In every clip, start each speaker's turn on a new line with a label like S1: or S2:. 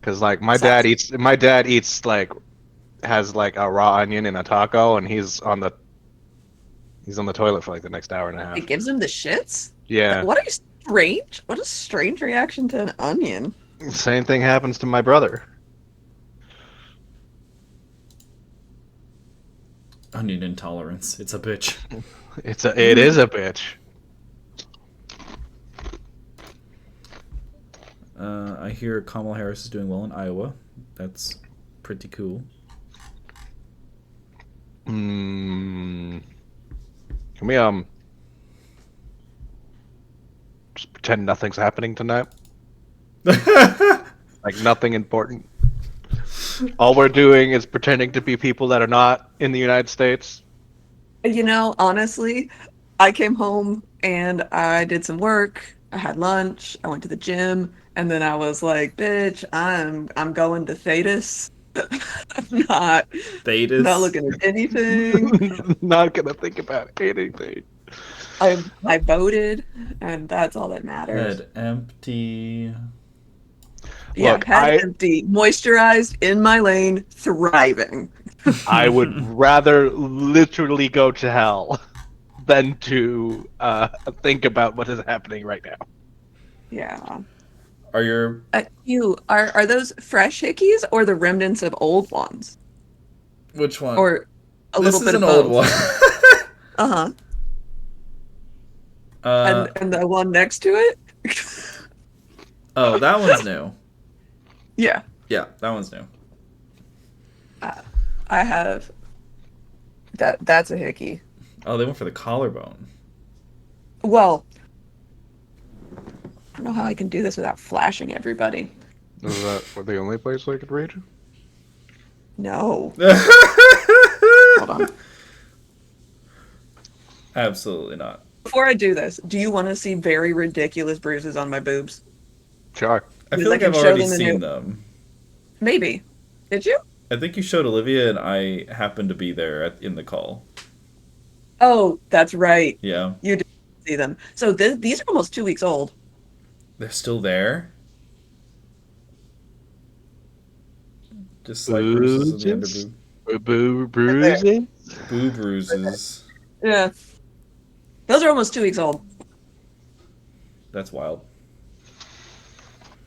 S1: Because like my dad eats like has like a raw onion in a taco, and he's on the toilet for like the next hour and a
S2: It
S1: half.
S2: gives him the shits?
S1: Yeah,
S2: What a strange reaction to an onion.
S1: same thing happens to my brother.
S3: Onion intolerance. It's a bitch.
S1: It is a bitch.
S3: I hear Kamala Harris is doing well in Iowa. That's pretty cool.
S1: Mm, can we just pretend nothing's happening tonight? Like nothing important. All we're doing is pretending to be people that are not in the United States.
S2: Honestly, I came home and I did some work. I had lunch. I went to the gym, and then I was like, "Bitch, I'm going to Thetis. I'm not
S3: Thetis.
S2: looking at anything."
S1: Not gonna think about anything.
S2: I voted, and that's all that matters.
S3: Head empty.
S2: Yeah,
S1: Look,
S2: head empty, moisturized, in my lane, thriving.
S1: I would rather literally go to hell than to think about what is happening right now.
S2: Yeah.
S3: Are your
S2: Are those fresh hickeys or the remnants of old ones?
S3: which one?
S2: Or a
S3: This
S2: little
S3: is
S2: bit
S3: an
S2: of
S3: old
S2: both?
S3: one.
S2: Uh-huh.
S3: uh
S2: And the one next to it?
S3: oh, that one's new.
S2: Yeah.
S3: Yeah, that one's new.
S2: I have that's a hickey.
S3: Oh, they went for the collarbone.
S2: Well, I don't know how I can do this without flashing everybody.
S1: Is that the only place I could reach?
S2: No. Hold on.
S3: Absolutely not.
S2: Before I do this, do you want to see very ridiculous bruises on my boobs?
S1: Sure.
S3: I
S2: Because
S3: feel
S2: I
S3: like
S2: can
S3: I've
S2: show
S3: already
S2: them in
S3: seen
S2: new.
S3: them.
S2: Maybe. Did you?
S3: I think you showed Olivia, and I happened to be there in the call.
S2: Oh, that's right.
S3: Yeah,
S2: You did see them. So these are almost 2 weeks old.
S3: they're still there. Just slight bruises in the
S1: Bruises?
S3: underboob.
S2: There.
S1: Bruising?
S3: Boo bruises.
S2: Yeah. Those are almost 2 weeks old.
S3: That's wild.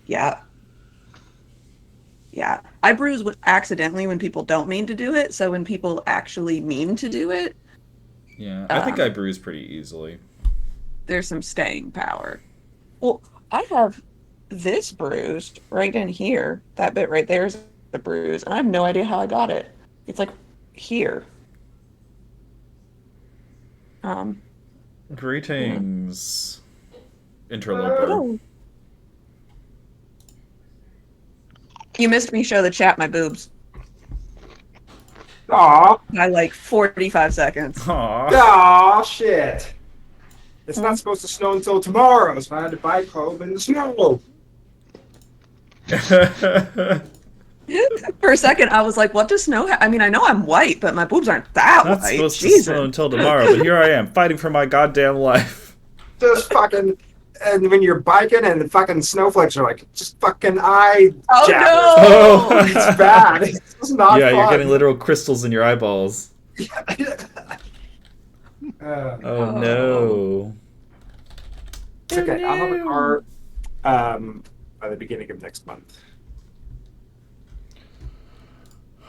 S2: Yeah. Yeah. I bruise accidentally when people don't mean to do it. So when people actually mean to do it,
S3: Yeah, I think I bruise pretty easily.
S2: there's some staying power. Well, I have this bruised right in here. That bit right there is the bruise. And I have no idea how I got it. It's like here.
S3: Greetings, interloper.
S2: Oh. You missed me show the chat my boobs
S4: Aw,
S2: by like 45 seconds.
S3: Aww.
S4: aw, shit. It's not supposed to snow until tomorrow, so I had to bike home in the snow.
S2: For a second, I was like, what does snow I mean, I know I'm white, but my boobs aren't that
S3: Not
S2: white.
S3: supposed to
S2: Jesus.
S3: snow until tomorrow, but here I am, fighting for my goddamn life.
S4: Just fucking, and when you're biking and the fucking snowflakes are like, just fucking eye
S2: Oh,
S4: jabbers.
S2: no!
S3: Oh.
S4: It's bad. It's just not
S3: Yeah,
S4: fun.
S3: you're getting literal crystals in your eyeballs. Oh no.
S4: It's okay. I'll have a car by the beginning of next month.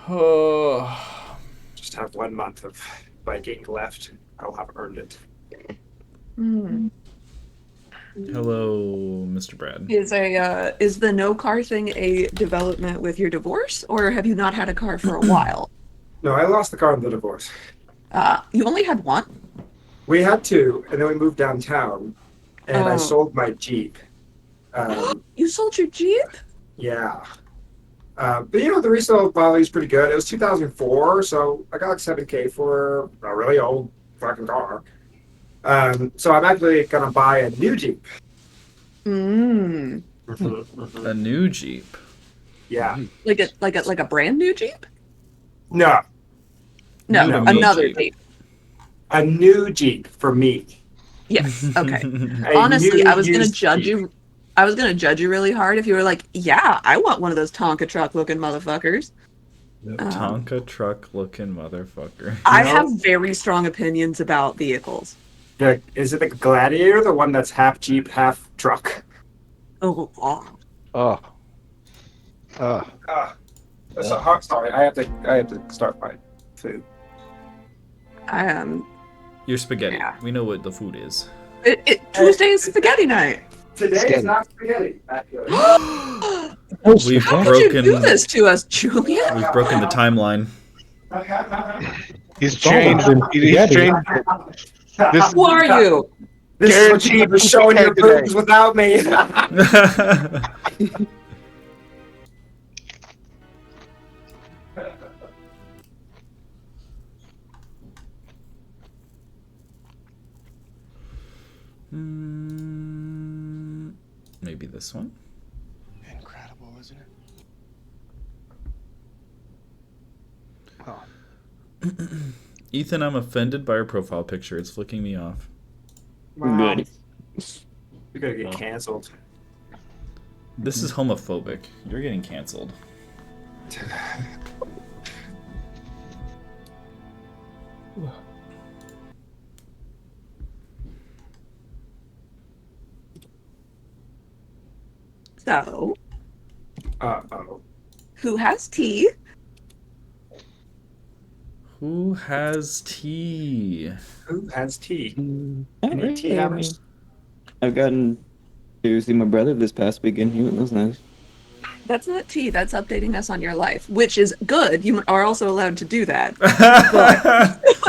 S3: Oh.
S4: Just have 1 month of biking left. I'll have earned it.
S3: Hello, Mr. Brad.
S2: Is the no car thing a development with your divorce, or have you not had a car for a while?
S4: No, I lost the car in the divorce.
S2: You only had one?
S4: We had two, and then we moved downtown, and I
S2: Oh.
S4: sold my Jeep.
S2: You sold your Jeep?
S4: Yeah. But you know, the resale value is pretty good. It was 2004, so I got like 7K for a really old fucking car. So I'm actually gonna buy a new Jeep.
S2: Mm.
S3: A new Jeep.
S4: Yeah.
S2: Like a brand new Jeep?
S4: No,
S2: No,
S3: New to me
S2: another
S3: Jeep.
S2: Jeep.
S4: a new Jeep for me.
S2: Yes. Okay.
S4: A
S2: Honestly,
S4: new
S2: I was gonna
S4: used
S2: judge
S4: Jeep.
S2: you. I was gonna judge you really hard if you were like, yeah, I want one of those Tonka truck looking motherfuckers.
S3: Tonka truck looking motherfucker.
S2: I
S4: know-
S2: have very strong opinions about vehicles.
S4: Is it the Gladiator, the one that's half Jeep, half truck?
S2: Oh,
S1: Oh.
S4: So hard. Sorry, I have to start my food.
S2: I am.
S3: Your spaghetti.
S2: Yeah.
S3: We know what the food is.
S2: Tuesday is spaghetti night.
S4: Today
S1: Spaghetti.
S4: is not spaghetti. Actually.
S3: We've
S2: How could you do
S3: broken.
S2: this to us, Julia?
S3: We've broken the timeline.
S1: He's
S5: It's always
S1: changed.
S5: been
S1: He's
S5: spaghetti.
S1: changed. This,
S2: Who are you?
S4: This is what you
S1: Guaranteed
S4: for showing your
S1: today.
S4: boobs without me.
S3: Maybe this one.
S1: Incredible, isn't it? Oh.
S3: Ethan, I'm offended by your profile picture. It's flicking me off.
S4: Wow.
S5: Good.
S4: You're gonna get canceled.
S3: This is homophobic. You're getting canceled.
S2: So,
S4: Uh-oh.
S2: who has tea?
S3: Who has tea?
S4: Who has tea?
S5: Not
S4: Any tea
S5: really, I
S4: havers?
S5: mean, I've gotten to see my brother this past weekend. He was nice.
S2: That's not tea. That's updating us on your life, which is good. You are also allowed to do that.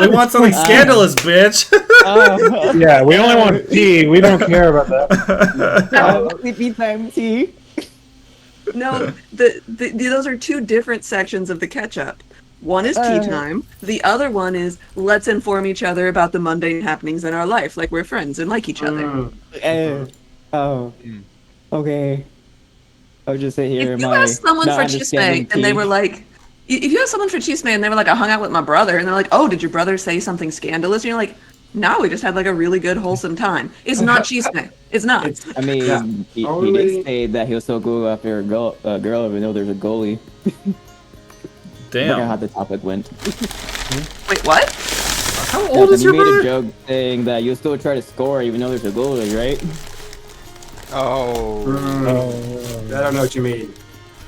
S3: We want something scandalous, bitch.
S5: Yeah, we only want tea. We don't care about that.
S2: No,
S5: Sleepy time tea.
S2: no. Those are two different sections of the ketchup. One is tea time. The other one is let's inform each other about the mundane happenings in our life, like we're friends and like each other.
S5: Okay. I'll just sit here.
S2: If you ask someone
S5: not
S2: for chisme
S5: understanding
S2: and they
S5: tea.
S2: were like, if you ask someone for chisme and they were like, I hung out with my brother, and they're like, oh, did your brother say something scandalous? And you're like, no, we just had like a really good wholesome time. It's not chisme. It's not.
S5: I mean,
S4: Yeah.
S5: he
S4: Only-
S5: did say that he'll still go after a girl even though there's a goalie. Look at how
S3: Damn.
S5: the topic went.
S2: Wait, what?
S3: How old is
S5: He
S3: your
S5: made a
S3: brother?
S5: joke saying that you'll still try to score even though there's a goalie, right?
S1: Oh.
S4: I don't know what you mean.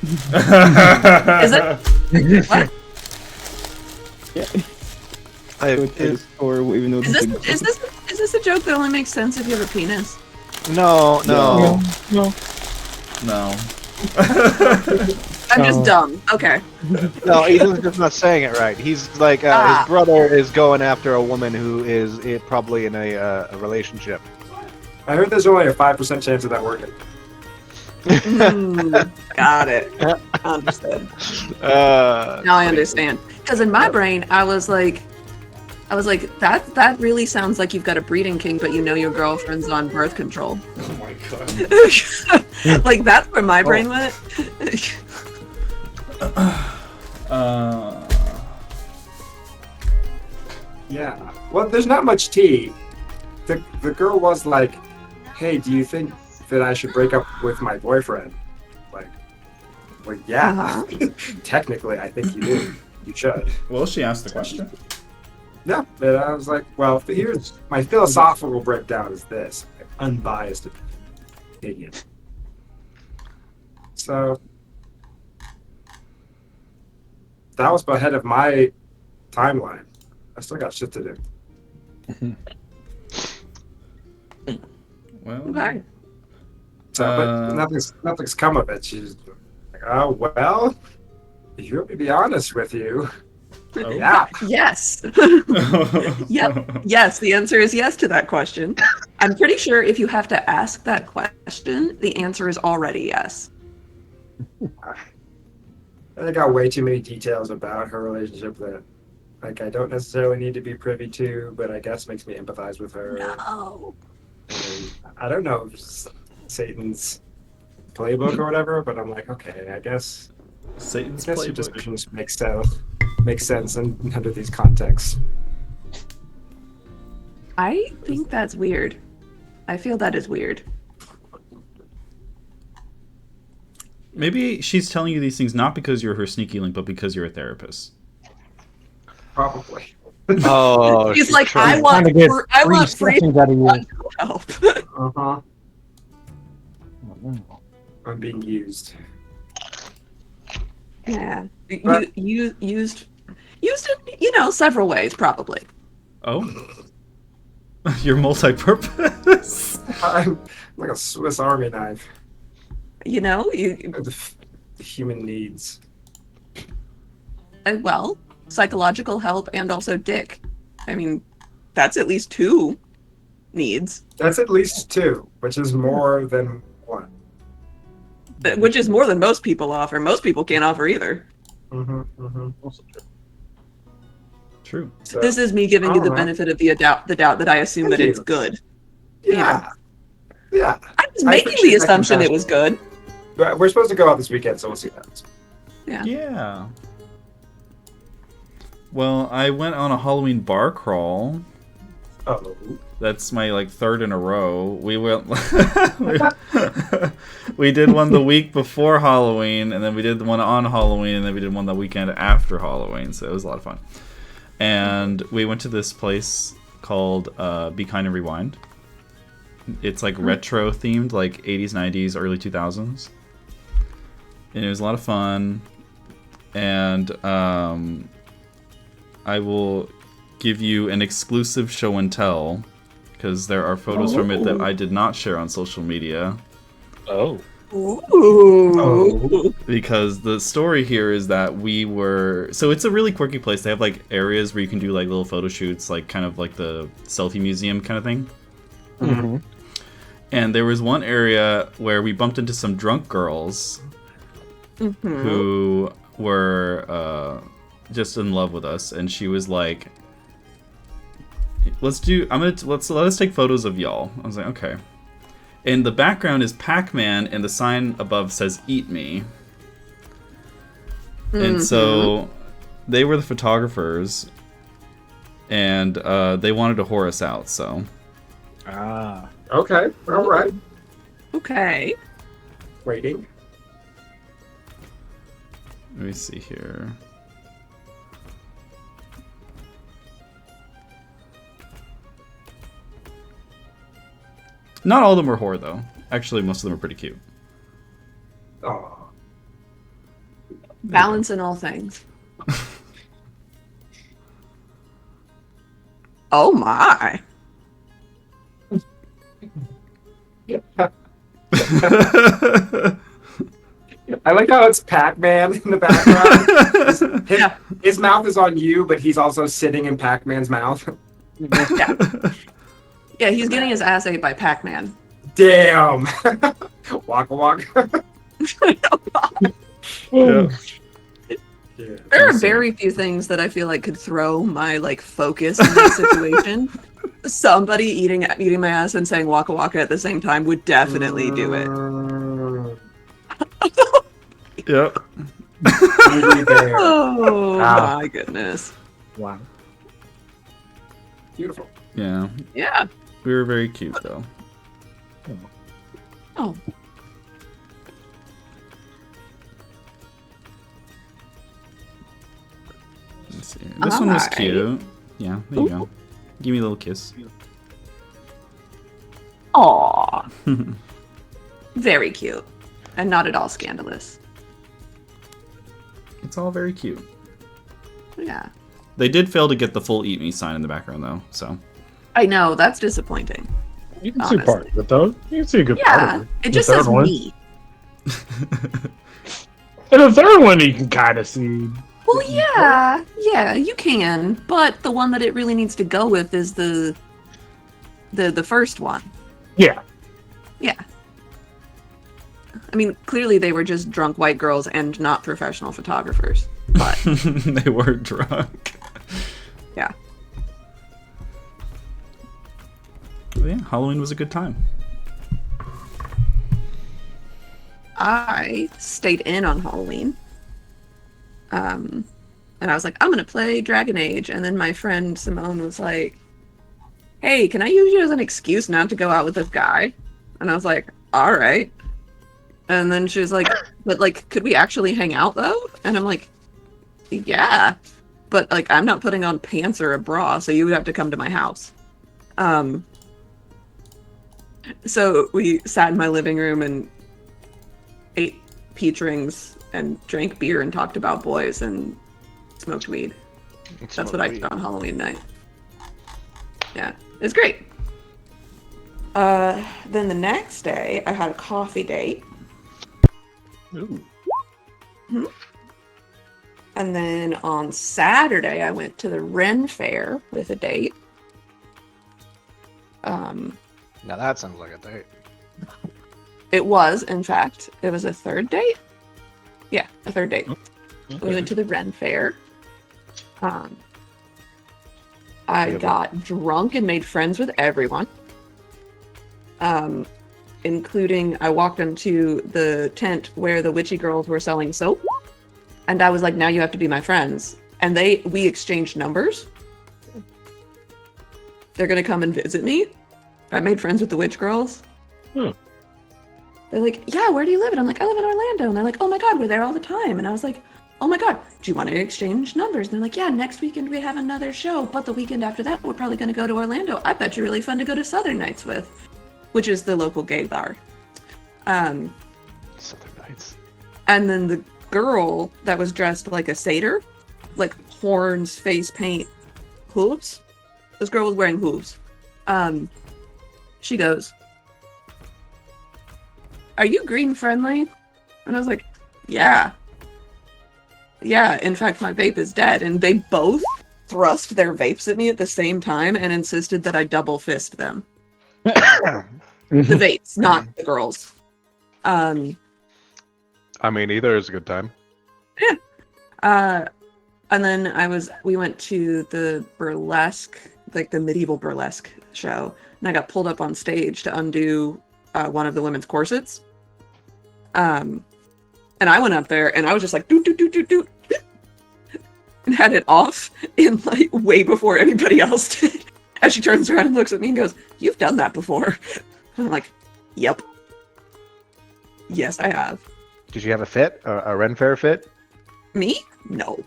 S2: Is it? What?
S5: Yeah.
S1: I,
S5: Still try to score even though
S2: Is
S5: there's
S2: this
S5: a goalie.
S2: is this a joke that only makes sense if you have a penis?
S1: no.
S5: No.
S3: No.
S2: I'm just dumb. Okay.
S1: No, Ethan's just not saying it right. He's like, his brother is going after a woman who is probably in a relationship.
S4: I heard there's only a 5% chance of that working.
S2: Got it. Understood.
S1: Uh,
S2: Now I understand. Because in my brain, I was like, that really sounds like you've got a breeding king, but you know your girlfriend's on birth control.
S3: Oh my god.
S2: Like that's where my brain went.
S4: Yeah. Well, there's not much tea. The girl was like, "Hey, do you think that I should break up with my boyfriend?" Like, well, yeah. Technically, I think you do. You should.
S3: Well, she asked the question.
S4: No, but I was like, well, here's my philosophical breakdown is this unbiased opinion. So that was ahead of my timeline. I still got shit to do.
S3: Well,
S2: Okay.
S4: So, but nothing's come of it. She's like, oh well. If you want me to be honest with you,
S3: oh.
S4: yeah.
S2: Yes. Yep. Yes. The answer is yes to that question. I'm pretty sure if you have to ask that question, the answer is already yes.
S4: I got way too many details about her relationship that, like, I don't necessarily need to be privy to, but I guess makes me empathize with her.
S2: No.
S4: And I don't know if it's Satan's playbook or whatever, but I'm like, okay, I guess
S3: Satan's
S4: your
S3: playbook.
S4: decisions make sense under these contexts.
S2: I think that's weird. I feel that is weird.
S3: Maybe she's telling you these things not because you're her sneaky link, but because you're a therapist.
S4: Probably.
S1: Oh,
S2: He's
S1: she's
S2: like,
S1: trying-
S2: I
S6: Trying to get
S2: want free
S6: sessions out of you.
S2: help.
S4: Uh-huh. I'm being used.
S2: Yeah.
S4: But-
S2: Used it, several ways, probably.
S3: Oh, you're multi-purpose.
S4: I'm like a Swiss Army knife.
S2: You,
S4: The human needs.
S2: well, psychological help and also dick. I mean, that's at least 2 needs,
S4: That's at least 2, which is more than 1.
S2: which is more than most people offer. Most people can't offer either.
S4: Mm-hmm, mm-hmm.
S6: Also true.
S3: True.
S4: So,
S2: This is me giving
S4: I
S2: you
S4: don't
S2: the
S4: know.
S2: benefit of the doubt that I assume
S4: Thank
S2: that it's
S4: you.
S2: good.
S4: yeah. Yeah.
S2: I was
S4: I
S2: making
S4: appreciate
S2: the
S4: that
S2: assumption it
S4: compassion.
S2: was good.
S4: But we're supposed to go out this weekend, so we'll see what happens.
S3: Yeah. Well, I went on a Halloween bar crawl.
S4: Oh.
S3: That's my 3rd in a row. We went. We did one the week before Halloween, and then we did one on Halloween, and then we did one the weekend after Halloween. So it was a lot of fun. And we went to this place called Be Kind and Rewind. It's retro themed, 80s, 90s, early 2000s. And it was a lot of fun. And I will give you an exclusive show and tell, because there are photos from it that I did not share on social media.
S1: Oh.
S2: Ooh.
S3: Because the story here is that so it's a really quirky place. They have areas where you can do little photo shoots, kind of like the selfie museum kind of thing.
S6: Mm-hmm.
S3: And there was one area where we bumped into some drunk girls who were just in love with us, and she was like, let us take photos of y'all. I was like, okay. And the background is Pac-Man, and the sign above says "Eat Me." And so they were the photographers, and they wanted to whore us out. So
S1: Ah.
S4: Okay. All right.
S2: Okay.
S4: Waiting.
S3: let me see here. Not all of them are whore though. Actually, most of them are pretty cute.
S4: Oh.
S2: Balance in all things. Oh my.
S4: I like how it's Pac-Man in the background.
S2: Yeah.
S4: His mouth is on you, but he's also sitting in Pac-Man's mouth.
S2: Yeah. Yeah, he's getting his ass ate by Pac-Man.
S4: Damn. Waka waka.
S3: Yeah.
S4: Yeah.
S2: There are very few things that I feel like could throw my focus in this situation. Somebody eating my ass and saying waka waka at the same time would definitely do it.
S3: Yep.
S4: Angry bear.
S2: Oh
S6: Ah.
S2: my goodness.
S6: Wow.
S4: Beautiful.
S3: Yeah.
S2: Yeah.
S3: We were very cute though.
S2: Oh.
S3: Let's see. This one was
S2: Alright.
S3: cute. Yeah, there you go. Give me a little kiss.
S2: Aw. Very cute. And not at all scandalous.
S3: It's all very cute.
S2: Yeah.
S3: They did fail to get the full "Eat Me" sign in the background though, so.
S2: I know, that's disappointing.
S6: You can see
S2: Honestly.
S6: part of it though. You can see a good part
S2: Yeah.
S6: of it.
S2: It just
S6: The third
S2: says
S6: one.
S2: me.
S6: And the third one you can kind of see.
S2: Well, yeah, you can. But the one that it really needs to go with is the first one.
S6: Yeah.
S2: Yeah. I mean, clearly they were just drunk white girls and not professional photographers. But
S3: They were drunk.
S2: yeah.
S3: But yeah, Halloween was a good time.
S2: I stayed in on Halloween. And I was like, I'm gonna play Dragon Age, and then my friend Simone was like, hey, can I use you as an excuse not to go out with this guy? And I was like, all right. And then she was like, but like, could we actually hang out though? And I'm like, yeah, but like, I'm not putting on pants or a bra, so you would have to come to my house. So we sat in my living room and ate peach rings and drank beer and talked about boys and smoked weed. That's what I did on Halloween night. Yeah, it's great. Then the next day, I had a coffee date.
S6: Ooh.
S2: Hmm? And then on Saturday, I went to the Ren Fair with a date.
S1: Now that sounds like a date.
S2: It was, in fact, it was a third date. Yeah, a third date.
S6: Okay.
S2: We went to the Ren Fair. I got drunk and made friends with everyone. Including, I walked into the tent where the witchy girls were selling soap. And I was like, now you have to be my friends. And we exchanged numbers. They're gonna come and visit me. I made friends with the witch girls.
S6: Hmm.
S2: They're like, yeah, where do you live? And I'm like, I live in Orlando. And they're like, oh my God, we're there all the time. And I was like, oh my God, do you want to exchange numbers? And they're like, yeah, next weekend we have another show. But the weekend after that, we're probably going to go to Orlando. I bet you're really fun to go to Southern Nights with, which is the local gay bar.
S1: Southern Nights.
S2: And then the girl that was dressed like a satyr, like horns, face paint, hooves. This girl was wearing hooves. She goes, are you green friendly? And I was like, yeah. Yeah, in fact, my vape is dead. And they both thrust their vapes at me at the same time and insisted that I double fist them. The vapes, not the girls.
S1: I mean, either is a good time.
S2: Yeah. And then we went to the burlesque, like the medieval burlesque show, and I got pulled up on stage to undo one of the women's corsets. And I went up there and I was just like, doot, doot, doot, doot, doot, and had it off in like way before anybody else did. As she turns around and looks at me and goes, you've done that before. And I'm like, yep. Yes, I have.
S1: Did you have a fit? A Ren Fair fit?
S2: Me? No.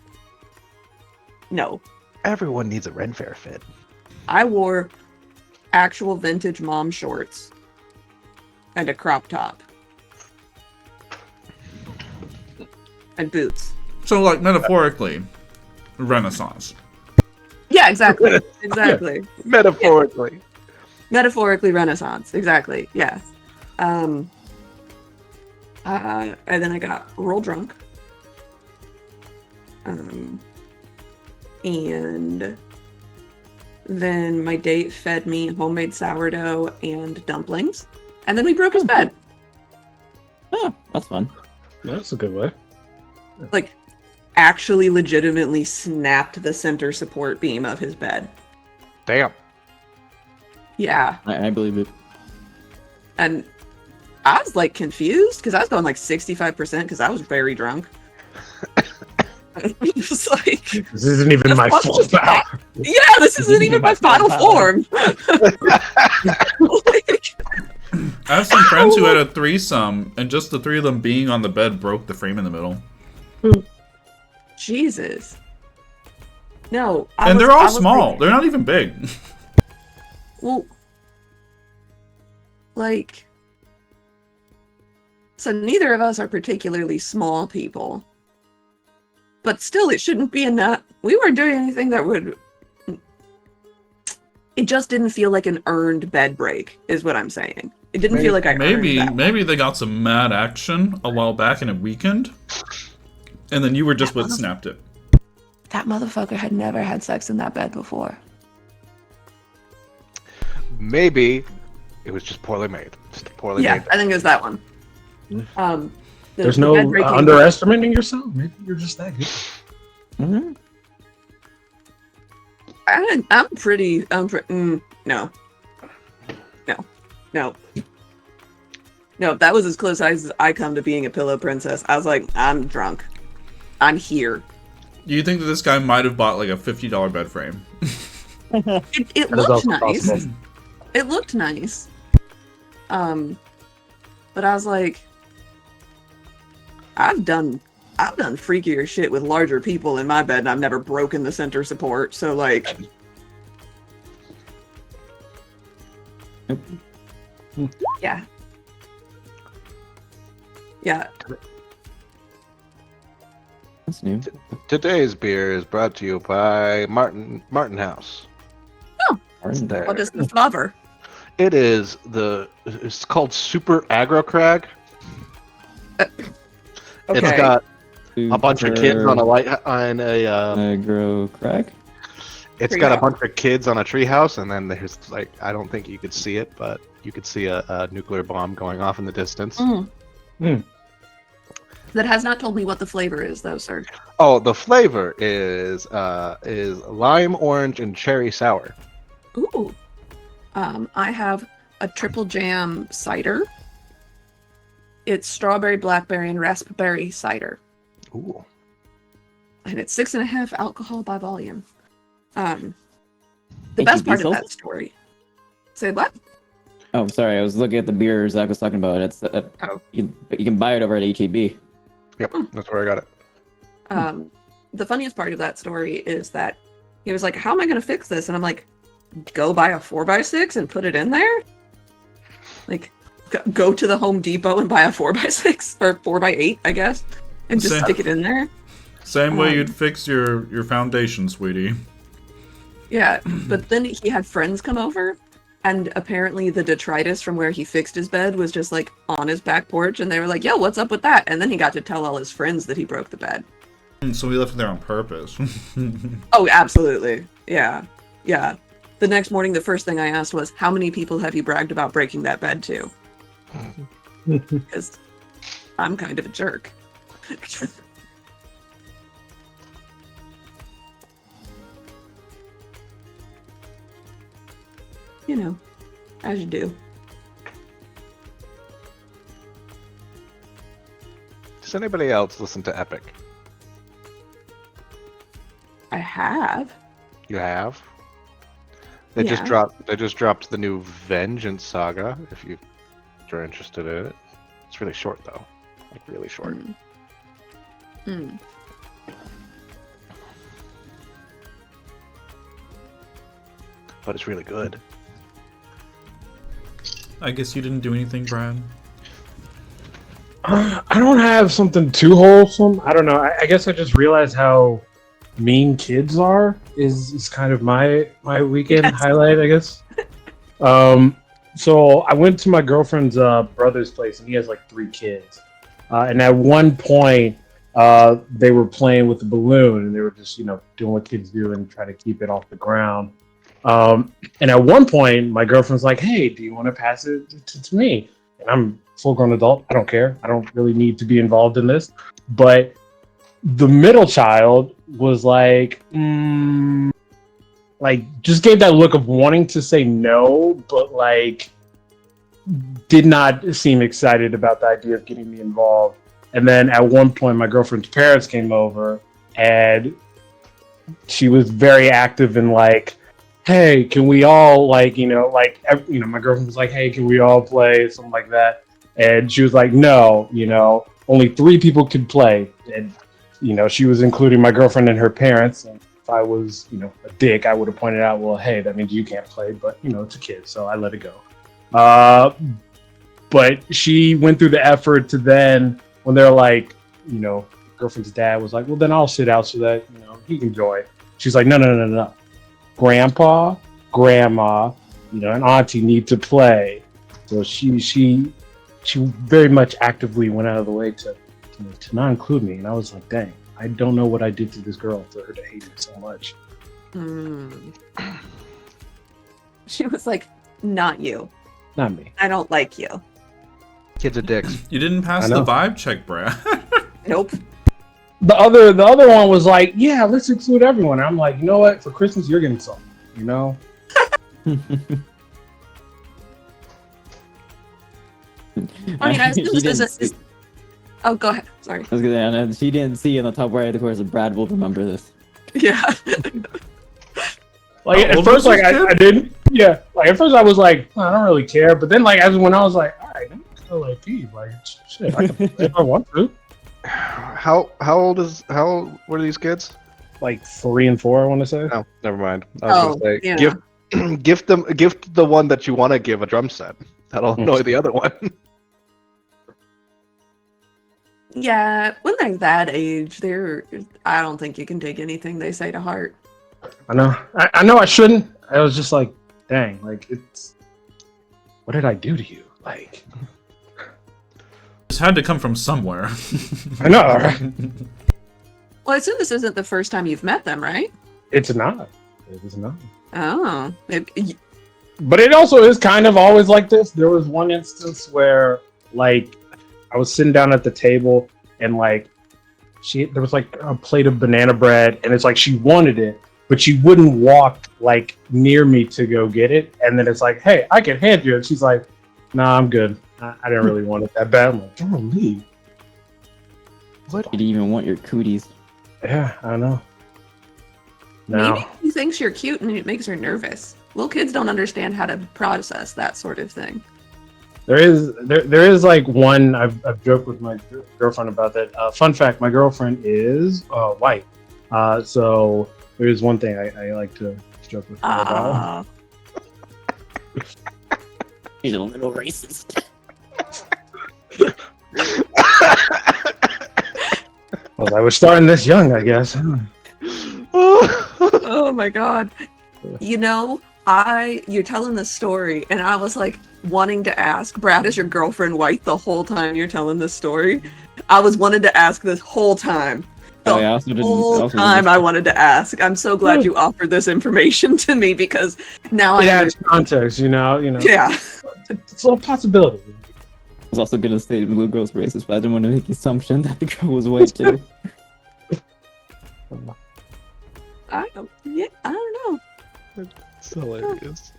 S2: No.
S1: Everyone needs a Ren Fair fit.
S2: I wore actual vintage mom shorts and a crop top and boots.
S3: So, like, metaphorically, Renaissance.
S2: Yeah, exactly. Exactly.
S1: Metaphorically.
S2: Yeah. Metaphorically Renaissance. Exactly. Yeah. And then I got real drunk. And then my date fed me homemade sourdough and dumplings. And then we broke his bed.
S5: Oh, that's fun.
S6: That's a good way.
S2: Like, actually legitimately snapped the center support beam of his bed.
S1: Damn.
S2: Yeah.
S5: I believe it.
S2: And I was like confused because I was going like 65% because I was very drunk. It was like,
S6: This isn't even my
S2: That's
S6: full power.
S2: yeah, this isn't even my final form. Like,
S3: I have some friends who had a threesome, and just the three of them being on the bed broke the frame in the middle.
S2: Jesus. No.
S3: And they're all small. They're not even big.
S2: Well, like, so neither of us are particularly small people. But still, it shouldn't be enough. We weren't doing anything that would... It just didn't feel like an earned bed break, is what I'm saying. It didn't feel like I earned that.
S3: Maybe they got some mad action a while back in a weekend, and then you were just what snapped it.
S2: That motherfucker had never had sex in that bed before.
S1: Maybe it was just poorly made. Just poorly
S2: Yeah,
S1: made.
S2: I think it was that one.
S6: There's
S2: the
S6: no
S2: bed breaking-
S6: underestimating yourself. Maybe you're just that good.
S5: Mm-hmm.
S2: I'm pretty. No. No, that was as close as I come to being a pillow princess. I was like, I'm drunk. I'm here.
S3: Do you think that this guy might have bought like a $50 bed frame?
S2: It
S6: That is
S2: looked
S6: also
S2: nice.
S6: possible.
S2: It looked nice. But I was like, I've done freakier shit with larger people in my bed, and I've never broken the center support. So like, yeah, yeah.
S5: That's new.
S1: Today's beer is brought to you by Martin House.
S5: Pardon.
S1: There.
S2: What is the flavor?
S1: It's called Super Aggro Crag.
S2: Okay.
S1: It's got a bunch of kids on a
S5: Aggro crack.
S1: It's got a bunch of kids on a treehouse, and then there's like, I don't think you could see it, but you could see a nuclear bomb going off in the distance.
S2: That has not told me what the flavor is, though, sir.
S1: Oh, the flavor is lime, orange, and cherry sour.
S2: Ooh. I have a triple jam cider. It's strawberry, blackberry, and raspberry cider.
S1: Ooh.
S2: And it's 6.5 alcohol by volume. The best part of that story. Say what?
S5: Oh, sorry. I was looking at the beer Zach was talking about. It's you can buy it over at HEB.
S1: Yep, that's where I got it.
S2: The funniest part of that story is that he was like, "How am I going to fix this?" And I'm like, "Go buy a 4x6 and put it in there. Like, go to the Home Depot and buy a 4x6 or 4x8, I guess, and just stick it in there."
S3: Same way you'd fix your foundation, sweetie.
S2: Yeah, but then he had friends come over, and apparently the detritus from where he fixed his bed was just like on his back porch, and they were like, "Yo, what's up with that?" And then he got to tell all his friends that he broke the bed.
S3: So he left it there on purpose.
S2: Oh, absolutely. Yeah. Yeah. The next morning, the first thing I asked was, "How many people have you bragged about breaking that bed to?" Because I'm kind of a jerk. You know, as you do.
S1: Does anybody else listen to Epic?
S2: I have.
S1: You have? They just dropped the new Vengeance Saga, if you're interested in it. It's really short though. Like really short. But it's really good.
S3: I guess you didn't do anything, Brad.
S6: I don't have something too wholesome. I don't know. I guess I just realized how mean kids are is kind of my weekend highlight, I guess. So I went to my girlfriend's brother's place, and he has like 3 kids. And at one point, they were playing with the balloon, and they were just, doing what kids do and try to keep it off the ground. And at one point, my girlfriend's like, "Hey, do you want to pass it to me?" And I'm a full-grown adult. I don't care. I don't really need to be involved in this. But the middle child was like, just gave that look of wanting to say no, but like did not seem excited about the idea of getting me involved. And then at one point, my girlfriend's parents came over, and she was very active in like, "Hey, can we all my girlfriend was like, "Hey, can we all play?" Something like that. And she was like, "No, only 3 people could play." And, she was including my girlfriend and her parents. And if I was, a dick, I would have pointed out, "Well, hey, that means you can't play." But, it's a kid, so I let it go. But she went through the effort to then, when they're like, girlfriend's dad was like, "Well, then I'll sit out so that, he can join." She's like, No. Grandpa, grandma, and auntie need to play. So she very much actively went out of the way to not include me. And I was like, dang, I don't know what I did to this girl for her to hate me so much.
S2: She was like, "Not you.
S6: Not me.
S2: I don't like you."
S1: Kids are dicks.
S3: You didn't pass the vibe check, Brad.
S2: Nope.
S6: The other one was like, "Yeah, let's include everyone." I'm like, "You know what? For Christmas, you're getting something."
S2: I mean, I assume this is. Oh, go ahead. Sorry.
S5: I was gonna say, she didn't see in the top right of the course, Brad will remember this.
S2: Yeah.
S6: Like at first, like I didn't. Yeah. Like at first, I was like, "I don't really care," but then, like as when I was like, "All right, I'm still like Pete. Like shit, I can play if I want to."
S1: how old were these kids?
S6: Like 3 and 4, I want to say.
S1: No, never mind. I was gonna say
S2: yeah.
S1: gift the one that you want to give a drum set. That'll annoy the other one.
S2: Yeah, when they're that age, I don't think you can take anything they say to heart.
S6: I know. I know I shouldn't. I was just like, dang, like it's. What did I do to you? Like.
S3: This had to come from somewhere.
S6: I know. Right?
S2: Well, I assume this isn't the first time you've met them, right?
S6: It's not. It is not.
S2: Oh.
S6: But it also is kind of always like this. There was one instance where, like, I was sitting down at the table and, like, there was, like, a plate of banana bread, and it's like she wanted it, but she wouldn't walk, like, near me to go get it. And then it's like, hey, I can hand you it. She's like, nah, I'm good. I didn't really want it that bad. I'm like, don't leave.
S5: You didn't even want your cooties.
S6: Yeah, I know. No.
S2: Maybe she thinks you're cute and it makes her nervous. Little kids don't understand how to process that sort of thing.
S6: There is like one I've joked with my girlfriend about that. Fun fact: my girlfriend is white, so there is one thing I like to joke with her about.
S5: He's a little racist.
S6: Well, I was starting this young, I guess.
S2: Oh my god. You know, you're telling this story, and I was like wanting to ask, Brad, is your girlfriend white the whole time you're telling this story? I was wanting to ask this whole time. The whole time I wanted to ask. I'm so glad you offered this information to me because now I
S6: adds context, you know.
S2: Yeah.
S6: It's a possibility.
S5: I was also gonna say the little girl's racist, but I didn't want to make the assumption that the girl was white too.
S2: I don't know.
S1: It's hilarious.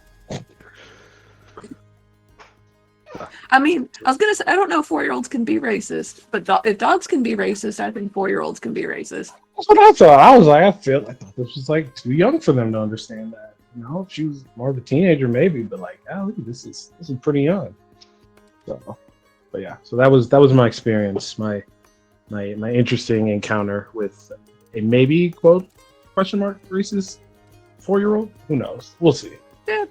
S2: I mean, I was gonna say I don't know if 4-year-olds can be racist, but if dogs can be racist, I think 4-year-olds can be racist.
S6: That's what I thought. I was like, I thought this was like too young for them to understand that. You know, if she was more of a teenager, maybe, but like, oh, this is pretty young. So, but yeah, so that was my experience, my interesting encounter with a maybe quote question mark racist 4-year-old. Who knows? We'll see.
S2: Yeah.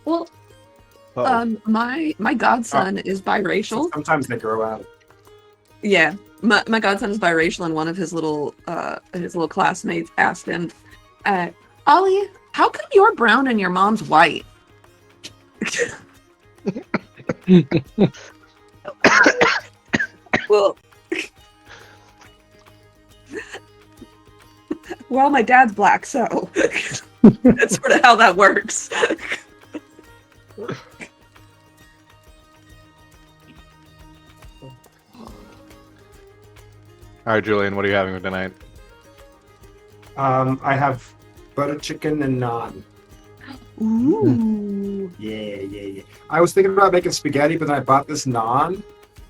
S2: Well, my godson is biracial.
S4: Sometimes they grow out.
S2: Yeah, my godson is biracial, and one of his little classmates asked him, "Ollie, how come you're brown and your mom's white?" Well, my dad's black, so that's sort of how that works.
S1: All right, Julian, what are you having tonight?
S4: I have butter chicken and naan.
S2: Ooh.
S4: Yeah. I was thinking about making spaghetti, but then I bought this naan,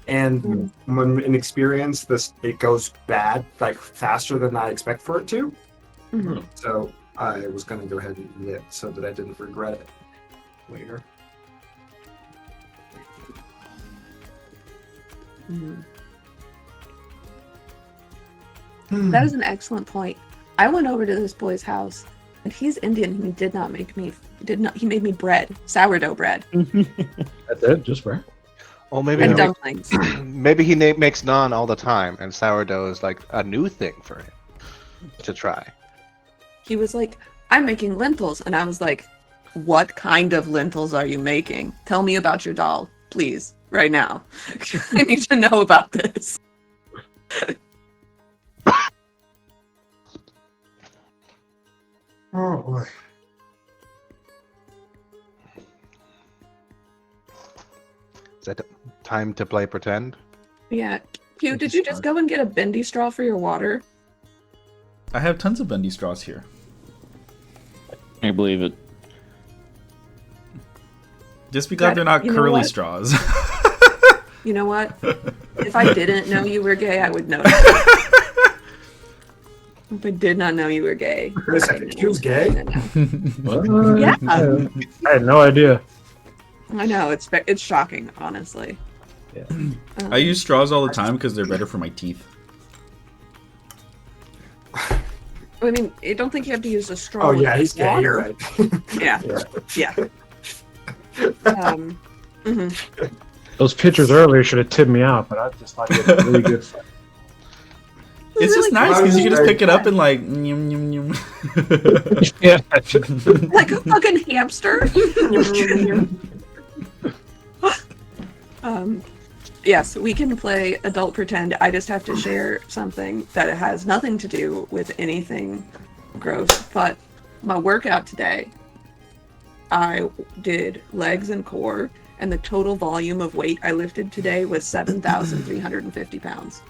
S4: and when in experience, it goes bad like faster than I expect for it to.
S2: Mm-hmm.
S4: So I was going to go ahead and eat it so that I didn't regret it later.
S2: Mm. That is an excellent point. I went over to this boy's house, and he's Indian, and he made me bread, sourdough bread.
S6: That's it, just bread.
S1: Well, maybe
S2: And dumplings.
S1: maybe he makes naan all the time, and sourdough is like a new thing for him to try.
S2: He was like, I'm making lentils. And I was like, what kind of lentils are you making? Tell me about your doll, please, right now. I need to know about this.
S4: Oh boy.
S1: Is that time to play pretend?
S2: Yeah. Hugh, did you just go and get a bendy straw for your water?
S3: I have tons of bendy straws here.
S5: I believe it.
S3: Just because they're not
S2: you know
S3: curly
S2: what?
S3: straws.
S2: You know what? If I didn't know you were gay, I would know. If I did not know you were gay.
S4: Wait a second, he was gay?
S2: Yeah.
S6: I had no idea.
S2: I know, it's shocking, honestly.
S3: I use straws all the time because they're better for my teeth.
S2: I mean, I don't think you have to use a straw.
S4: Oh
S2: with
S4: yeah, he's gay. You're
S2: water.
S4: right.
S2: Yeah, yeah.
S6: Those pictures earlier should have tipped me out, but I just thought it was really good. Fun.
S3: It's just
S2: really
S3: nice because you can just
S4: good.
S3: pick it up and like yum yum yum.
S6: Yeah.
S2: Like a fucking hamster. Yes, we can play adult pretend. I just have to share something that has nothing to do with anything gross. But my workout today, I did legs and core, and the total volume of weight I lifted today was 7,350 pounds.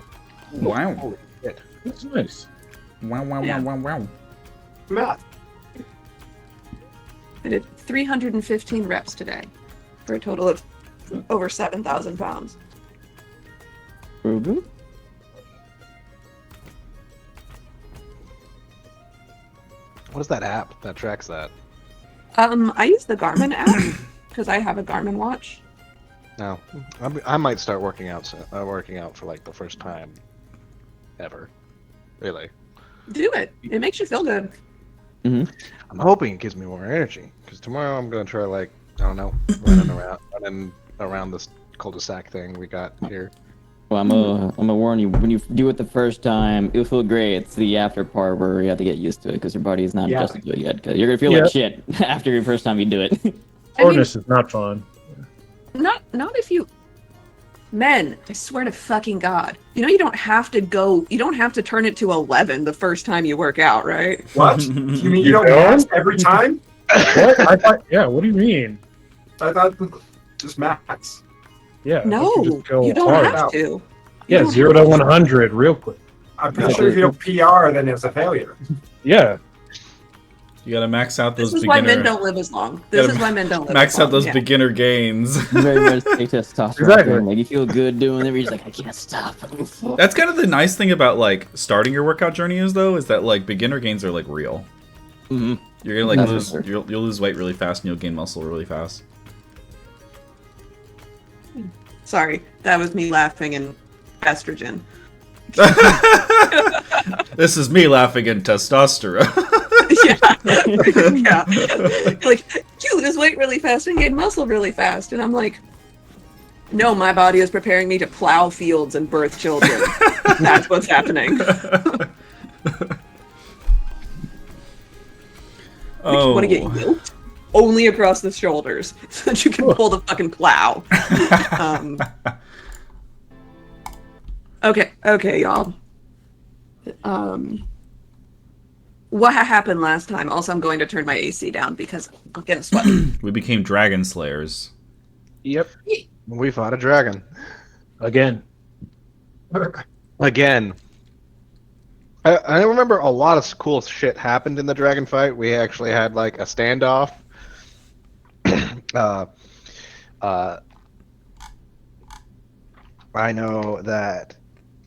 S3: Wow.
S1: Holy shit.
S6: That's nice.
S3: Wow wow
S2: Yeah.
S3: wow wow wow.
S4: Matt.
S2: I did 315 reps today for a total of over 7,000 pounds.
S5: Mm-hmm.
S1: What is that app that tracks that?
S2: I use the Garmin app because I have a Garmin watch.
S1: No, I might start working out. Working out for like the first time ever. Really,
S2: Do it. It makes you feel good.
S5: Mm-hmm.
S1: I'm hoping it gives me more energy. Because tomorrow I'm gonna try like I don't know, running around this cul-de-sac thing we got here.
S5: Well, I'm gonna warn you. When you do it the first time, it'll feel great. It's the after part where you have to get used to it because your body's not
S4: Yeah.
S5: adjusted to it yet. Because you're gonna feel like shit after your first time you do it.
S6: Soreness is not fun.
S2: Not if you men, I swear to fucking God. You know you don't have to turn it to 11 the first time you work out, right?
S4: What? You mean you
S6: You
S4: don't
S6: don't?
S4: max every time?
S6: What? I thought, yeah, what do you mean?
S4: I thought just max.
S6: Yeah.
S2: No,
S6: just go
S2: you don't
S6: hard.
S2: have to. You
S6: Yeah,
S2: don't
S6: 0
S2: have
S6: to 100 real quick.
S4: I'm pretty sure if you don't PR, then it's a failure.
S6: Yeah.
S3: You gotta max out
S2: This
S3: those
S2: is why men
S3: beginner.
S2: don't live as long. This
S3: Gotta
S2: is why men don't live
S3: Max
S2: as
S3: out
S2: long.
S3: those
S2: Yeah.
S3: beginner gains.
S5: Very much take testosterone.
S6: Exactly.
S5: Like you feel good doing it, but you're just like, I can't stop.
S3: That's kind of the nice thing about like starting your workout journey is though, is that like beginner gains are like real.
S5: Mm-hmm.
S3: You're gonna like
S5: That's
S3: lose,
S5: for sure.
S3: you'll lose weight really fast and you'll gain muscle really fast.
S2: Sorry, that was me laughing and estrogen.
S3: This is me laughing in testosterone.
S2: yeah. Like, you lose weight really fast and gain muscle really fast. And I'm like, no, my body is preparing me to plow fields and birth children. That's what's happening.
S3: Oh.
S2: You want to get yoked? Only across the shoulders so that you can pull the fucking plow. Okay, y'all. What happened last time? Also, I'm going to turn my AC down because I'm getting sweaty.
S3: We became dragon slayers.
S6: Yep.
S1: We fought a dragon
S6: Again.
S1: again. I remember a lot of cool shit happened in the dragon fight. We actually had like a standoff. I know that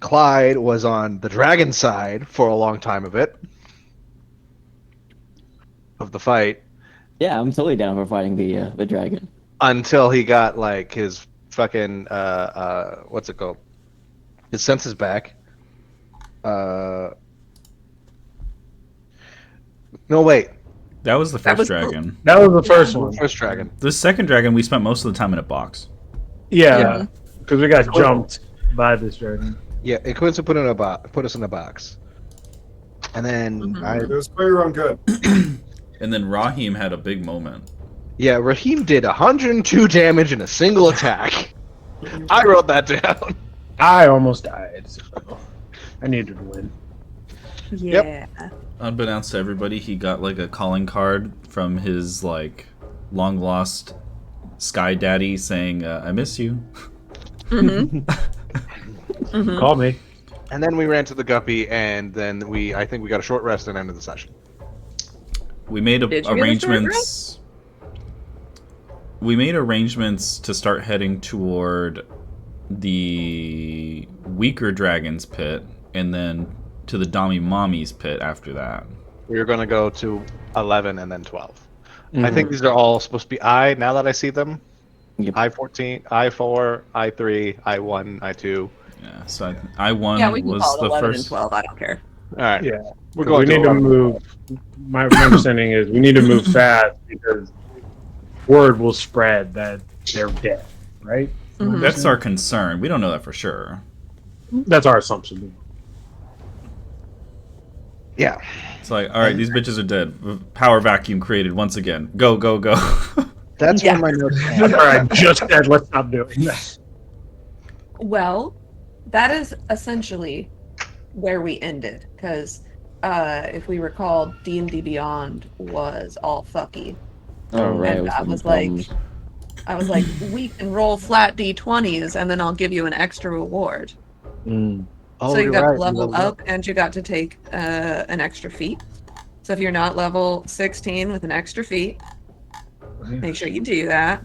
S1: Clyde was on the dragon side for a long time of the fight,
S5: Yeah, I'm totally down for fighting the dragon.
S1: until he got like his fucking what's it called? His senses back. No, wait.
S3: That was the
S2: That
S3: first
S2: was-
S3: dragon.
S6: That was the first one.
S1: First dragon.
S3: The second dragon, we spent most of the time in a box.
S6: Yeah. Because we got jumped by this dragon.
S1: Yeah, it put us in a box. And then
S4: It was pretty run good.
S3: And then Raheem had a big moment.
S1: Raheem did 102 damage in a single attack. I wrote that down.
S6: I almost died. So I needed to win.
S2: Yeah.
S3: Unbeknownst to everybody, he got like a calling card from his like long lost Sky Daddy saying, "I miss you."
S6: Call me.
S1: And then we ran to the guppy, and then I think we got a short rest and ended the session.
S3: We made
S2: Did you get a short
S3: arrangements. We made arrangements to start heading toward the weaker dragon's pit, and then to the Dami Mommy's pit after that.
S1: We were going to go to 11 and then 12. I think these are all supposed to be now that I see them.
S5: Yep.
S1: I-14, I-4, I-3, I-1, I-2.
S3: Yeah, so I-1
S2: Yeah, we can
S3: was
S2: call it
S3: the
S2: 11 and
S3: first.
S2: 12. I don't care.
S1: All right.
S6: Yeah,
S1: We're
S6: 'cause we
S1: going to
S6: need to
S1: 11.
S6: move. My understanding is we need to move fast because word will spread that they're dead. Right?
S2: Mhm.
S3: That's our concern. We don't know that for sure.
S6: That's our assumption.
S1: Yeah.
S3: It's like, all right, these bitches are dead. Power vacuum created once again. Go, go, go.
S1: That's
S2: Yeah.
S1: where my notes
S6: All right, just dead. Let's stop doing that.
S2: Well, that is essentially where we ended, because if we recall, D&D Beyond was all fucky.
S5: Oh, right.
S2: And
S5: With
S2: I
S5: some
S2: was like,
S5: problems.
S2: we can roll flat D20s, and then I'll give you an extra reward.
S1: Oh,
S2: So you
S1: you're
S2: got to
S1: right. you
S2: level
S1: leveled
S2: up, and you got to take an extra feat. So if you're not level 16 with an extra feat, make sure you do that.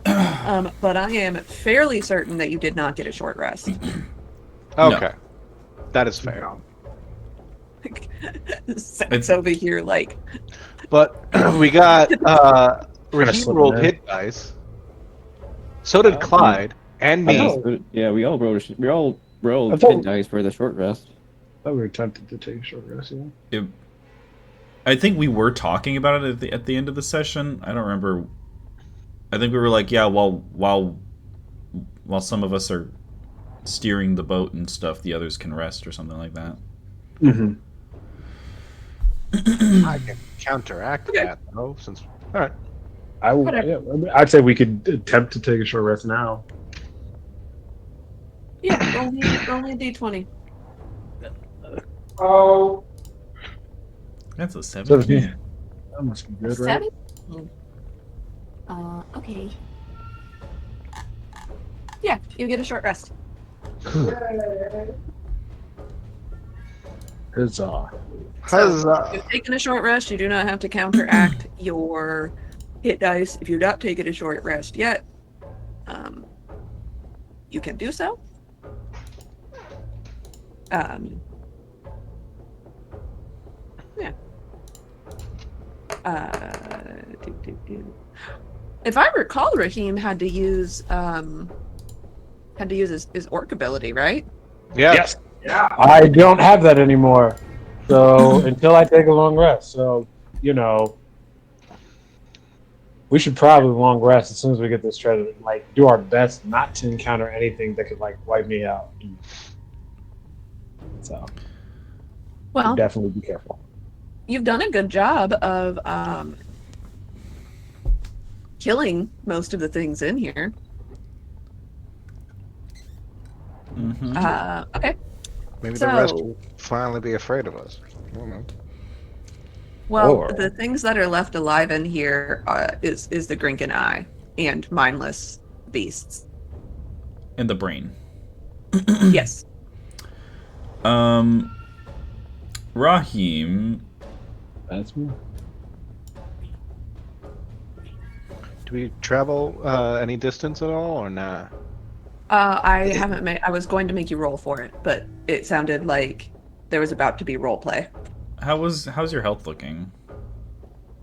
S2: But I am fairly certain that you did not get a short rest.
S1: Okay. That is fair.
S2: Zach's over here like,
S1: But we got Raheem
S6: slipping
S1: rolled
S6: in.
S1: hit dice. So did Clyde and
S6: I
S1: me.
S6: thought-
S5: Yeah, we all
S6: I
S5: rolled
S6: thought-
S5: hit dice for the short rest.
S6: I thought we were tempted to take a short rest. Yeah.
S3: I think we were talking about it at the end of the session. I don't remember. I think we were like, yeah, while some of us are steering the boat and stuff, the others can rest or something like that.
S6: Mm-hmm.
S1: I can counteract that though, since all right.
S6: I'd say we could attempt to take a short rest now.
S2: yeah, roll me a D20.
S4: Oh,
S3: That's a
S6: So,
S3: 17.
S6: yeah, that must be good, right?
S2: 7? Okay. Yeah, you get a short rest.
S6: Huzzah.
S1: Huzzah.
S2: If taking a short rest, you do not have to counteract your hit dice. If you're not taking a short rest yet, you can do so. Yeah. If I recall, Raheem had to use his orc ability, right?
S1: Yeah.
S6: Yes.
S4: yeah.
S6: I don't have that anymore. So until I take a long rest. So, we should probably long rest as soon as we get this treasure. Like, do our best not to encounter anything that could, like, wipe me out. So,
S2: Well,
S6: definitely be careful.
S2: you've done a good job of killing most of the things in here.
S3: Mm-hmm.
S2: Okay.
S1: Maybe the rest
S2: So-
S1: will finally be afraid of us. I don't know.
S2: Well,
S6: Or-
S2: the things that are left alive in here is the Grinkin Eye and mindless beasts.
S3: And the brain.
S2: Yes.
S3: Raheem,
S6: That's me.
S1: Do we travel any distance at all or not?
S2: I haven't made. I was going to make you roll for it, but it sounded like there was about to be role play.
S3: how's your health looking?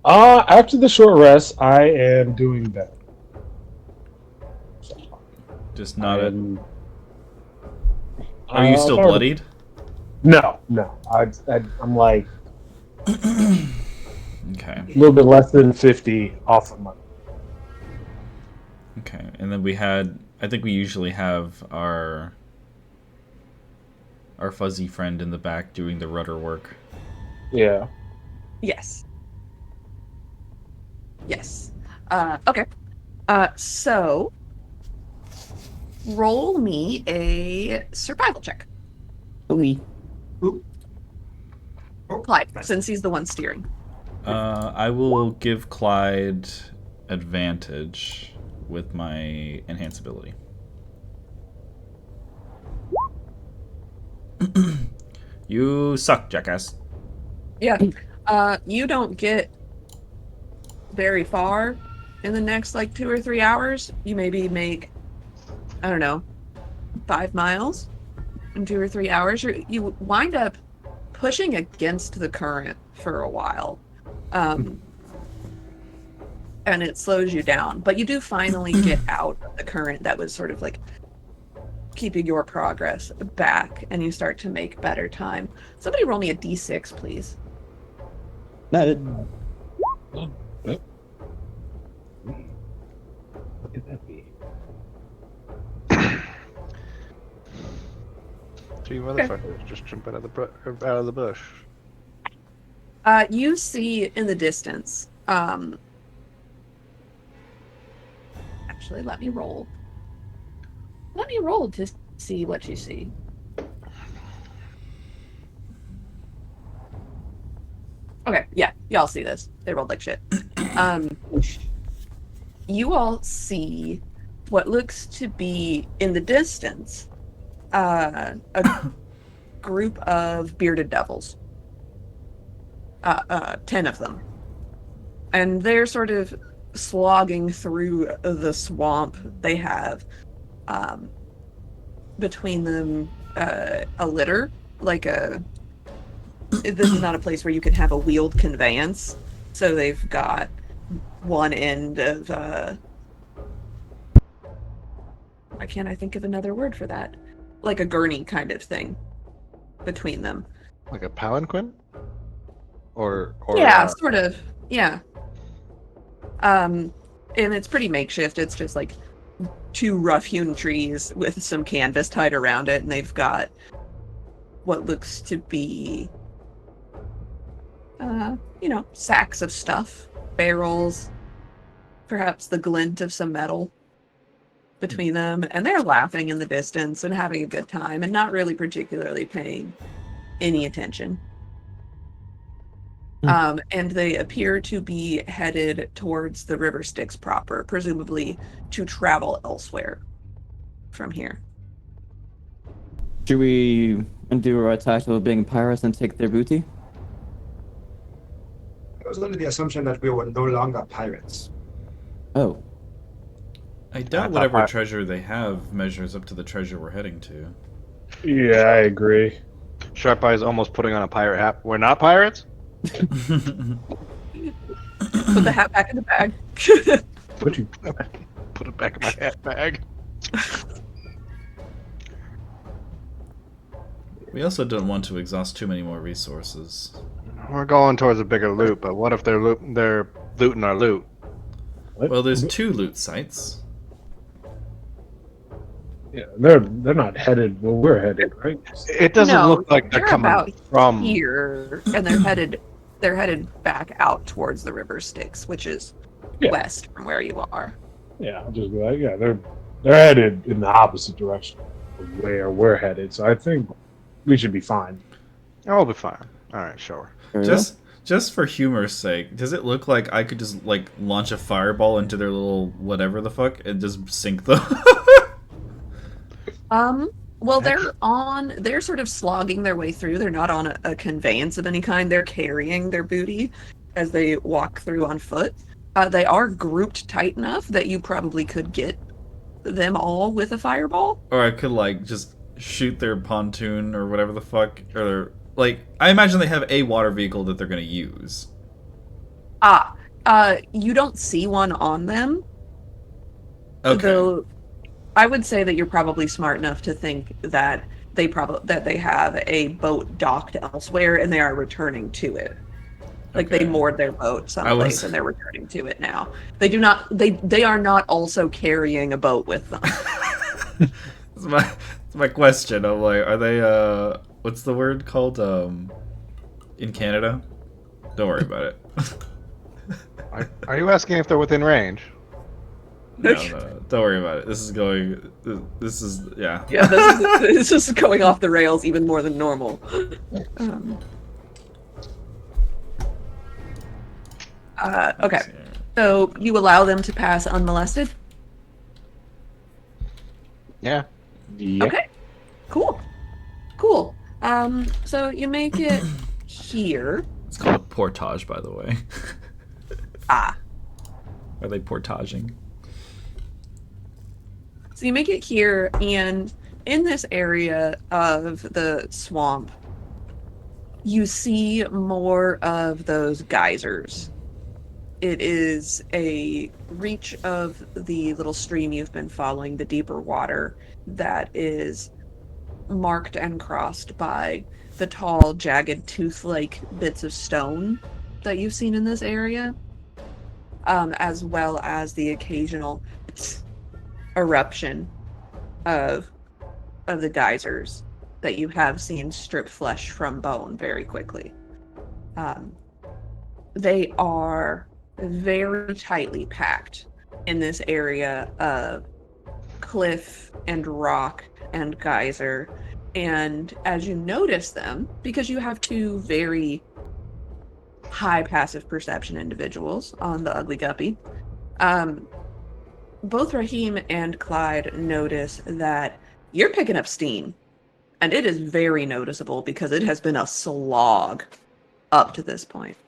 S6: After the short rest, I am doing better.
S3: Just not a.
S6: I'm-
S3: Are you still
S6: sorry.
S3: bloodied?
S6: No. I'm like
S3: Okay.
S6: a little bit less than 50 off of my.
S3: Okay. And then we had. I think we usually have our fuzzy friend in the back doing the rudder work.
S6: Yeah.
S2: Yes. Yes. Okay. So roll me a survival check,
S5: Okay.
S2: Clyde, since he's the one steering.
S3: I will give Clyde advantage with my enhance ability. You suck, jackass.
S2: Yeah. You don't get very far in the next like 2 or 3 hours. You maybe make, I don't know, 5 miles in 2 or 3 hours. You wind up pushing against the current for a while. and it slows you down. But you do finally get out of the current that was sort of like keeping your progress back, and you start to make better time. Somebody roll me a d6, please.
S5: That
S6: What could that be?
S1: Three motherfuckers just jump out of the bush.
S2: You see in the distance. Actually, let me roll. Let me roll to see what you see. Okay, yeah, y'all see this. They rolled like shit. You all see what looks to be in the distance a group of bearded devils. 10 of them. And they're sort of slogging through the swamp. They have between them a litter, like a... This is not a place where you can have a wheeled conveyance. So they've got one end of... why can't I think of another word for that? Like a gurney kind of thing between them.
S1: Like a palanquin? Or
S2: yeah, sort of. Yeah. And it's pretty makeshift. It's just like 2 rough-hewn trees with some canvas tied around it, and they've got what looks to be, sacks of stuff, barrels, perhaps the glint of some metal between them, and they're laughing in the distance and having a good time and not really particularly paying any attention. And they appear to be headed towards the River Styx proper, presumably to travel elsewhere from here.
S5: should we do our title of being pirates and take their booty?
S4: It was under the assumption that we were no longer pirates.
S5: Oh,
S3: I doubt whatever treasure they have measures up to the treasure we're heading to.
S6: Yeah, I agree.
S1: Sharp Eye's almost putting on a pirate hat. We're not pirates?
S2: Put the hat back in the bag.
S6: Put you.
S1: Put it back in my hat bag.
S3: We also don't want to exhaust too many more resources.
S1: We're going towards a bigger loot, but what if they're looting our loot?
S6: What?
S3: Well, there's 2 loot sites.
S6: Yeah, they're not headed where we're headed, right?
S1: It doesn't
S2: No,
S1: look like they're coming
S2: about
S1: from
S2: here, and they're headed back out towards the River Styx, which is west from where you are.
S6: Yeah, I'll just be like, yeah, they're headed in the opposite direction of where we're headed. So I think we should be fine.
S1: Oh, we'll be fine. All right, sure.
S3: Just for humor's sake, does it look like I could just like launch a fireball into their little whatever the fuck and just sink them?
S2: Well, they're sort of slogging their way through. They're not on a conveyance of any kind. They're carrying their booty as they walk through on foot. They are grouped tight enough that you probably could get them all with a fireball.
S3: Or I could like just shoot their pontoon or whatever the fuck, or like I imagine they have a water vehicle that they're gonna use.
S2: You don't see one on them.
S3: Okay.
S2: Though I would say that you're probably smart enough to think that they have a boat docked elsewhere and they are returning to it. Like
S3: Okay.
S2: they moored their boat someplace and they're returning to it now. They are not also carrying a boat with them.
S3: That's my question. I'm like, are they what's the word called in Canada? Don't worry about it.
S1: Are you asking if they're within range?
S3: No, don't worry about it. This is yeah.
S2: Yeah, this is going off the rails even more than normal. Okay, so you allow them to pass unmolested?
S1: Yeah.
S6: Yep.
S2: Okay, cool. So you make it here.
S3: It's called a portage, by the way.
S2: Are
S3: they portaging?
S2: So you make it here, and in this area of the swamp, you see more of those geysers It is a reach of the little stream you've been following, the deeper water that is marked and crossed by the tall, jagged, tooth-like bits of stone that you've seen in this area, as well as the occasional eruption of the geysers that you have seen strip flesh from bone very quickly. They are very tightly packed in this area of cliff and rock and geyser. And as you notice them, because you have two very high passive perception individuals on the Ugly Guppy, both Raheem and Clyde notice that you're picking up steam. And it is very noticeable because it has been a slog up to this point.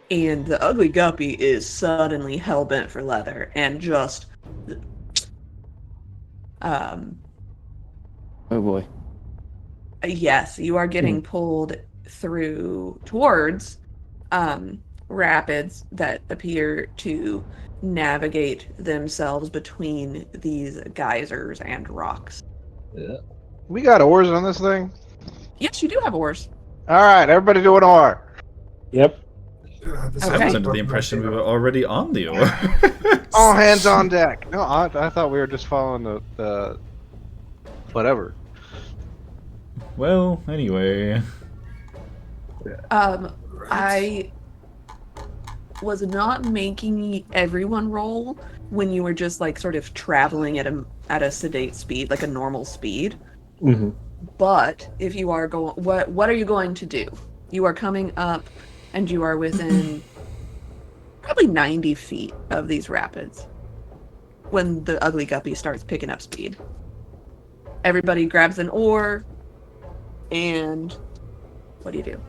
S2: And the Ugly Guppy is suddenly hell-bent for leather and just...
S5: Oh boy.
S2: Yes, you are getting pulled through towards rapids that appear to navigate themselves between these geysers and rocks.
S6: Yeah.
S1: We got oars on this thing?
S2: Yes, you do have oars.
S1: Alright, everybody do an oar.
S6: Yep.
S4: This
S2: Okay.
S3: I was
S4: is
S3: under the impression we were already on the oar.
S1: All hands on deck. No, I thought we were just following the whatever.
S3: Well, anyway.
S2: I was not making everyone roll when you were just like sort of traveling at a sedate speed, like a normal speed.
S6: Mm-hmm.
S2: But if you are going, what are you going to do? You are coming up, and you are within probably 90 feet of these rapids when the Ugly Guppy starts picking up speed. Everybody grabs an oar, and what do you do?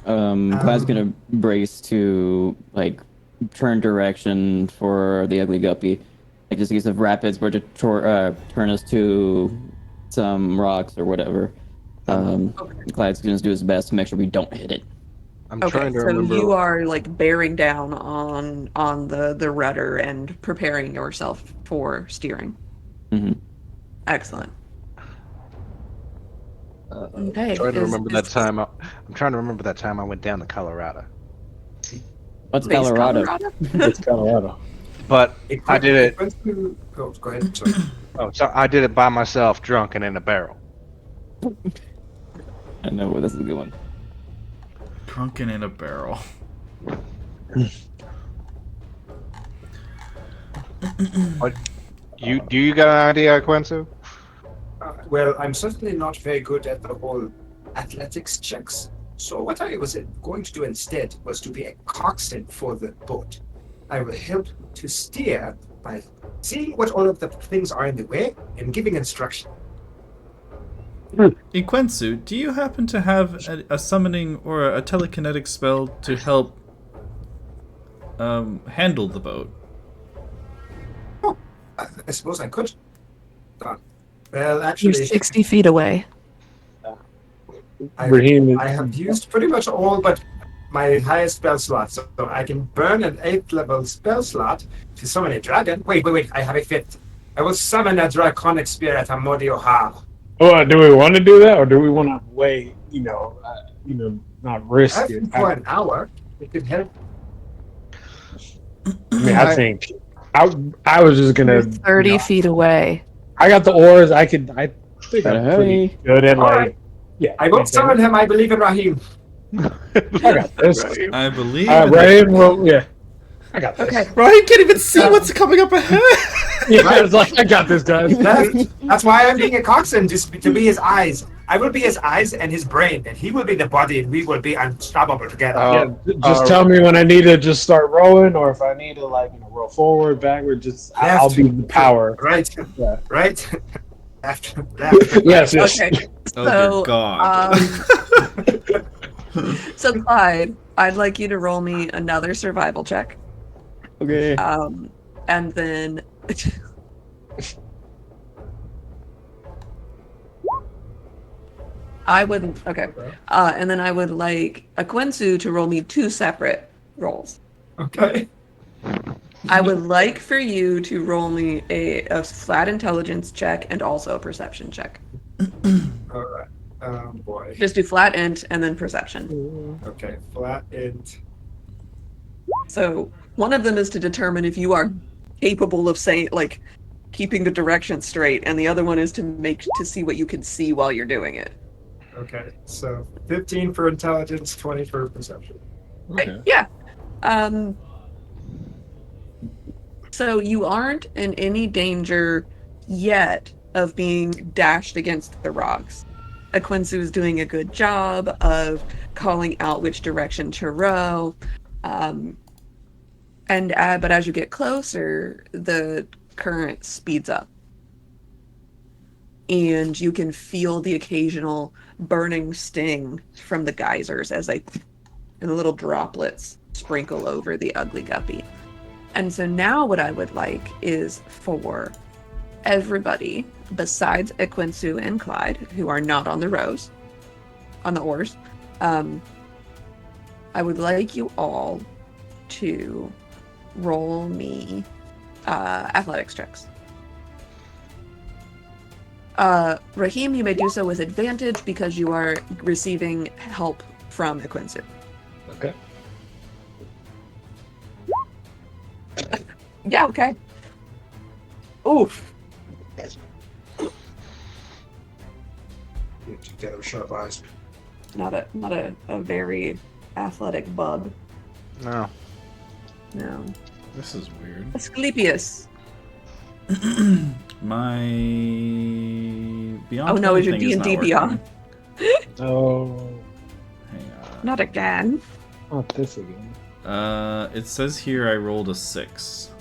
S5: Clyde's gonna brace to like turn direction for the Ugly Guppy, like just in case of rapids were to turn us to some rocks or whatever. Clyde's gonna do his best to make sure we don't hit it.
S1: I'm
S2: Okay,
S1: trying to
S2: so
S1: remember.
S2: you are like bearing down on the rudder and preparing yourself for steering.
S5: Mm-hmm.
S2: Excellent. Okay.
S1: I'm trying to remember that time. I'm trying to remember that time I went down to Colorado.
S5: What's
S2: Space
S5: Colorado?
S6: It's Colorado.
S1: But I did it.
S4: Go ahead. Sorry.
S1: Oh, so I did it by myself, drunk and in a barrel.
S5: I know where this is going.
S3: Drunken in a barrel.
S1: What? Do you got an idea, Quincy?
S4: Well, I'm certainly not very good at the whole athletics checks. So what I was going to do instead was to be a coxswain for the boat. I will help to steer by seeing what all of the things are in the way and giving instruction.
S3: Ikwensu, do you happen to have a summoning or a telekinetic spell to help handle the boat?
S4: Oh, I suppose I could. Well,
S2: You're
S4: actually,
S2: 60 feet away.
S6: Raheem,
S4: I have used pretty much all but my highest spell slot, so I can burn an 8th level spell slot to summon a dragon. Wait, I have a 5th. I will summon a draconic spirit, Asmodeus.
S6: oh, do we want to do that, or do we want to wait? Not risk
S4: I
S6: it.
S4: think for an hour, it could help.
S6: I mean, I think I was just gonna.
S2: You're 30 feet away.
S6: I got the oars. I think
S5: Better
S6: I'm pretty
S5: hurry.
S6: good at
S4: All right.
S6: yeah.
S4: I won't summon him. I believe in Rahim.
S6: I got this.
S3: I believe.
S6: Raheem, yeah. I got this.
S2: Okay.
S3: Ryan can't even see what's coming up ahead.
S6: Yeah, it's like I got this, guys.
S4: That's why I'm being a coxswain, just to be his eyes. I will be his eyes and his brain, and he will be the body, and we will be unstoppable together.
S6: Yeah, just tell me when I need to just start rowing, or if I need to roll forward, backward. Just I'll be the power.
S4: Right.
S6: Yeah.
S4: Right. After.
S6: Yes. Yes.
S2: Okay.
S3: Oh
S2: So,
S3: dear God.
S2: So Clyde, I'd like you to roll me another survival check.
S5: Okay.
S2: And then I would and then I would like Akwensu to roll me 2 separate rolls.
S4: Okay.
S2: I would like for you to roll me a flat intelligence check and also a perception check.
S4: All right. Oh boy.
S2: Just do flat int and then perception.
S4: Okay. Flat int.
S2: So one of them is to determine if you are capable of saying like keeping the direction straight, and the other one is to see what you can see while you're doing it.
S4: Okay. So 15 for intelligence, 20 for perception.
S6: Okay.
S2: Yeah. So you aren't in any danger yet of being dashed against the rocks. Aquinsu is doing a good job of calling out which direction to row. But as you get closer, the current speeds up. And you can feel the occasional burning sting from the geysers as and the little droplets sprinkle over the ugly guppy. And so now what I would like is for everybody besides Aquinsu and Clyde, who are not on the oars, I would like you all to roll me athletics checks. Raheem, you may do so with advantage because you are receiving help from Aquinsu.
S6: Okay.
S2: Yeah, okay. Oof.
S4: Together, sharp eyes.
S2: Not a very athletic bug.
S1: No.
S2: No.
S3: This is weird.
S2: Asclepius.
S3: My Beyond.
S2: Oh no, is your
S3: thing
S2: D&D
S3: not
S2: Beyond?
S3: working.
S6: Oh,
S3: Hang on.
S2: Not again.
S6: not this again.
S3: It says here I rolled a 6.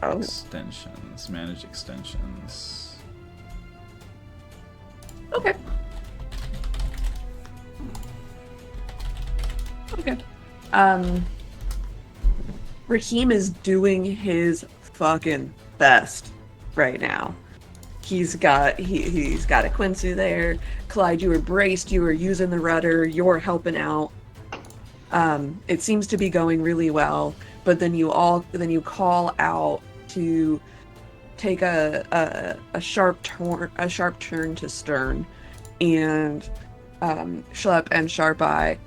S2: Oh.
S3: Extensions. Manage extensions.
S2: Okay. Okay. Raheem is doing his fucking best right now. He's got Aquinsu there. Clyde, you were braced, you were using the rudder, you're helping out. It seems to be going really well, but then you call out to take a sharp turn to stern, and Schlepp and Sharp Eye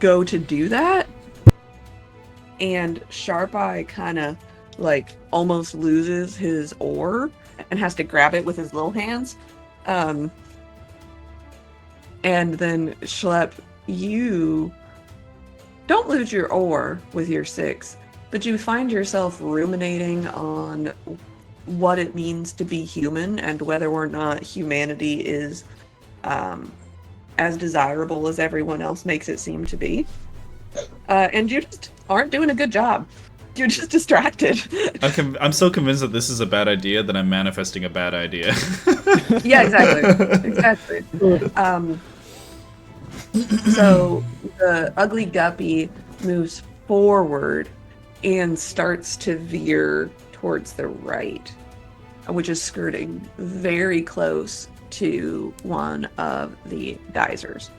S2: go to do that, and Sharp Eye kind of like almost loses his oar and has to grab it with his little hands. And then Schlepp, you don't lose your oar with your 6, but you find yourself ruminating on what it means to be human and whether or not humanity is as desirable as everyone else makes it seem to be. And you just aren't doing a good job. You're just distracted.
S3: I'm so convinced that this is a bad idea that I'm manifesting a bad idea.
S2: Yeah, exactly. So the ugly guppy moves forward and starts to veer towards the right, which is skirting very close to one of the geysers.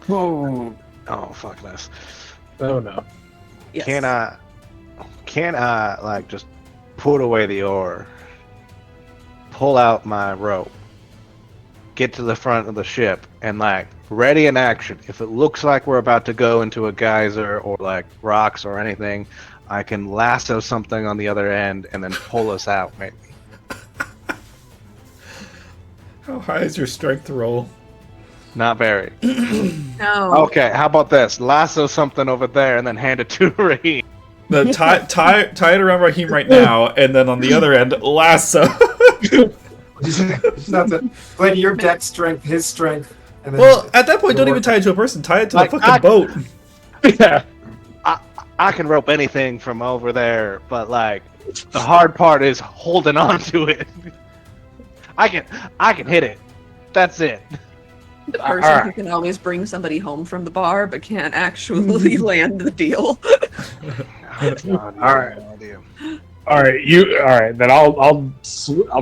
S5: Whoa.
S1: Oh, fuck this.
S6: Oh no.
S2: Yes.
S1: Can I like just put away the oar, pull out my rope, get to the front of the ship, and like ready in action. If it looks like we're about to go into a geyser or like rocks or anything, I can lasso something on the other end and then pull us out, maybe.
S3: How high is your strength roll?
S1: Not very.
S2: No.
S1: Okay, how about this? Lasso something over there and then hand it to Raheem.
S3: No, tie it around Raheem right now, and then on the other end, lasso.
S4: Not the play to your deck strength, his strength, and then
S3: Well, at that point, don't even tie it to a person. Tie it to
S1: Like,
S3: the fucking boat.
S6: Yeah.
S1: I can rope anything from over there, but like the hard part is holding on to it. I can hit it. That's it.
S2: The person who can always bring somebody home from the bar but can't actually land the deal.
S1: All right.
S6: All right. Then I'll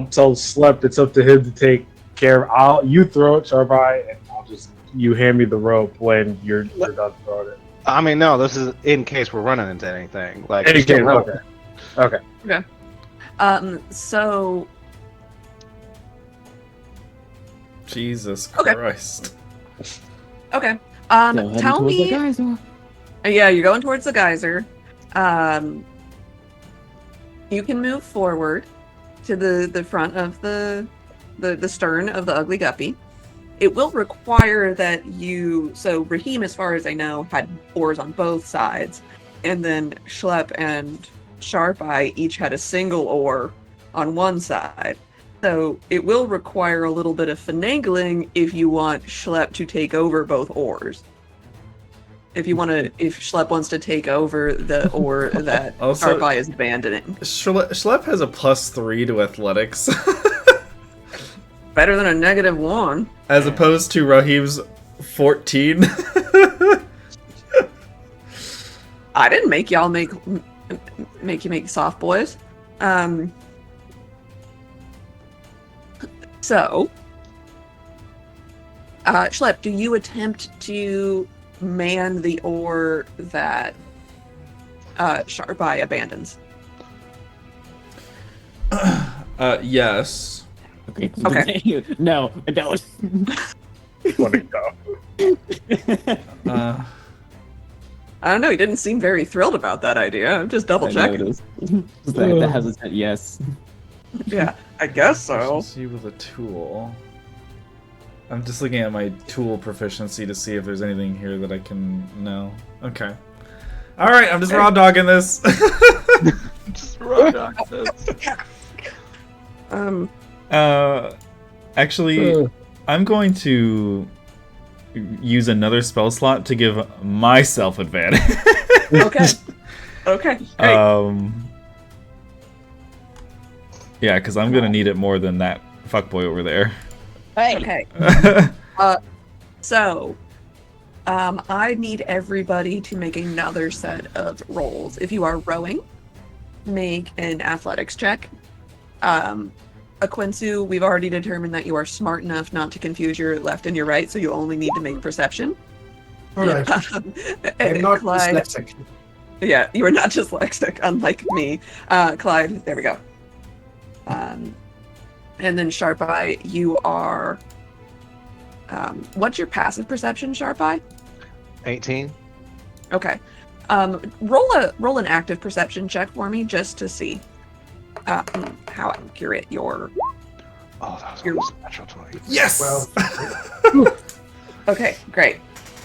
S6: tell Slep it's up to him to take care of. You throw it, Sharp Eye, and I'll just you hand me the rope when you're done throwing it.
S1: I mean, no, this is in case we're running into anything. Like,
S6: Okay,
S1: just get rope.
S6: okay.
S2: So
S3: Jesus
S2: Okay.
S3: Christ.
S2: okay.
S5: Still heading
S2: Tell
S5: towards the
S2: me.
S5: geyser.
S2: Yeah, you're going towards the geyser. You can move forward to the front of the stern of the Ugly Guppy. It will require that you. So Raheem, as far as I know, had oars on both sides, and then Schlepp and Sharp Eye each had a single oar on one side. So it will require a little bit of finagling if you want Schlepp to take over both oars. If Schlepp wants to take over the oar that
S3: Also-
S2: Sharp Eye is abandoning.
S3: Schlepp has a +3 to athletics,
S2: Better than a -1.
S3: as opposed to Raheem's 14.
S2: I didn't make y'all make you make soft boys. So, Schlepp, do you attempt to man the oar that Sharp Eye abandons?
S3: Yes.
S5: Okay.
S2: Okay.
S5: No, I don't.
S6: Let it go.
S3: Uh,
S2: I don't know. He didn't seem very thrilled about that idea. I'm just double
S5: I
S2: checking.
S5: noticed. Just the hesitant yes.
S2: Yeah, I guess so.
S3: proficiency with a tool. I'm just looking at my tool proficiency to see if there's anything here that I can know. Okay. Alright, I'm just raw dogging this. Actually, I'm going to use another spell slot to give myself advantage.
S2: Okay. Okay. Great.
S3: Yeah, because I'm gonna need it more than that fuckboy over there.
S2: Okay. So, I need everybody to make another set of rolls. If you are rowing, make an athletics check. Aquinsu, we've already determined that you are smart enough not to confuse your left and your right, so you only need to make perception.
S4: All right. I'm not
S2: Clyde,
S4: dyslexic.
S2: yeah, you are not dyslexic, unlike me. Clyde, there we go. And then Sharp Eye, you are. What's your passive perception, Sharp Eye?
S1: 18.
S2: Okay. Roll an active perception check for me just to see how accurate your.
S1: Oh, that was
S2: You're-
S1: almost a natural 20.
S3: Yes!
S4: Well,
S2: Okay, great.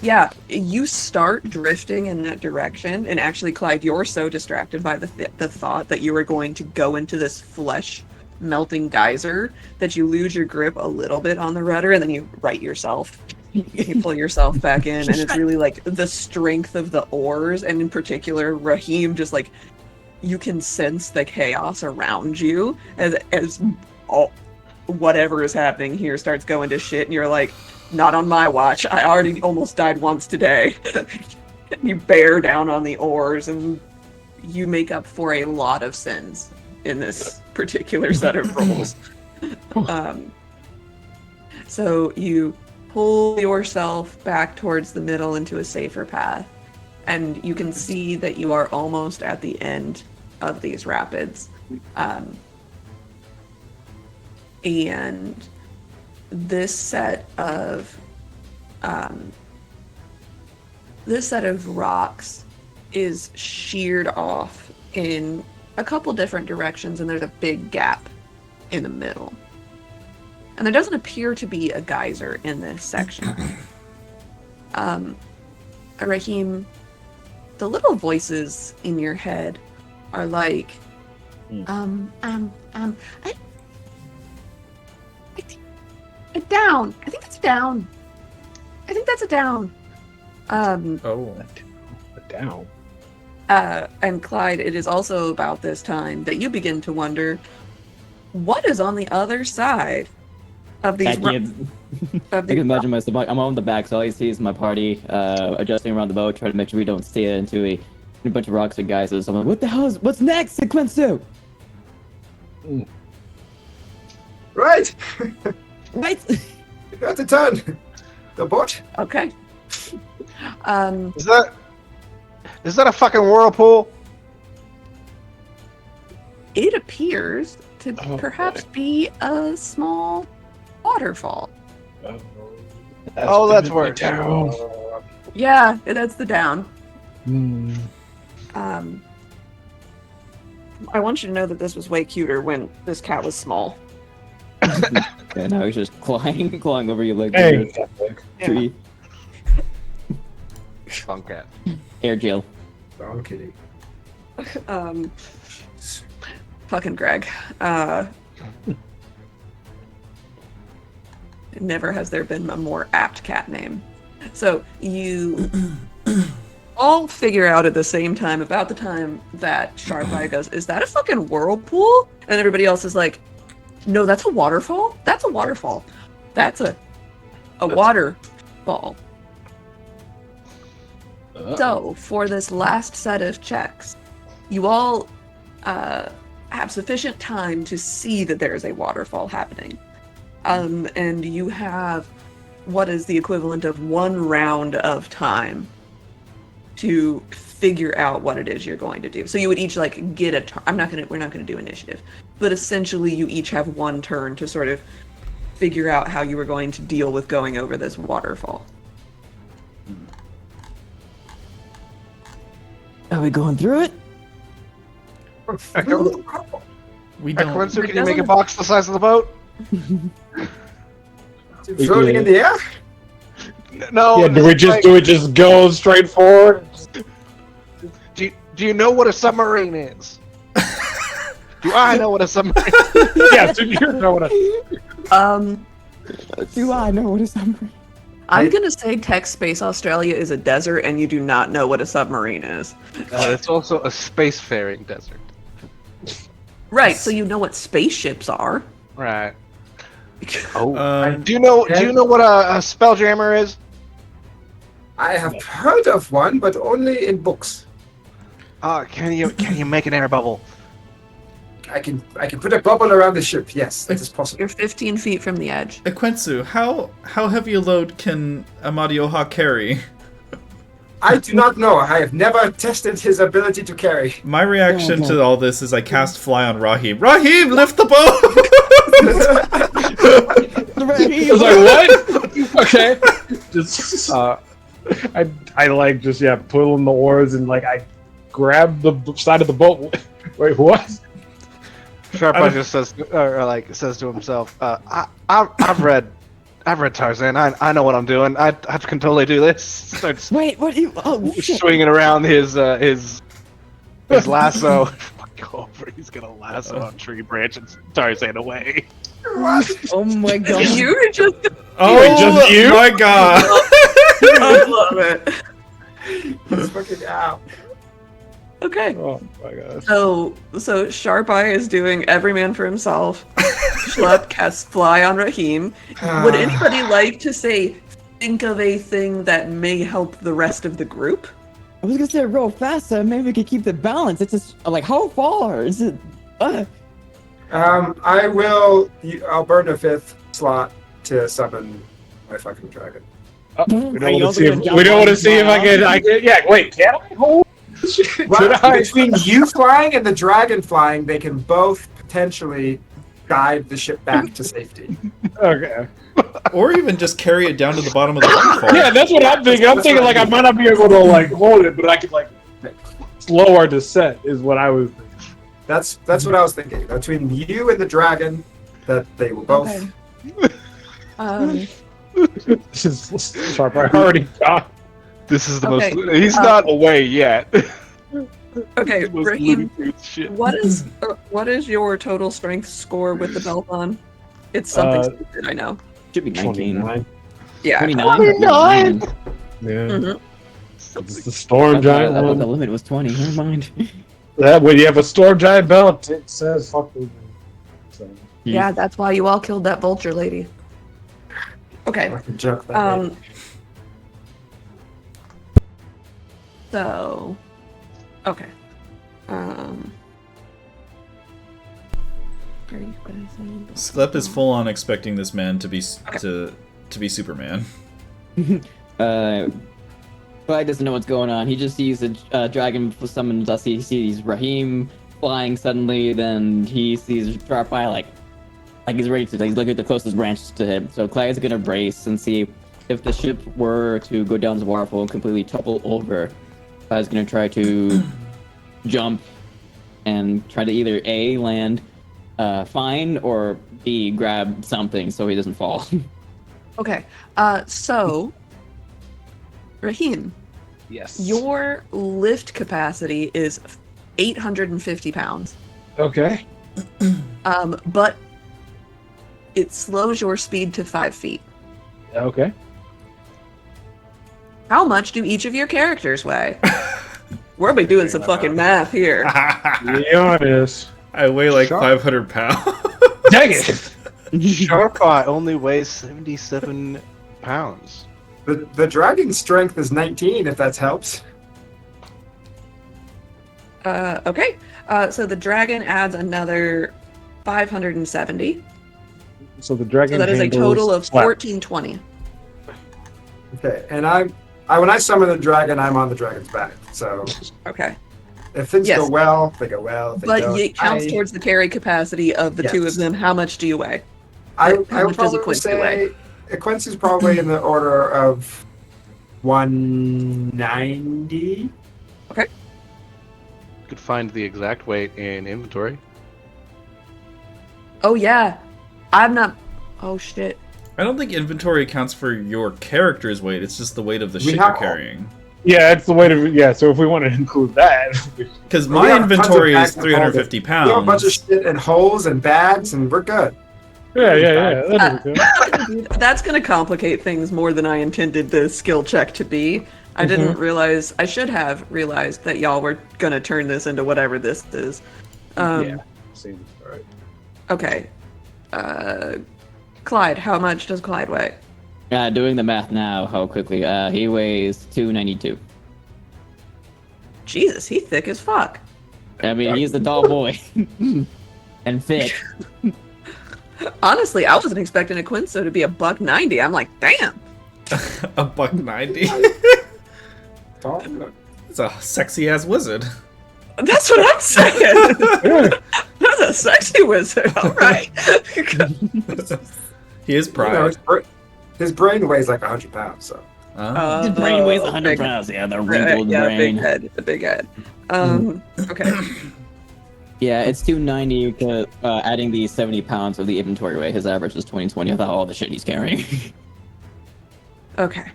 S2: Yeah, you start drifting in that direction, and actually, Clyde, you're so distracted by the thought that you are going to go into this flesh melting geyser that you lose your grip a little bit on the rudder, and then you right yourself. You pull yourself back in, and it's really like the strength of the oars, and in particular, Raheem, just like you can sense the chaos around you as all whatever is happening here starts going to shit, and you're like, not on my watch. I already almost died once today. You bear down on the oars, and you make up for a lot of sins in this particular set of rolls. So you pull yourself back towards the middle into a safer path, and you can see that you are almost at the end of these rapids. And this set of rocks is sheared off in a couple different directions, and there's a big gap in the middle. And there doesn't appear to be a geyser in this section. Raheem, the little voices in your head are like, a down. I think that's a down. I think that's a down.
S3: Oh.
S6: Down.
S2: And Clyde, it is also about this time that you begin to wonder what is on the other side of these.
S5: I can imagine myself. I'm on the back, so all you see is my party adjusting around the boat, trying to make sure we don't steer into a bunch of rocks and geysers. I'm like, what the hell is? What's next, Sequenzo?
S4: right.
S5: Right.
S4: That's a ton. The boat?
S2: Okay.
S1: Is that a fucking whirlpool?
S2: It appears to
S6: Oh,
S2: perhaps be a small waterfall.
S1: Oh, that's worse.
S6: Down.
S2: Yeah, that's the down.
S6: Hmm.
S2: I want you to know that this was way cuter when this cat was small.
S5: And now he's just clawing over you like
S6: Hey,
S5: a tree.
S1: Fun cat.
S5: Air jail.
S4: I'm kidding.
S2: Fucking Greg. Never has there been a more apt cat name. So you all figure out at the same time, about the time that Sharp Eye goes, "Is that a fucking whirlpool?" And everybody else is like, "No, that's a waterfall. That's a waterfall. That's a waterfall." So for this last set of checks, you all have sufficient time to see that there is a waterfall happening. And you have what is the equivalent of 1 round of time to figure out what it is you're going to do. So you would each like get a turn. We're not gonna do initiative, but essentially you each have 1 turn to sort of figure out how you were going to deal with going over this waterfall.
S5: Are we going through it?
S3: We don't.
S1: Equinsu, can you make a box the size of the boat?
S4: Floating in the air?
S1: No.
S6: Yeah, do we just go straight forward?
S1: Do you know what a submarine is? Do I know what a submarine is?
S6: Yeah, so you know what
S5: Do I know what a submarine?
S2: I'm gonna say Tech Space Australia is a desert, and you do not know what a submarine is.
S1: It's also a spacefaring desert.
S2: Right, so you know what spaceships are.
S1: Right. Oh.
S3: Um,
S1: Do you know what a spelljammer is?
S4: I have heard of one, but only in books.
S1: Can you make an air bubble?
S4: I can put a bubble around the ship. Yes, that is possible.
S2: You're 15 feet from the edge.
S3: Equinsu, how heavy a load can Amadioha carry?
S4: I do not know. I have never tested his ability to carry.
S3: My reaction to all this is I cast Fly on Rahim. Rahim, lift the boat!
S6: I was like, what? Okay. Just I like just pulling the oars and like I grab the side of the boat. Wait, what?
S1: Sharp Eye just says to himself, I've read Tarzan. I know what I'm doing. I can totally do this. Starts
S5: Wait, what? Shit.
S1: swinging around his lasso. Go over. He's gonna lasso a tree branch and Tarzan away.
S5: Oh my god.
S2: You just
S3: Oh
S6: just you?
S3: my god!
S2: I love it.
S4: He's fucking out.
S2: Okay.
S6: Oh my gosh.
S2: So Sharp Eye is doing every man for himself. Schlep casts Fly on Rahim. Would anybody like to say, think of a thing that may help the rest of the group?
S5: I was gonna say real fast, so maybe we could keep the balance. It's just like, how far is it?
S4: I'll burn a 5th slot to summon my fucking dragon.
S6: We don't want to see if I can. Yeah, wait, can I hold?
S4: Well, between you flying and the dragon flying, they can both potentially guide the ship back to safety.
S6: Okay.
S3: Or even just carry it down to the bottom of the waterfall.
S6: Yeah, that's what I'm thinking. I'm thinking like I might not be able to like hold it, but I could like slow our descent. Is what I was thinking.
S4: That's what I was thinking. Between you and the dragon, that they will both.
S2: Okay.
S6: This is Sharp. I already got.
S1: This is the
S2: Okay.
S1: most. He's not away yet.
S2: Okay,
S1: The most
S2: Rahim,
S1: Looney Tunes shit.
S2: what is your total strength score with the belt on? It's something stupid, I know.
S5: Should be 19.
S6: 29.
S2: Yeah.
S5: 29?
S6: Yeah.
S2: Mhm.
S6: It's the storm
S5: I
S6: giant
S5: thought
S6: one.
S5: the limit was 20. Never mind.
S6: That when you have a storm giant belt, it says fucking. So.
S2: Yeah, that's why you all killed that vulture lady. Okay.
S4: Fucking joke that made.
S2: So, okay.
S3: Sklep is full on expecting this man to be to be Superman.
S5: Clyde doesn't know what's going on. He just sees a dragon summon us. He sees Raheem flying suddenly. Then he sees drop by like he's ready to. He's looking at the closest branch to him. So Clyde's gonna brace and see if the ship were to go down the waterfall and completely topple over. Clyde's gonna try to jump and try to either A, land fine, or B, grab something so he doesn't fall.
S2: Okay. So, Raheem,
S6: Yes.
S2: your lift capacity is 850 pounds.
S6: Okay.
S2: But it slows your speed to 5 feet.
S6: Okay.
S2: How much do each of your characters weigh? We'll be doing some fucking math here.
S6: Be honest.
S3: I weigh like
S1: Sharp.
S3: 500 pounds.
S6: Dang it!
S1: Sharpeye only weighs 77 pounds.
S4: The dragon's strength is 19, if that helps.
S2: Okay. So the dragon adds another 570.
S6: So the dragon.
S2: So that is a
S6: handles
S2: total of
S6: flat.
S2: 1420.
S4: Okay, and I when I summon the dragon, I'm on the dragon's back. So
S2: Okay.
S4: if things
S2: Yes.
S4: go well, they go well. If they
S2: But
S4: don't,
S2: it counts towards the carry capacity of the two
S4: Yes.
S2: of them. How much do you weigh?
S4: I
S2: how
S4: would
S2: much does
S4: probably
S2: Quincy
S4: say Quincy's probably in the order of 190.
S1: You could find the exact weight in inventory.
S2: Oh, yeah. I'm not. Oh, shit.
S3: I don't think inventory accounts for your character's weight. It's just the weight of the
S4: We
S3: shit
S4: have-
S3: you're carrying.
S6: Yeah, it's the way to. Yeah, so if we want to include that,
S3: Because
S4: We
S3: my
S4: got tons of
S3: inventory is
S4: bags and
S3: 350
S4: We have a bunch of
S3: pounds.
S4: shit in holes and bags, and we're good.
S6: yeah. That is good.
S2: That's going to complicate things more than I intended the skill check to be. I didn't realize. I should have realized that y'all were going to turn this into whatever this is.
S6: Yeah. Seems alright.
S2: Okay. Clyde, how much does Clyde weigh?
S5: Doing the math now, how quickly? He weighs 292.
S2: Jesus, he thick as fuck.
S5: I mean, he's the tall boy. And fit.
S2: Honestly, I wasn't expecting a Quinso to be $190. I'm like, damn.
S3: $190. It's a sexy ass wizard.
S2: That's what I'm saying. That's a sexy wizard. All right.
S3: He is
S4: You know,
S3: pride.
S4: his brain weighs like 100 pounds, so.
S3: Oh.
S5: His brain weighs
S2: Oh,
S5: 100
S2: big-
S5: pounds. Yeah, the
S2: Right,
S5: wrinkled
S2: yeah,
S5: brain.
S2: big head. A big head. Okay.
S5: Yeah, it's 290 because adding the 70 pounds of the inventory weight. His average is 2020 without all the shit he's carrying.
S2: Okay.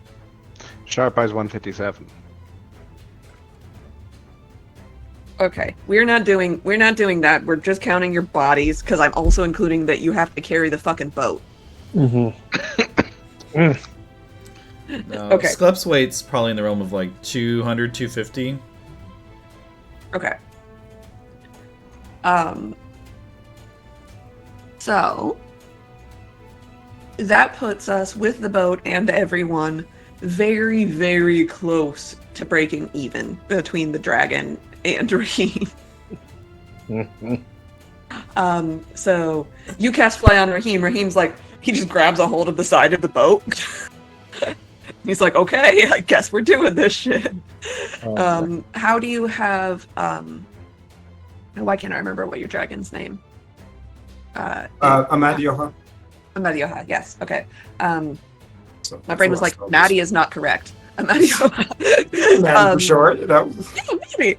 S1: Sharpeye's 157.
S2: Okay. We're not doing that. We're just counting your bodies because I'm also including that you have to carry the fucking boat.
S3: No,
S2: Okay.
S3: Sklep's weight's probably in the realm of like 200, 250.
S2: Okay. So that puts us with the boat and everyone very, very close to breaking even between the dragon and Raheem. So you cast fly on Raheem. Raheem's like, he just grabs a hold of the side of the boat. He's like, okay, I guess we're doing this shit. How do you have, why can't I remember what your dragon's name?
S4: Amadioha.
S2: Amadioha, yes, okay.
S4: So
S2: My brain was like,
S4: that's
S2: Maddie is not correct. Amadioha.
S4: Maddie for short, you know.
S2: Yeah, maybe.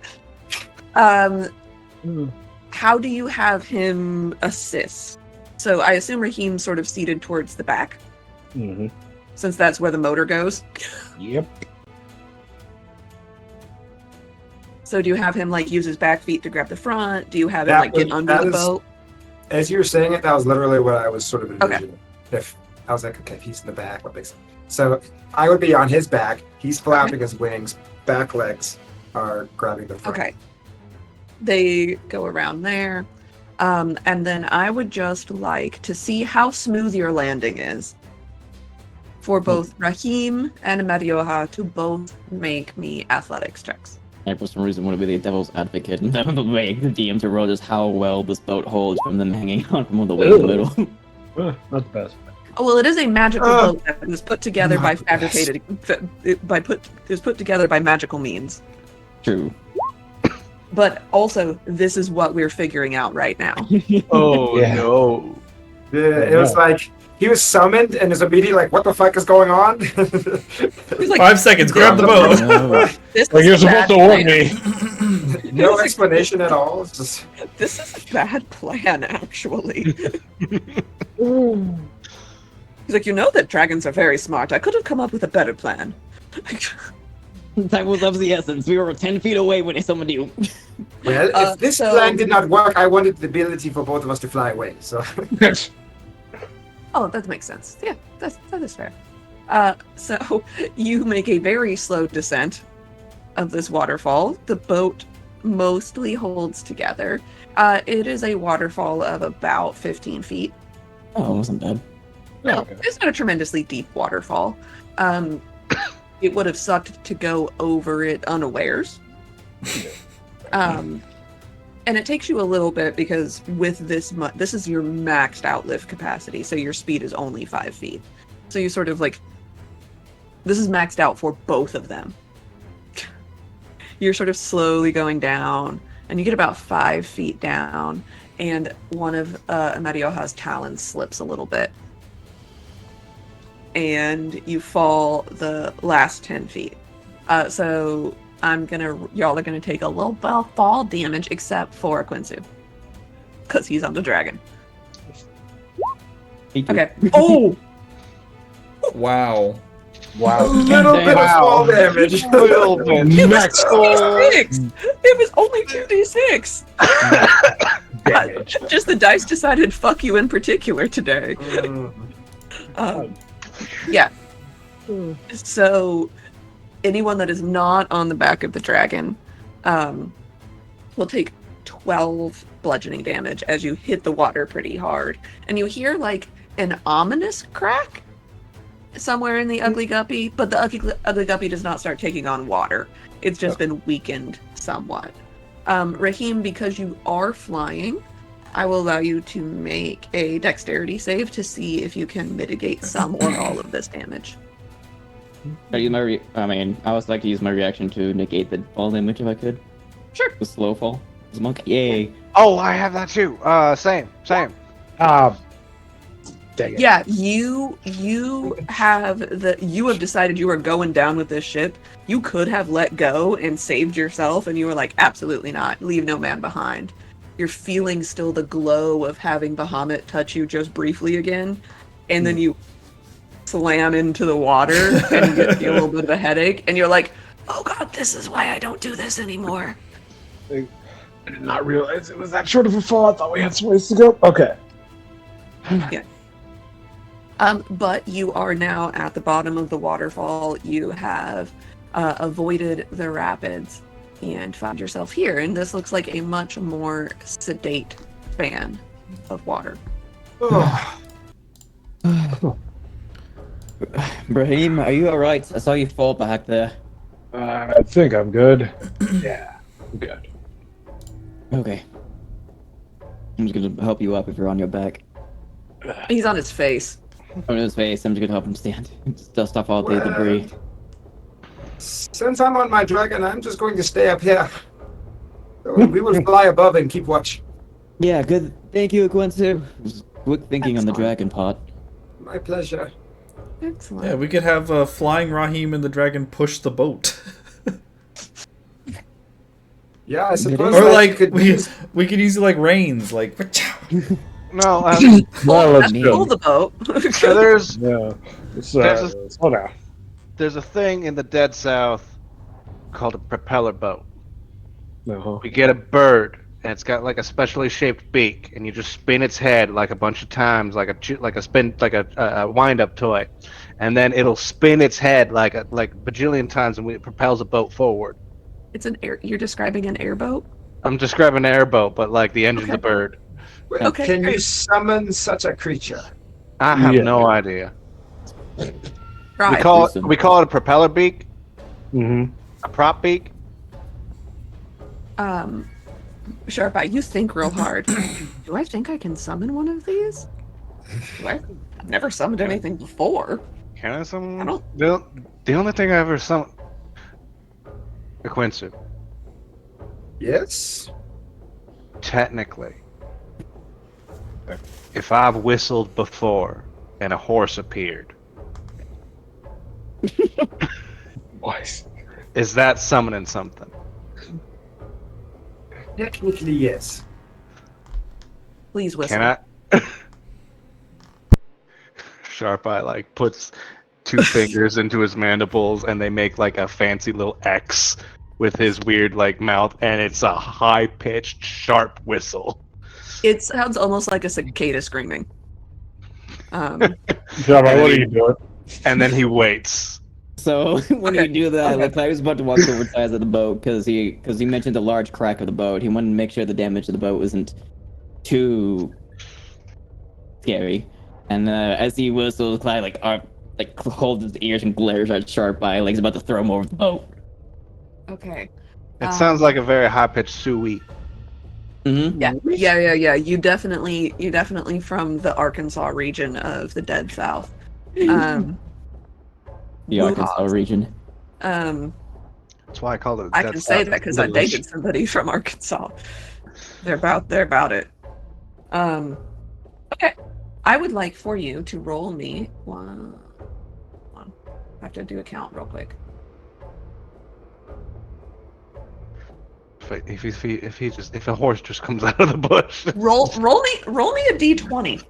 S2: How do you have him assist? So I assume Raheem's sort of seated towards the back, since that's where the motor goes.
S6: Yep.
S2: So do you have him like use his back feet to grab the front? Do you have him
S4: That
S2: like get
S4: was-
S2: under
S4: that
S2: the
S4: is-
S2: boat?
S4: As you were saying it, that was literally what I was sort of
S2: Okay.
S4: envisioning. If I was like, okay, if he's in the back, what makes sense? So I would be on his back. He's flapping his wings. Back legs are grabbing the front.
S2: Okay. They go around there. And then I would just like to see how smooth your landing is for both Raheem and Amadioha to both make me athletics checks.
S5: I, for some reason, want to be the devil's advocate and make the DM to roll just how well this boat holds from them hanging on from all the way in the middle.
S6: Not the best.
S2: Oh, well, it is a magical
S4: Oh.
S2: boat that was put together by fabricated, is put together by magical means.
S5: True.
S2: But also, this is what we're figuring out right now.
S1: Oh
S6: Yeah.
S1: no.
S4: It was like he was summoned and is immediately like, "What the fuck is going on?"
S2: He's like,
S3: 5 seconds, grab the boat.
S5: No.
S2: this
S6: Like
S2: is
S6: you're
S2: a
S6: supposed
S2: bad
S6: to warn
S2: plan.
S6: me.
S4: No explanation at all. It's just
S2: This is a bad plan, actually. He's like, you know that dragons are very smart. I could have come up with a better plan.
S5: Time was of the essence. We were 10 feet away when he summoned you.
S4: well. If this
S2: So-
S4: plan did not work, I wanted the ability for both of us to fly away. So
S2: Oh, that makes sense. Yeah, that is fair. So you make a very slow descent of this waterfall. The boat mostly holds together. It is a waterfall of about 15 feet.
S5: Oh, it wasn't bad.
S2: No,
S6: Okay.
S2: it's not a tremendously deep waterfall. It would have sucked to go over it unawares. And it takes you a little bit because with this this is your maxed out lift capacity, so your speed is only 5 feet. So you sort of like, this is maxed out for both of them. You're sort of slowly going down, and you get about 5 feet down, and one of Amadioha's talons slips a little bit. And you fall the last 10 feet. So y'all are gonna take a little bit of fall damage, except for Quincy, because he's on the dragon.
S5: Me too.
S2: Okay. Oh,
S3: Wow.
S4: a
S6: Wow.
S4: little bit of
S1: Wow.
S4: fall damage.
S1: Little bit.
S6: Max
S2: 2d6. It was only 2d6.
S6: damage.
S2: Just the dice decided fuck you in particular today. Um, yeah. So anyone that is not on the back of the dragon will take 12 bludgeoning damage as you hit the water pretty hard. And you hear like an ominous crack somewhere in the ugly guppy, but the ugly guppy does not start taking on water. It's just been weakened somewhat. Raheem, because you are flying, I will allow you to make a dexterity save to see if you can mitigate some or all of this damage.
S5: I would like to use my reaction to negate the fall damage if I could.
S2: Sure.
S5: The slow fall. It's a monk. Yay.
S1: Oh, I have that too. Same.
S6: Dang it.
S2: Yeah, you have decided you are going down with this ship. You could have let go and saved yourself, and you were like, absolutely not. Leave no man behind. You're feeling still the glow of having Bahamut touch you just briefly again, and then you slam into the water and you get a little bit of a headache, and you're like, oh god, this is why I don't do this anymore.
S6: I did not realize it was that short of a fall. I thought we had some ways to go. Okay.
S2: But you are now at the bottom of the waterfall. You have avoided the rapids and find yourself here. And this looks like a much more sedate fan of water.
S4: Oh,
S5: Brahim, are you alright? I saw you fall back there.
S6: I think I'm good. Yeah, I'm good.
S5: Okay. I'm just gonna help you up if you're on your back.
S2: He's on his face.
S5: On his face, I'm just gonna help him stand. Dust off all the debris.
S4: since I'm on my dragon, I'm just going to stay up here. We will fly above and keep watch.
S5: Yeah, good. Thank you, Quincy. Quick thinking on the
S2: Excellent.
S5: dragon pot.
S4: My pleasure.
S2: Excellent.
S3: Yeah, we could have flying Raheem and the dragon push the boat.
S4: Yeah, I suppose.
S3: Or
S4: that
S3: like
S4: could
S3: we could use it like reins, like
S1: No,
S6: Well, let's
S5: me.
S2: Pull
S6: go.
S2: the boat.
S1: so there's
S6: Yeah. It's,
S1: There's
S6: slow down.
S1: there's a thing in the dead south called a propeller boat.
S6: No.
S1: We get a bird, and it's got like a specially shaped beak, and you just spin its head like a bunch of times, like a wind-up toy, and then it'll spin its head like bajillion times, and it propels a boat forward.
S2: It's an air. You're describing an airboat.
S1: I'm describing an airboat, but like the engine's a bird.
S4: Well,
S2: Okay,
S4: can you
S2: great.
S4: summon such a creature?
S1: I have
S6: Yeah.
S1: no idea.
S2: Right.
S1: We call it a propeller beak,
S6: Mm-hmm.
S1: a prop beak.
S2: Sharpeye, you think real hard. Do I think I can summon one of these? I've never summoned anything before.
S1: Can I summon?
S2: I don't.
S1: The only thing I ever summoned. A Quincy.
S4: Yes.
S1: Technically, if I've whistled before and a horse appeared,
S6: Boys.
S1: is that summoning something?
S4: Technically, yes.
S2: Please whistle.
S1: Can I? Sharp Eye like puts two fingers into his mandibles and they make like a fancy little X with his weird like mouth, and it's a high pitched sharp whistle.
S2: It sounds almost like a cicada screaming.
S6: Jabba, what are you doing?
S1: And then he waits.
S5: So when
S2: Okay.
S5: you do that,
S2: Okay.
S5: like I was about to walk over the sides of the boat because he mentioned the large crack of the boat. He wanted to make sure the damage to the boat wasn't too scary. And as he whistles, Clyde like holds his ears and glares at Sharp Eye, like he's about to throw him over the boat.
S2: Okay.
S1: It sounds like a very high pitched suey.
S5: Mm-hmm.
S2: Yeah. You definitely from the Arkansas region of the dead South.
S5: The Arkansas region.
S1: That's why I called it.
S2: I can say that because I dated somebody from Arkansas. They're about it. Okay. I would like for you to roll me one. I have to do a count real quick.
S1: If a horse just comes out of the bush.
S2: Roll me a d20.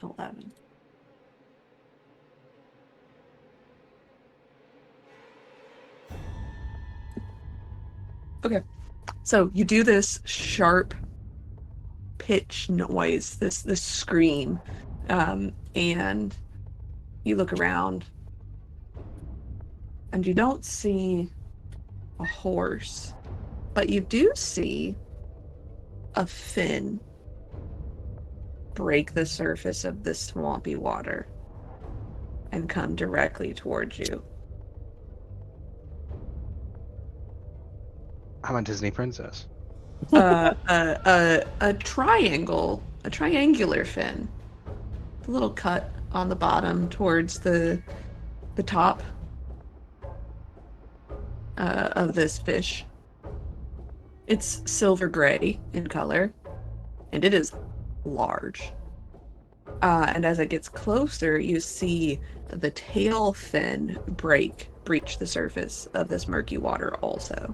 S2: 11. Okay. So you do this sharp pitch noise, this scream, and you look around and you don't see a horse, but you do see a fin break the surface of the swampy water and come directly towards you.
S1: I'm a Disney princess.
S2: A triangular fin, a little cut on the bottom towards the top of this fish. It's silver gray in color, and it is large. And as it gets closer, you see the tail fin breach the surface of this murky water also.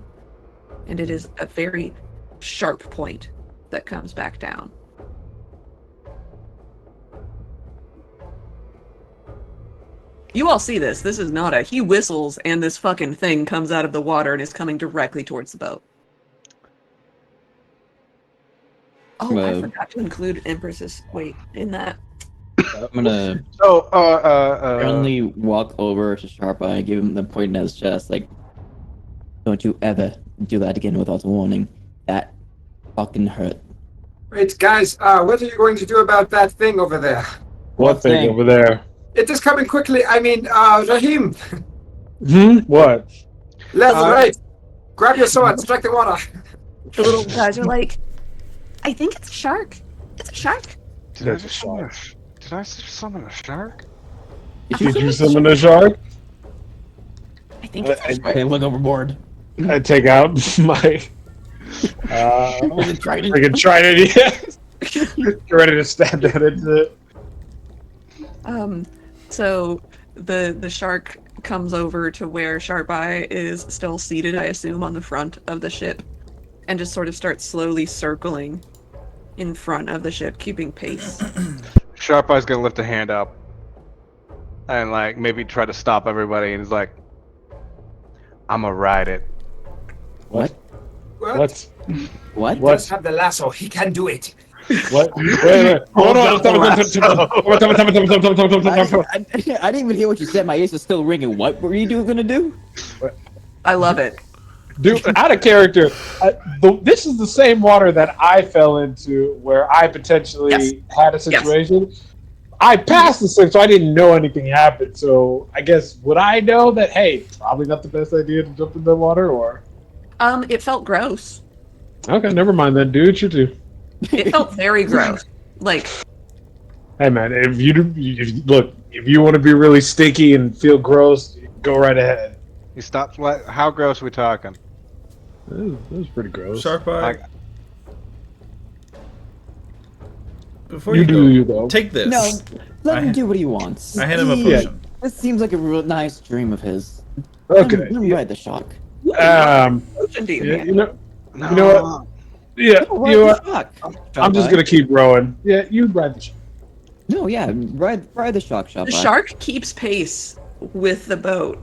S2: And it is a very sharp point that comes back down. You all see this. This is not he whistles and this fucking thing comes out of the water and is coming directly towards the boat. Oh, I forgot to include Empress's weight in that.
S5: I'm gonna
S1: So,
S5: only walk over to Sharp Eye, give him the point in his chest, like, don't you ever do that again without warning. That fucking hurt.
S4: Wait, guys, what are you going to do about that thing over there?
S6: What thing over there?
S4: It is coming quickly. I mean, Rahim,
S6: What?
S4: left, right. Grab your sword, strike the water.
S2: The little guys are like, I think it's a shark. It's a shark.
S1: did I just summon a shark?
S6: Did you summon a shark?
S2: I think it's a shark.
S5: Okay, look overboard.
S6: I take out my freaking trident. Yeah. Get ready to stab that into it.
S2: So the shark comes over to where Sharp Eye is still seated, I assume, on the front of the ship, and just sort of starts slowly circling in front of the ship, keeping pace.
S1: Sharp Eye's gonna lift a hand up and like maybe try to stop everybody, and he's like, "I'ma ride it."
S5: What?
S6: What?
S5: What?
S4: Let's have the lasso. He can do it.
S6: What? Wait. Hold on.
S5: I didn't even hear what you said. My ears are still ringing. What were you gonna do?
S2: I love it.
S6: Dude, out of character. This is the same water that I fell into where I potentially had a situation. I passed the thing, so I didn't know anything happened. So I guess, would I know that, hey, probably not the best idea to jump in the water, or?
S2: It felt gross.
S6: Okay, never mind then. Do what you do.
S2: It felt very gross. Like,
S6: Hey man, if you want to be really sticky and feel gross, go right ahead.
S1: He stops. What? How gross are we talking?
S6: That was pretty gross.
S3: Sharp eye.
S1: Like,
S3: Before
S6: You
S3: you,
S6: do
S3: go,
S6: you, though.
S3: take this.
S5: No, let
S3: I
S5: him
S3: ha-
S5: do what he wants.
S3: I hand him a
S5: He-
S3: potion.
S5: This seems like a real nice dream of his.
S6: Okay.
S5: Let him ride the shock.
S2: potion do you
S6: Yeah,
S2: have?
S6: you know
S1: no.
S6: what? Yeah,
S5: No,
S6: you know
S5: ride the
S6: what?
S5: shock.
S6: I'm just
S5: Shop
S6: gonna keep rowing. Yeah, you ride the ship.
S5: No, yeah, ride the shock.
S2: The shark keeps pace with the boat.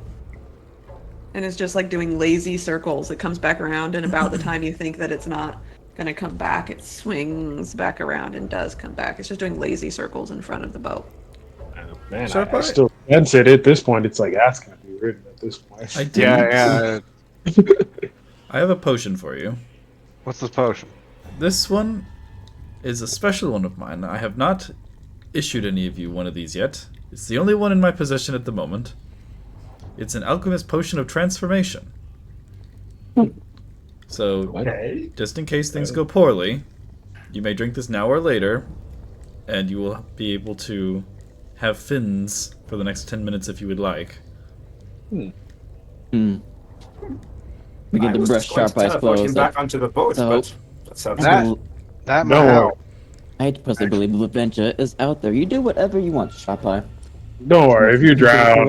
S2: And it's just like doing lazy circles. It comes back around, and about the time you think that it's not going to come back, it swings back around and does come back. It's just doing lazy circles in front of the boat.
S6: Man,
S3: Sharp
S6: I
S3: eye.
S6: still sense it at this point. It's like asking to be written at this point.
S3: I didn't.
S1: Yeah.
S3: I have a potion for you.
S1: What's this potion?
S3: This one is a special one of mine. I have not issued any of you one of these yet. It's the only one in my possession at the moment. It's an alchemist potion of transformation. So,
S6: Okay.
S3: just in case things go poorly, you may drink this now or later, and you will be able to have fins for the next 10 minutes if you would like.
S5: We get
S4: I
S5: to
S4: was
S5: brush
S4: just going
S5: sharp
S4: to
S5: eyes
S4: teleport him
S5: closed.
S4: back onto the boat,
S5: So-
S4: but that sounds
S1: That- That might
S6: Don't worry.
S1: help.
S5: I hate to personally believe the adventure is out there. You do whatever you want, sharp eye.
S6: Don't worry. If you drown,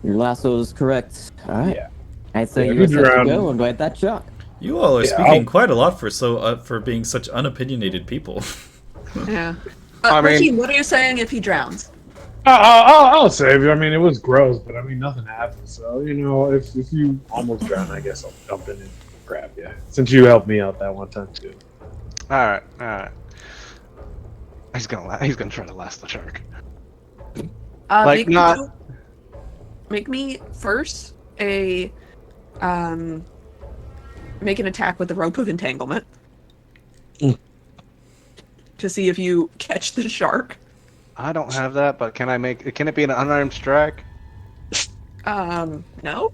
S5: Your lasso is correct. All right.
S6: Yeah.
S5: I say
S6: Yeah,
S5: you are
S6: if you
S5: set to
S6: drown-
S5: go and ride that shock.
S3: You all are
S6: Yeah,
S3: speaking
S6: I'll-
S3: quite a lot for being such unopinionated people.
S2: Yeah.
S1: I mean-
S2: Raheem, what are you saying if he drowns?
S6: I'll save you. I mean, it was gross, but I mean, nothing happened. So you know, if you almost drown, I guess I'll jump in and grab you. Since you helped me out that one time too.
S1: All right. He's gonna try to last the shark. Like,
S2: Make me first a make an attack with the rope of entanglement to see if you catch the shark.
S1: I don't have that, but can it be an unarmed strike?
S2: No.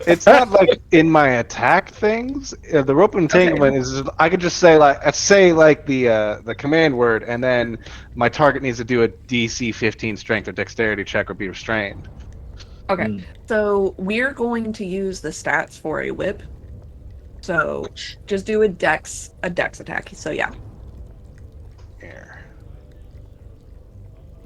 S1: It's not like in my attack things. The rope entanglement is. I could just say the command word, and then my target needs to do a DC 15 strength or dexterity check or be restrained.
S2: Okay. So we're going to use the stats for a whip. So just do a dex attack. So yeah.
S1: Here.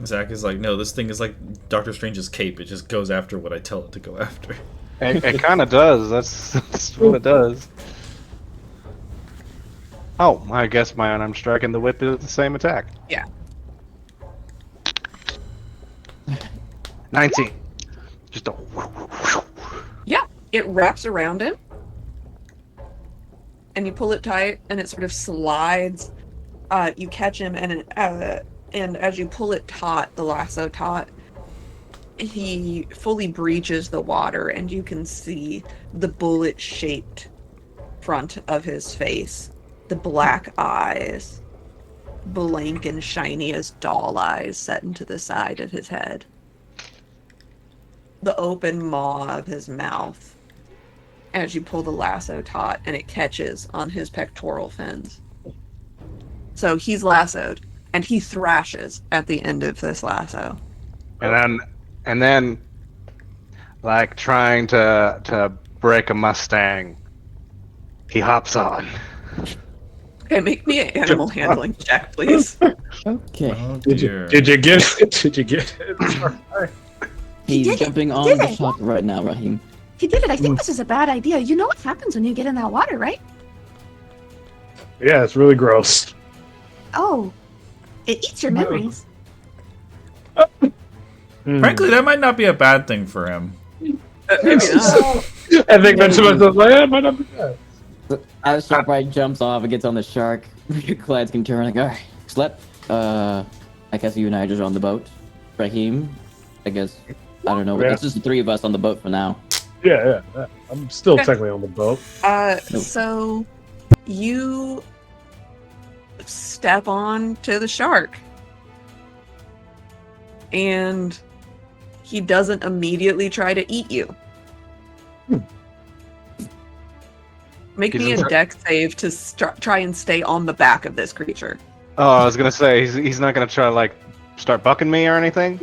S3: Zach is like, no, this thing is like Doctor Strange's cape. It just goes after what I tell it to go after.
S1: It kind of does. That's what it does. Oh, I guess my unarmed strike and the whip is the same attack.
S2: Yeah.
S1: 19. Just a.
S2: Yeah. It wraps around him. And you pull it tight and it sort of slides. You catch him and as you pull it taut, the lasso taut, he fully breaches the water and you can see the bullet-shaped front of his face, the black eyes, blank and shiny as doll eyes set into the side of his head, the open maw of his mouth as you pull the lasso taut and it catches on his pectoral fins. So he's lassoed and he thrashes at the end of this lasso.
S1: And then, like trying to break a Mustang, he hops on.
S2: Okay, make me an animal handling check, please.
S5: Okay.
S3: Oh
S6: Did
S3: dear.
S6: you get it? Did you get it?
S5: He's
S7: did it.
S5: jumping
S7: He
S5: on
S7: did
S5: the
S7: it.
S5: shock right now, Raheem.
S7: He did it. I think this is a bad idea. You know what happens when you get in that water, right?
S6: Yeah, it's really gross.
S7: Oh, it eats your memories.
S3: Frankly, that might not be a bad thing for him.
S2: Maybe not.
S6: I think that's what I was like. Yeah, it might not be bad.
S5: As Sharp Eye jumps off and gets on the shark, Clyde's can turn like, alright, Slep, I guess you and I are just on the boat. Raheem, I guess, I don't know.
S6: Yeah.
S5: It's just the three of us on the boat for now.
S6: Yeah. I'm still
S2: Okay.
S6: technically on the boat.
S2: So you step on to the shark and he doesn't immediately try to eat you. Make
S1: He's
S2: me a
S1: in-
S2: deck save to try and stay on the back of this creature.
S1: Oh, I was gonna say he's not gonna try to like start bucking me or anything.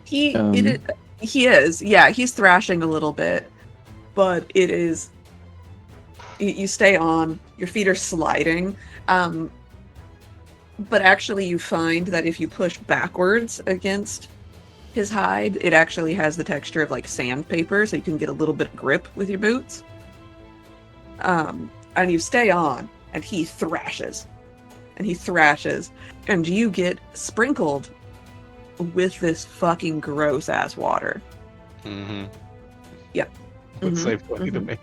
S2: He
S5: Um.
S2: he is. Yeah, he's thrashing a little bit, but it is. You stay on. Your feet are sliding. But actually, you find that if you push backwards against his hide, it actually has the texture of like sandpaper, so you can get a little bit of grip with your boots. And you stay on, and he thrashes, and you get sprinkled with this fucking gross ass water.
S1: Mm-hmm.
S2: Yep.
S1: What's
S2: Mhm,
S1: safe funny to
S2: mhm.
S1: make?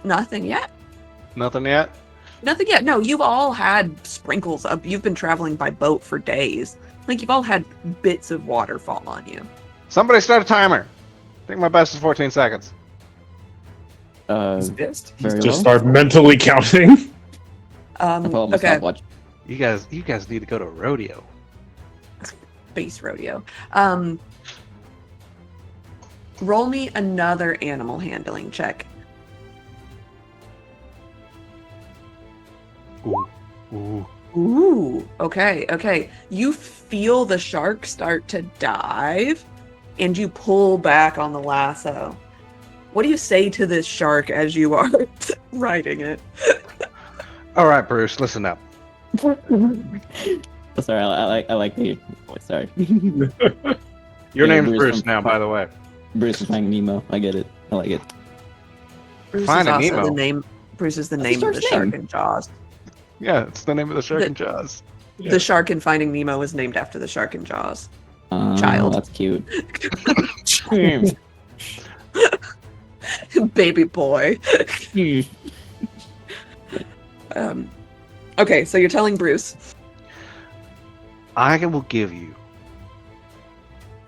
S2: Nothing yet.
S1: Nothing yet.
S2: Nothing yet. No, you've all had sprinkles of. You've been traveling by boat for days. Like you've all had bits of water fall on you.
S1: Somebody start a timer. I think my best is 14 seconds.
S4: He's pissed.
S5: Very
S6: Just
S5: well.
S6: start mentally counting.
S5: I follow my
S2: Okay.
S5: stopwatch.
S1: You guys need to go to a rodeo.
S2: Base rodeo. Roll me another animal handling check.
S1: Ooh. Ooh.
S2: Ooh, okay. You feel the shark start to dive, and you pull back on the lasso. What do you say to this shark as you are riding it?
S1: All right, Bruce, listen up.
S5: Oh, sorry, I like the. Oh, sorry.
S1: Your
S5: Yeah,
S1: name's
S5: Bruce
S1: Bruce
S5: from-
S1: now, by the way.
S5: Bruce is playing Nemo. I get it. I like it.
S2: Bruce
S1: Finding
S2: is also
S1: Nemo.
S2: the name. Bruce is the
S5: That's
S2: name
S5: the
S2: of the
S5: shark's
S2: shark
S5: name.
S2: in Jaws.
S1: Yeah, it's the name of the shark
S2: The-
S1: in Jaws.
S6: Yeah.
S2: The shark in Finding Nemo is named after the shark in Jaws.
S5: Oh,
S2: Child.
S5: that's cute.
S2: Baby boy. Okay, so you're telling Bruce.
S1: I will give you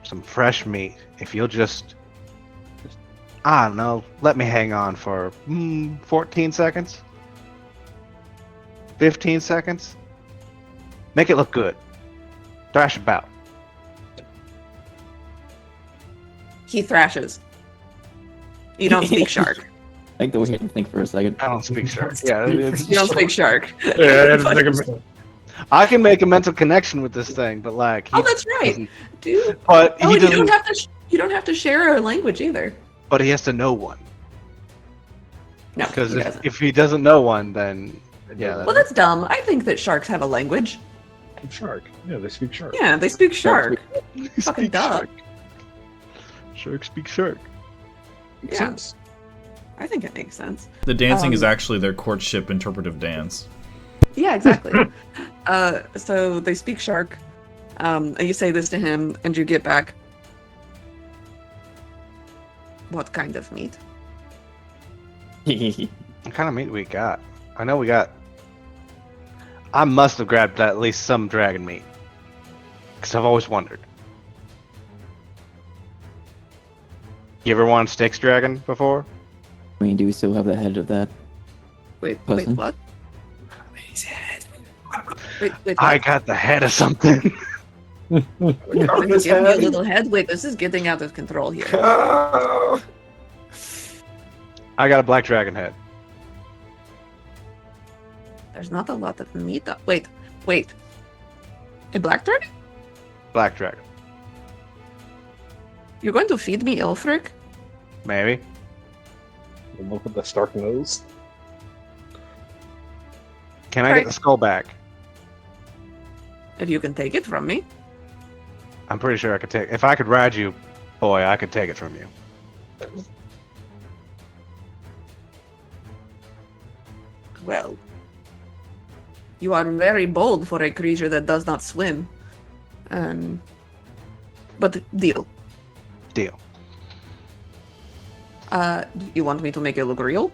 S1: some fresh meat if you'll just I don't know, let me hang on for 14 seconds? 15 seconds? Make it look good. Thrash about.
S2: He thrashes. You don't speak shark.
S5: I like the way you think for a second.
S1: I don't speak shark. Yeah, it's,
S2: You don't speak shark.
S6: Yeah, I had to think of it.
S1: I can make a mental connection with this thing, but like
S2: Oh, that's right,
S1: doesn't-
S2: dude.
S1: But
S2: Oh,
S1: he
S2: and you don't
S1: doesn't.
S2: have to. You don't have to share a language either.
S1: But he has to know one.
S2: No,
S1: Because
S2: he doesn't.
S1: if he doesn't know one, then yeah.
S2: Well, that's dumb. I think that sharks have a language.
S6: Shark. Yeah, they speak shark.
S2: Yeah, they speak shark.
S1: They
S2: fucking
S1: speak
S2: duh.
S1: shark. Shark speak shark.
S6: Makes
S2: Yeah.
S6: sense.
S2: I think it makes sense.
S3: The dancing is
S2: Um,
S3: actually their courtship interpretive dance.
S2: Yeah, exactly. So they speak shark. And you say this to him, and you get back. What kind of meat?
S1: What kind of meat we got? I know we got. I must have grabbed at least some dragon meat. Because I've always wondered. You ever wanted Styx dragon before?
S5: I mean, do we still have the head of that?
S2: Wait,
S5: Person.
S2: what?
S4: His head.
S2: Wait,
S1: I
S2: what?
S1: got the head of something.
S4: Carving his
S2: Give me a
S4: head.
S2: little head. Wait, this is getting out of control here.
S4: Oh.
S1: I got a black dragon head.
S2: There's not a lot of meat. Wait. A black dragon?
S1: Black dragon.
S2: You're going to feed me Ilfric?
S1: Maybe.
S6: Look at the Stark nose.
S1: Can I
S2: Right.
S1: get the skull back?
S2: If you can take it from me.
S1: I'm pretty sure I could take. If I could ride you, boy, I could take it from you.
S2: Well, you are very bold for a creature that does not swim. But deal.
S1: Deal.
S2: Do you want me to make it look real?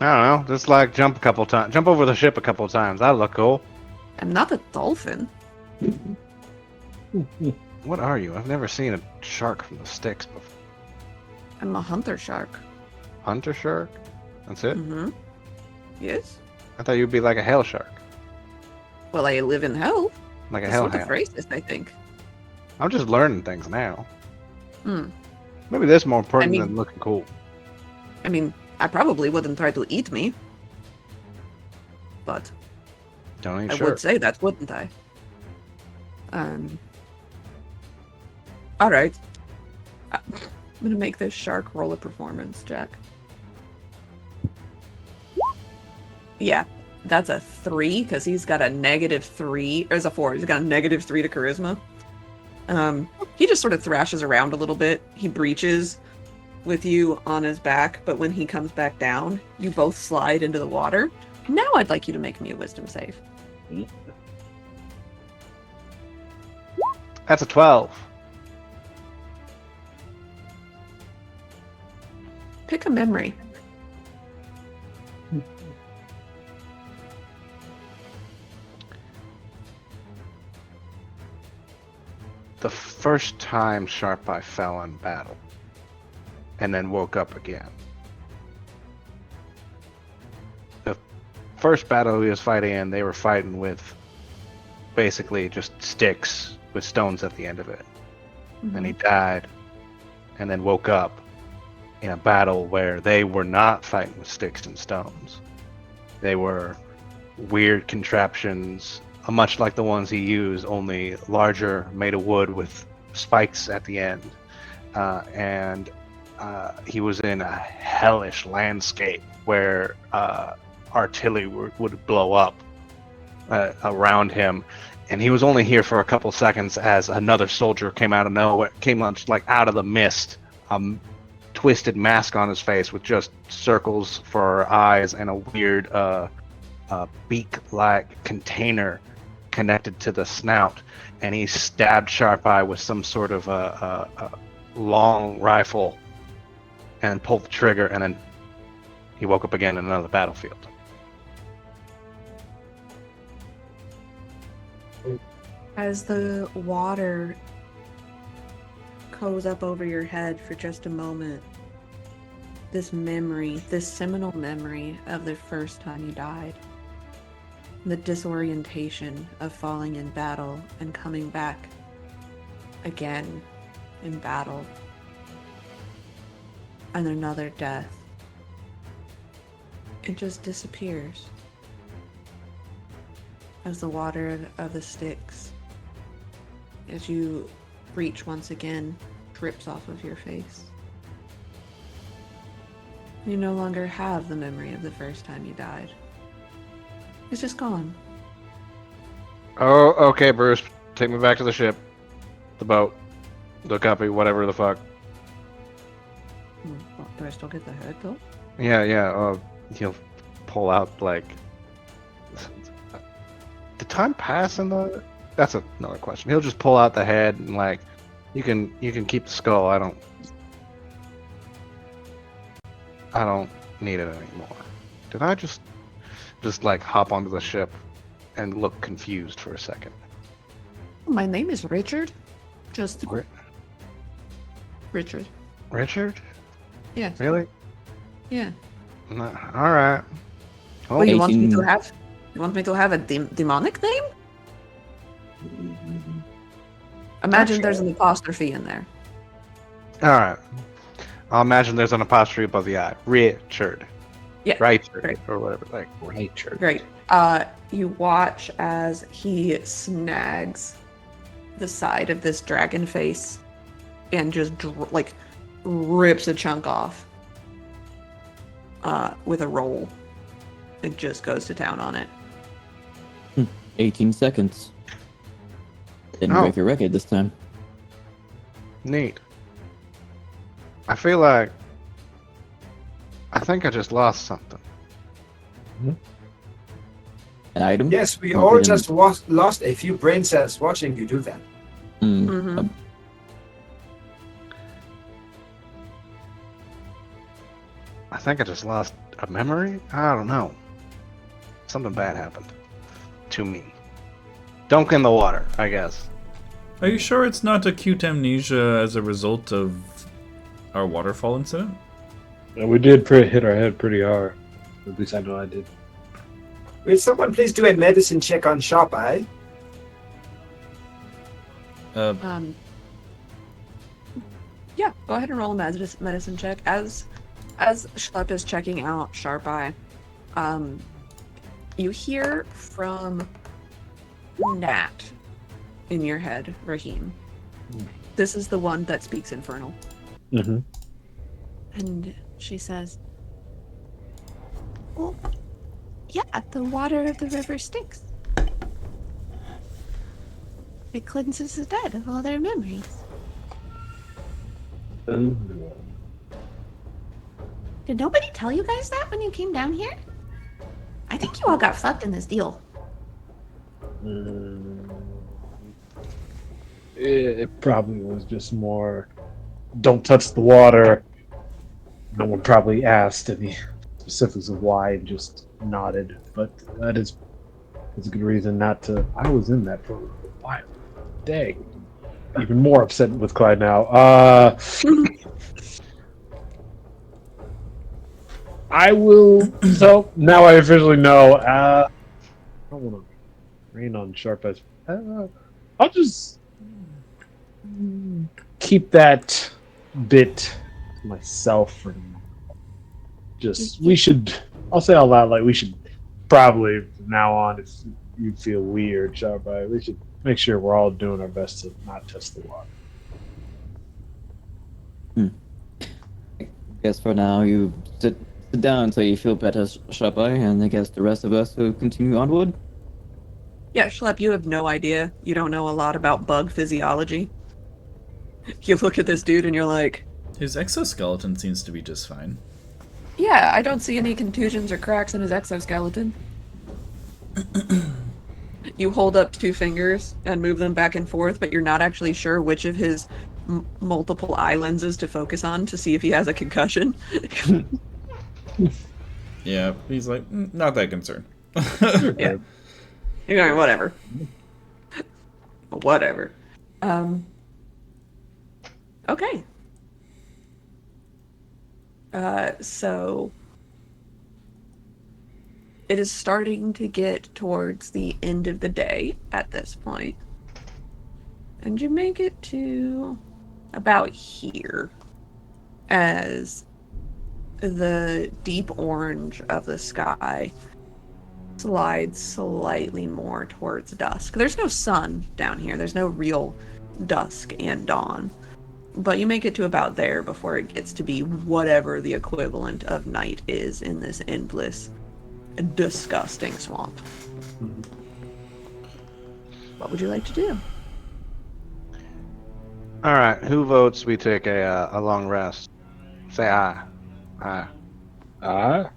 S1: I don't know. Just like jump a couple times. Jump over the ship a couple times. That'd look cool.
S2: I'm not a dolphin.
S1: What are you? I've never seen a shark from the sticks before.
S2: I'm a hunter shark.
S1: Hunter shark? That's it?
S2: Mm-hmm. Yes.
S1: I thought you'd be like a hell shark.
S2: Well, I live in hell.
S1: Like a
S2: It's sort of
S1: hellhound.
S2: racist, I think.
S1: I'm just learning things now.
S2: Hmm.
S1: Maybe this more important
S2: I mean-
S1: than looking cool.
S2: I mean, I probably wouldn't try to eat me. But
S1: Don't eat
S2: I
S1: shark.
S2: would say that, wouldn't I? Alright. I'm gonna make this shark roll a performance check. Yeah, that's a 3, because he's got a -3. Or it's a 4. He's got a -3 to charisma. He just sort of thrashes around a little bit. He breaches with you on his back, but when he comes back down, you both slide into the water. Now I'd like you to make me a wisdom save.
S1: That's a 12.
S2: Pick a memory.
S1: The first time Sharpeye fell in battle, and then woke up again. The first battle he was fighting in, they were fighting with basically just sticks with stones at the end of it. And he died, and then woke up in a battle where they were not fighting with sticks and stones. They were weird contraptions, much like the ones he used, only larger, made of wood with spikes at the end. And he was in a hellish landscape where artillery would blow up around him. And he was only here for a couple seconds as another soldier came out of nowhere, came out just like out of the mist, twisted mask on his face with just circles for eyes and a weird beak-like container connected to the snout. And he stabbed Sharpeye with some sort of a long rifle and pulled the trigger, and then he woke up again in another battlefield.
S2: As the water goes up over your head for just a moment, this memory, this seminal memory of the first time you died, the disorientation of falling in battle and coming back again in battle, and another death, it just disappears as the water of the sticks, as you reach once again, drips off of your face. You no longer have the memory of the first time you died. It's just gone.
S1: Oh, okay, Bruce. Take me back to the ship. The boat. The copy, whatever the fuck.
S2: Do I still get the head though?
S1: Yeah. He'll pull out, like... Did time pass in the... That's another question. He'll just pull out the head and, like, you can keep the skull. I don't need it anymore. Did I just like hop onto the ship and look confused for a second?
S2: My name is Richard. Just
S1: Ri-
S2: Richard.
S1: Richard?
S2: Yeah.
S1: Really?
S2: Yeah.
S1: No, all right.
S2: Well, you want me
S5: 18.
S2: to have? You want me to have a demonic name? Imagine there's an apostrophe in there.
S1: All right. I'll imagine there's an apostrophe above the I. Richard.
S2: Yeah.
S1: Richard,
S2: Right.
S1: or whatever. Like Richard.
S2: Great. You watch as he snags the side of this dragon face and just rips a chunk off with a roll. It just goes to town on it.
S5: 18 seconds. Didn't
S1: Oh.
S5: break your record this time.
S1: Neat. I feel like I think I just lost something.
S5: An item?
S4: Yes, we
S5: Oh,
S4: all
S5: we didn't-
S4: just lost a few brain cells watching you do that.
S2: Mhm.
S1: I think I just lost a memory? I don't know. Something bad happened to me. Dunk in the water, I guess.
S3: Are you sure it's not acute amnesia as a result of our waterfall incident?
S6: And we did hit our head pretty hard. At least I know I did.
S4: Will someone please do a medicine check on Sharpeye?
S2: Yeah, go ahead and roll a medicine check. As As Schlepp is checking out Sharp Eye, you hear from Nat in your head, Raheem. This is the one that speaks Infernal.
S6: Mm-hmm.
S7: And she says, well, yeah, the water of the river stinks. It cleanses the dead of all their memories. Did nobody tell you guys that when you came down here? I think you all got fucked in this deal.
S6: It probably was just more, don't touch the water. No one probably asked any specifics of why and just nodded. But that's a good reason not to. I was in that for a while. Dang. Even more upset with Clyde now. I will. So now I officially know. I don't want to rain on Sharp Eyes. I'll just keep that bit to myself for now. Just we should. I'll say out loud, like we should probably from now on. If you feel weird, Sharp Eye, we should make sure we're all doing our best to not touch the water.
S5: I guess for now you sit down until you feel better, Sharp Eye, and I guess the rest of us will continue onward.
S2: Yeah, Schlepp, you have no idea. You don't know a lot about bug physiology. You look at this dude and you're like,
S3: His exoskeleton seems to be just fine.
S2: yeah, I don't see any contusions or cracks in his exoskeleton. You hold up 2 fingers and move them back and forth, but you're not actually sure which of his multiple eye lenses to focus on to see if he has a concussion.
S3: Yeah, he's like, not that concerned.
S2: Yeah. You're going, whatever. Whatever. Okay. So it is starting to get towards the end of the day at this point. And you make it to about here as the deep orange of the sky slides slightly more towards dusk. There's no sun down here. There's no real dusk and dawn. But you make it to about there before it gets to be whatever the equivalent of night is in this endless, disgusting swamp. What would you like to do?
S1: All right, who votes we take a long rest? Say aye. Aye.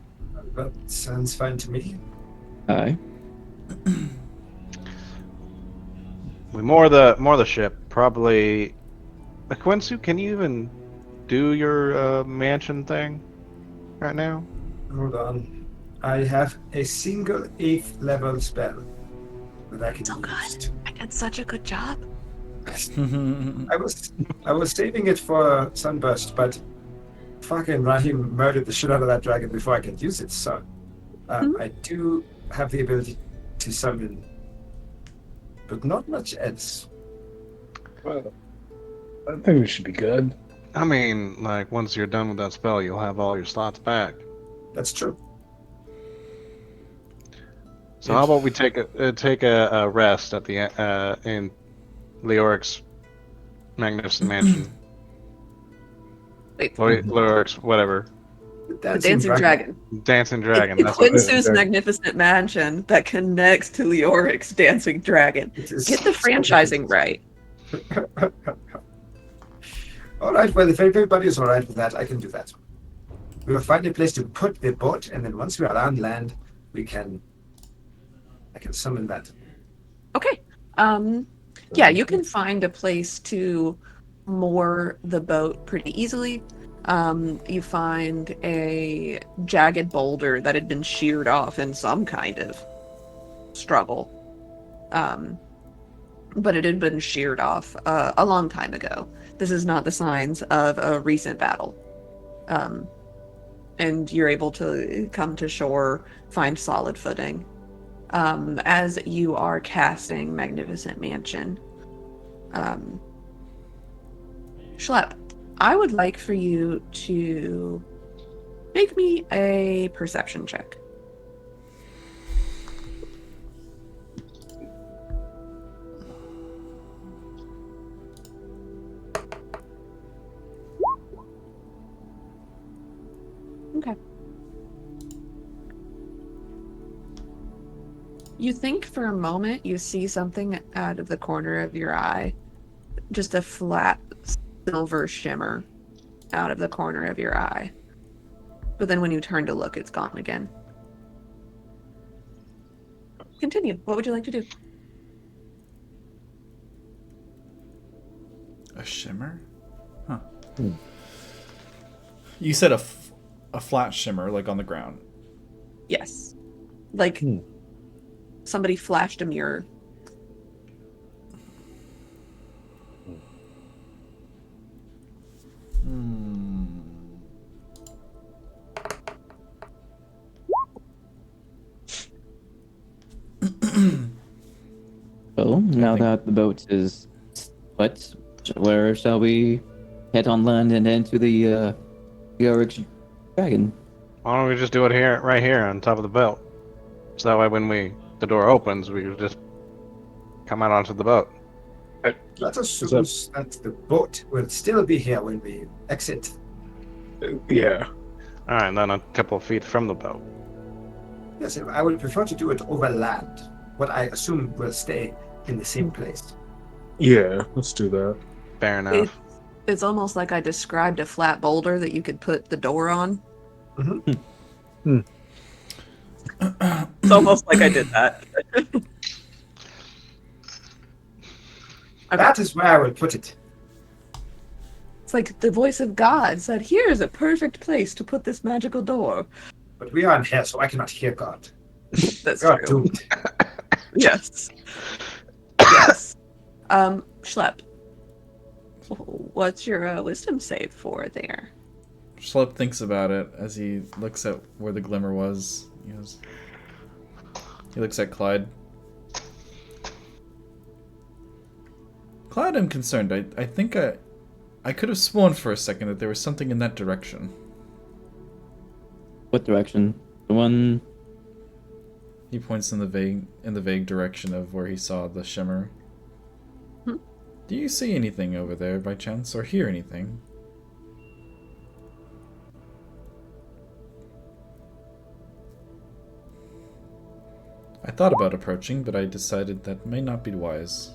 S4: That sounds fine to me.
S5: Aye.
S1: We moor the ship. Probably. Quincy, can you even do your mansion thing right now?
S4: Hold on. I have a single 8th level spell that I can
S7: So
S4: use.
S7: good. I did such a good job.
S4: I was saving it for Sunburst, but fucking Rahim murdered the shit out of that dragon before I could use it, so I do have the ability to summon, but not much else.
S6: Well, I think we should be good.
S1: I mean, like once you're done with that spell, you'll have all your slots back.
S4: That's true.
S1: So how about we take a rest at the in Leoric's magnificent mansion?
S2: Wait,
S1: Leoric's whatever.
S2: the Dancing Dragon.
S1: Dancing Dragon.
S2: It's
S1: That's what it is.
S2: Quincy's magnificent mansion that connects to Leoric's Dancing Dragon.
S4: It is
S2: Get the franchising right.
S4: All right, well, if everybody is all right with that, I can do that. We will find a place to put the boat, and then once we are on land, I can summon that.
S2: Okay. Yeah, you can find a place to moor the boat pretty easily. You find a jagged boulder that had been sheared off in some kind of struggle. But it had been sheared off a long time ago. This is not the signs of a recent battle. And you're able to come to shore, find solid footing. As you are casting Magnificent Mansion. Schlepp, I would like for you to Make me a perception check. Okay. You think for a moment you see something out of the corner of your eye. Just a flat silver shimmer out of the corner of your eye. But then when you turn to look, it's gone again. Continue. What would you like to do?
S3: A shimmer? Huh. You said a flat shimmer, like on the ground.
S2: Yes. Like somebody flashed a mirror.
S5: Well, now
S3: think-
S5: that the boat is put, where shall we head on land and into the Oryx Dragon?
S1: Why don't we just do it here, right here, on top of the boat? So that way, when the door opens, we just come out onto the boat.
S4: Let's assume that the boat will still be here when we exit.
S6: Yeah.
S1: All right, then a couple of feet from the boat.
S4: Yes, I would prefer to do it over land. What I assume will stay in the same place.
S6: Yeah, let's do that.
S1: Fair enough.
S2: It's almost like I described a flat boulder that you could put the door on.
S4: Mm-hmm.
S2: It's almost like I did that.
S4: That is where I will put it.
S2: It's like the voice of God said, here's a perfect place to put this magical door.
S4: But we are in here, so I cannot hear God.
S2: That's
S4: We are
S2: true.
S4: doomed.
S2: Yes. Yes. Schlep. What's your wisdom save for there?
S3: Schlepp thinks about it as he looks at where the glimmer was. He looks at Clyde. Clyde, I'm concerned. I think I could have sworn for a second that there was something in that direction.
S5: What direction? The one.
S3: He points in the vague direction of where he saw the shimmer. Do you see anything over there by chance, or hear anything? I thought about approaching, but I decided that may not be wise.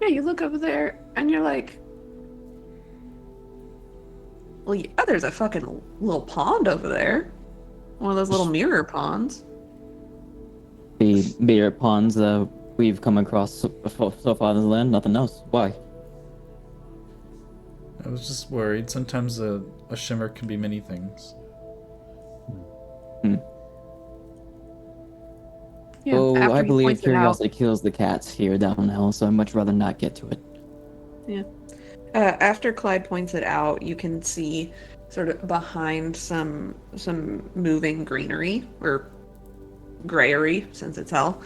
S2: Yeah, you look over there and you're like, well, yeah, there's a fucking little pond over there. One of those little mirror ponds.
S5: The beer ponds we've come across so far in the land, nothing else. Why?
S3: I was just worried. Sometimes a shimmer can be many things.
S2: Yeah,
S5: Oh,
S2: after
S5: I
S2: he
S5: believe
S2: points it out-
S5: curiosity kills the cats here down now, so I'd much rather not get to it.
S2: Yeah. After Clyde points it out, you can see sort of behind some moving greenery or grayery, since it's hell.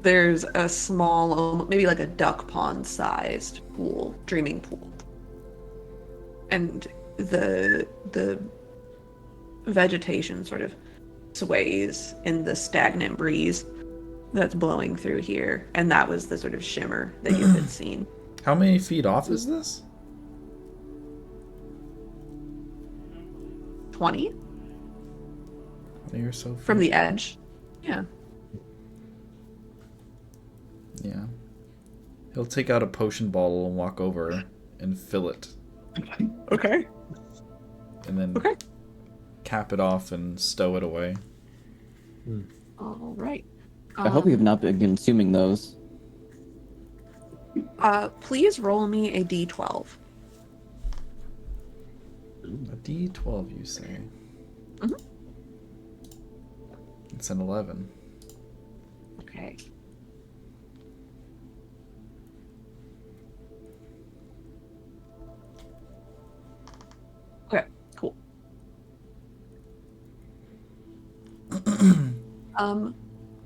S2: There's a small, maybe like a duck pond sized pool, dreaming pool, and the vegetation sort of sways in the stagnant breeze that's blowing through here, and that was the sort of shimmer that you had seen.
S3: How many feet off is this?
S2: 20
S3: 20 or so feet?
S2: from the edge. Yeah.
S3: Yeah. He'll take out a potion bottle and walk over and fill it.
S2: Okay.
S3: And then
S2: Okay.
S3: cap it off and stow it away.
S2: All right.
S5: I hope you've not been consuming those.
S2: Please roll me a d12.
S3: A D12, you say?
S2: Mhm.
S3: It's an 11.
S2: Okay. Okay, cool.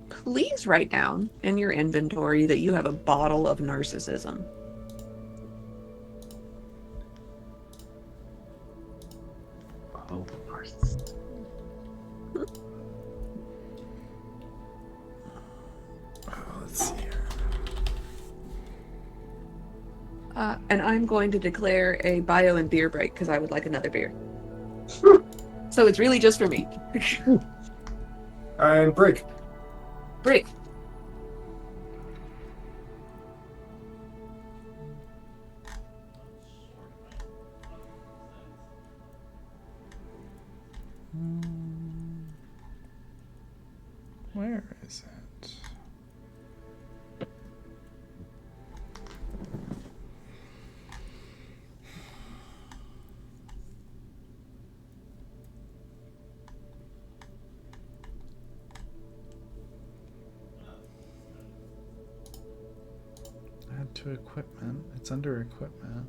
S2: Please write down in your inventory that you have a bottle of narcissism.
S6: Oh, narcissist.
S3: Let's see here.
S2: And I'm going to declare a bio and beer break because I would like another beer. So it's really just for me.
S4: And break.
S2: Break.
S3: Where is it? Add to equipment. It's under equipment.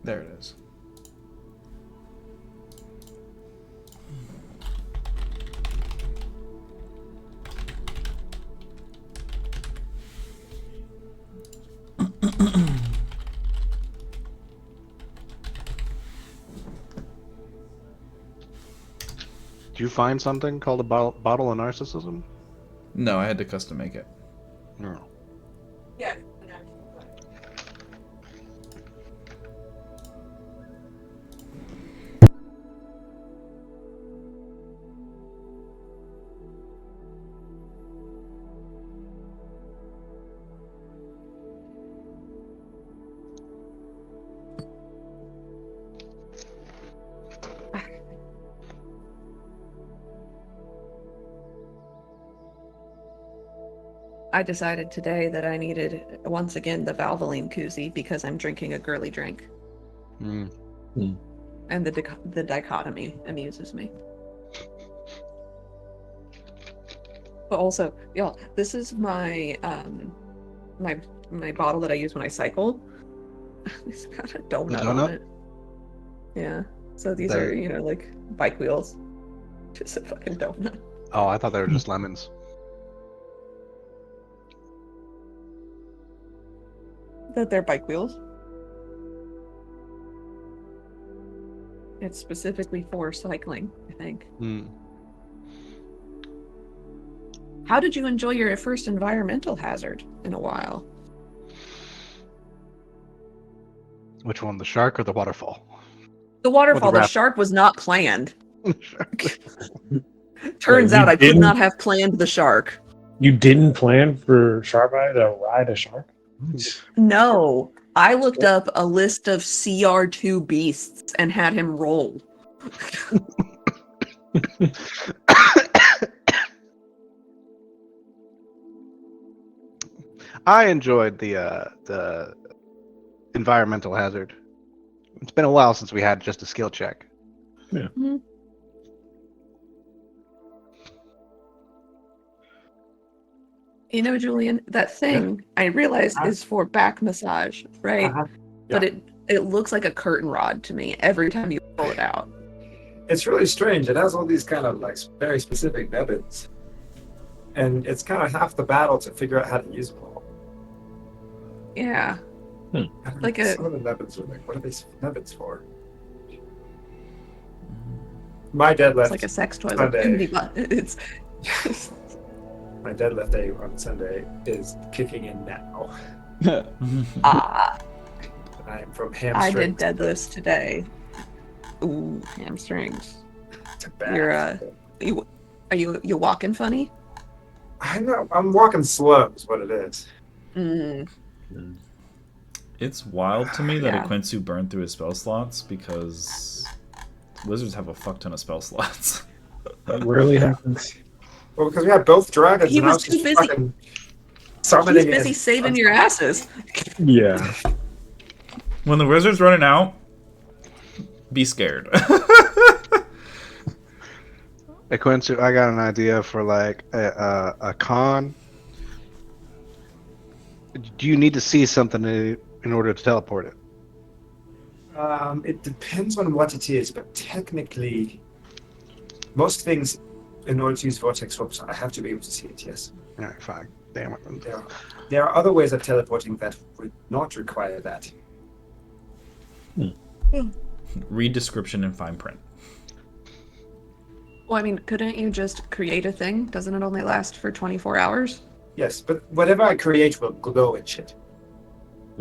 S3: There it is.
S1: Did you find something called a bottle of narcissism?
S3: No, I had to custom make it.
S1: No.
S2: Yeah. I decided today that I needed, once again, the Valvoline koozie because I'm drinking a girly drink.
S1: Mm.
S2: And the dichotomy amuses me. But also, y'all, this is my my bottle that I use when I cycle. It's got a donut on
S1: donut?
S2: it. Yeah. So these
S1: The-
S2: are, like bike wheels. Just a fucking donut.
S1: Oh, I thought they were just lemons.
S2: That they're bike wheels. It's specifically for cycling, I think.
S1: Hmm.
S2: How did you enjoy your first environmental hazard in a while?
S1: Which one, the shark or the waterfall?
S2: The waterfall, the
S1: raft.
S2: shark was not planned. Turns
S6: Wait, you
S2: out I could
S6: didn't-
S2: not have planned the shark.
S6: You didn't plan for Sharpeye to ride a shark?
S2: No. I looked up a list of CR2 beasts and had him roll.
S1: I enjoyed the environmental hazard. It's been a while since we had just a skill check.
S2: Julian, that thing I realized is for back massage, right?
S4: Uh-huh.
S2: But it looks like a curtain rod to me every time you pull it out.
S4: It's really strange. It has all these kind of like very specific nubbins, and it's kind of half the battle to figure out how to use them all.
S2: Yeah.
S4: I don't
S2: Like
S4: know,
S2: a-
S4: some of the nubbins are like, what are these nubbins for? My deadlift.
S2: It's like a sex toy with
S4: Sunday.
S2: too many buttons. It's
S4: My deadlift day on Sunday is kicking in now.
S2: I
S4: I'm from
S2: did
S4: hamstring
S2: deadlifts today. Ooh, hamstrings.
S4: to back.
S2: Are you walking funny?
S4: I know. I'm walking slow. Is what it is.
S2: Mm.
S3: It's wild to me that
S2: Yeah.
S3: Quincy burned through his spell slots because wizards have a fuck ton of spell slots.
S6: That rarely happens.
S4: Well, because we had both dragons,
S2: He
S4: and I
S2: was
S4: was
S2: too
S4: just
S2: busy-
S4: fucking
S2: He's
S4: summoning
S2: busy
S4: it.
S2: saving your asses.
S6: Yeah.
S3: When the wizard's running out, be scared.
S1: Hey, Quincy, I got an idea for like a con. Do you need to see something in order to teleport it?
S4: It depends on what it is, but technically, most things, in order to use vortex warps, I have to be able to see it. Yes.
S1: All right, fine. Damn it.
S4: There are other ways of teleporting that would not require that.
S3: Read description in fine print.
S2: Well, I mean, couldn't you just create a thing? Doesn't it only last for 24 hours?
S4: Yes, but whatever I create will glow and shit.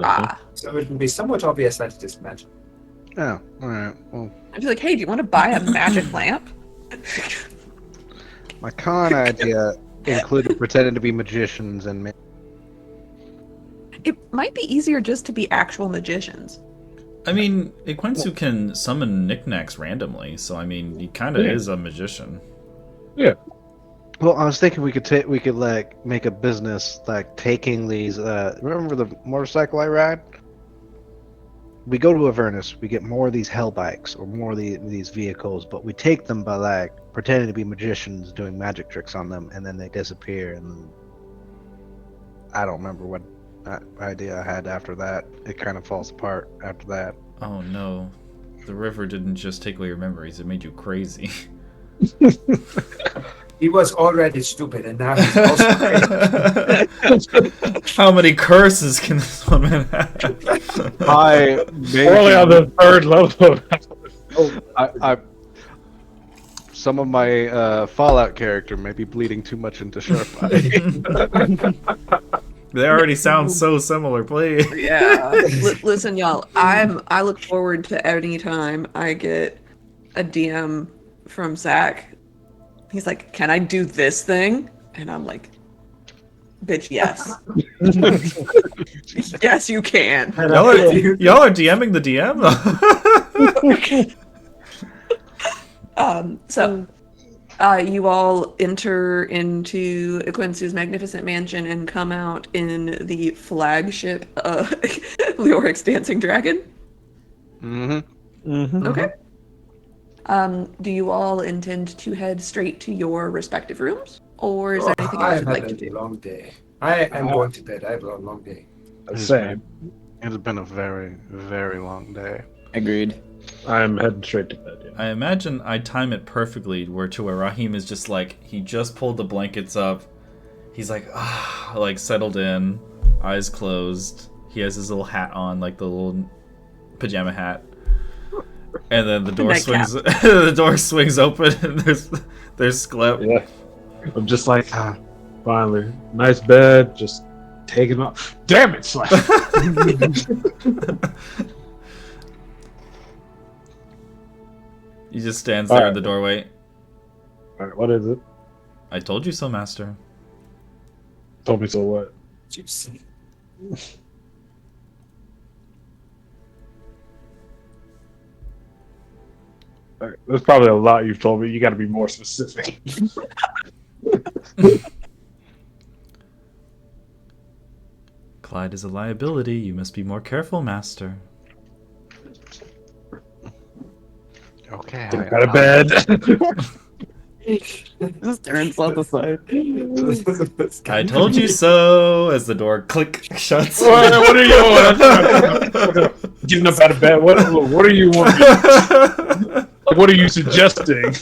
S2: Ah.
S4: So it would be somewhat obvious that it is magic.
S1: Oh, all right. Well,
S2: I'd be like, hey, do you want to buy a magic lamp?
S1: my con idea included pretending to be magicians and
S2: It might be easier just to be actual magicians.
S3: I mean, Ikwensu can summon knickknacks randomly, so I mean, he kind of
S6: Yeah.
S3: is a magician.
S1: Well, I was thinking we could like make a business like taking these. Remember the motorcycle I ride? We go to Avernus, we get more of these hell bikes or more of these vehicles, but we take them by like pretending to be magicians, doing magic tricks on them, and then they disappear. And I don't remember what idea I had after that. It kind of falls apart after that.
S3: Oh no. The river didn't just take away your memories, it made you crazy.
S4: He was already stupid, and now he's also crazy.
S3: How many curses can this one man have?
S1: I
S6: Only on the third level.
S1: I some of my Fallout character may be bleeding too much into Sharp Eye.
S3: They already sound so similar, please.
S2: Yeah. Listen, y'all. I look forward to any time I get a DM from Zach. He's like, "Can I do this thing?" And I'm like, "Bitch, yes, yes, you can."
S3: Y'all are DMing the DM?
S2: So, you all enter into Ikwensu's magnificent mansion and come out in the flagship Leoric's Dancing Dragon.
S1: Mm-hmm.
S2: Okay. Do you all intend to head straight to your respective rooms? Or is there anything
S4: I
S2: else
S4: have
S2: you'd like
S4: had
S2: to
S4: a
S2: do?
S4: long day. I am going to bed. I have a long day.
S6: Same.
S1: It's been a very, very long day.
S5: Agreed.
S6: I'm heading straight to bed. Yeah.
S3: I imagine I time it perfectly where Rahim is just like, he just pulled the blankets up. He's like, like settled in, eyes closed. He has his little hat on, like the little pajama hat. And then the door swings. The door swings open, and there's Sklep.
S6: Yeah. I'm just like, finally, nice bed, just taking off. Damn it, Slash.
S3: He just stands there in the doorway.
S6: Alright, what is it?
S3: I told you so, Master.
S6: Told me so what?
S4: Juicy.
S6: Alright, there's probably a lot you've told me. You got to be more specific.
S3: Clyde is a liability. You must be more careful, Master.
S1: Okay.
S6: Get out of bed.
S5: Just turns on the side.
S3: I told you so. As the door click shuts.
S6: What are you getting up out of bed? What are you wanting? What are you suggesting?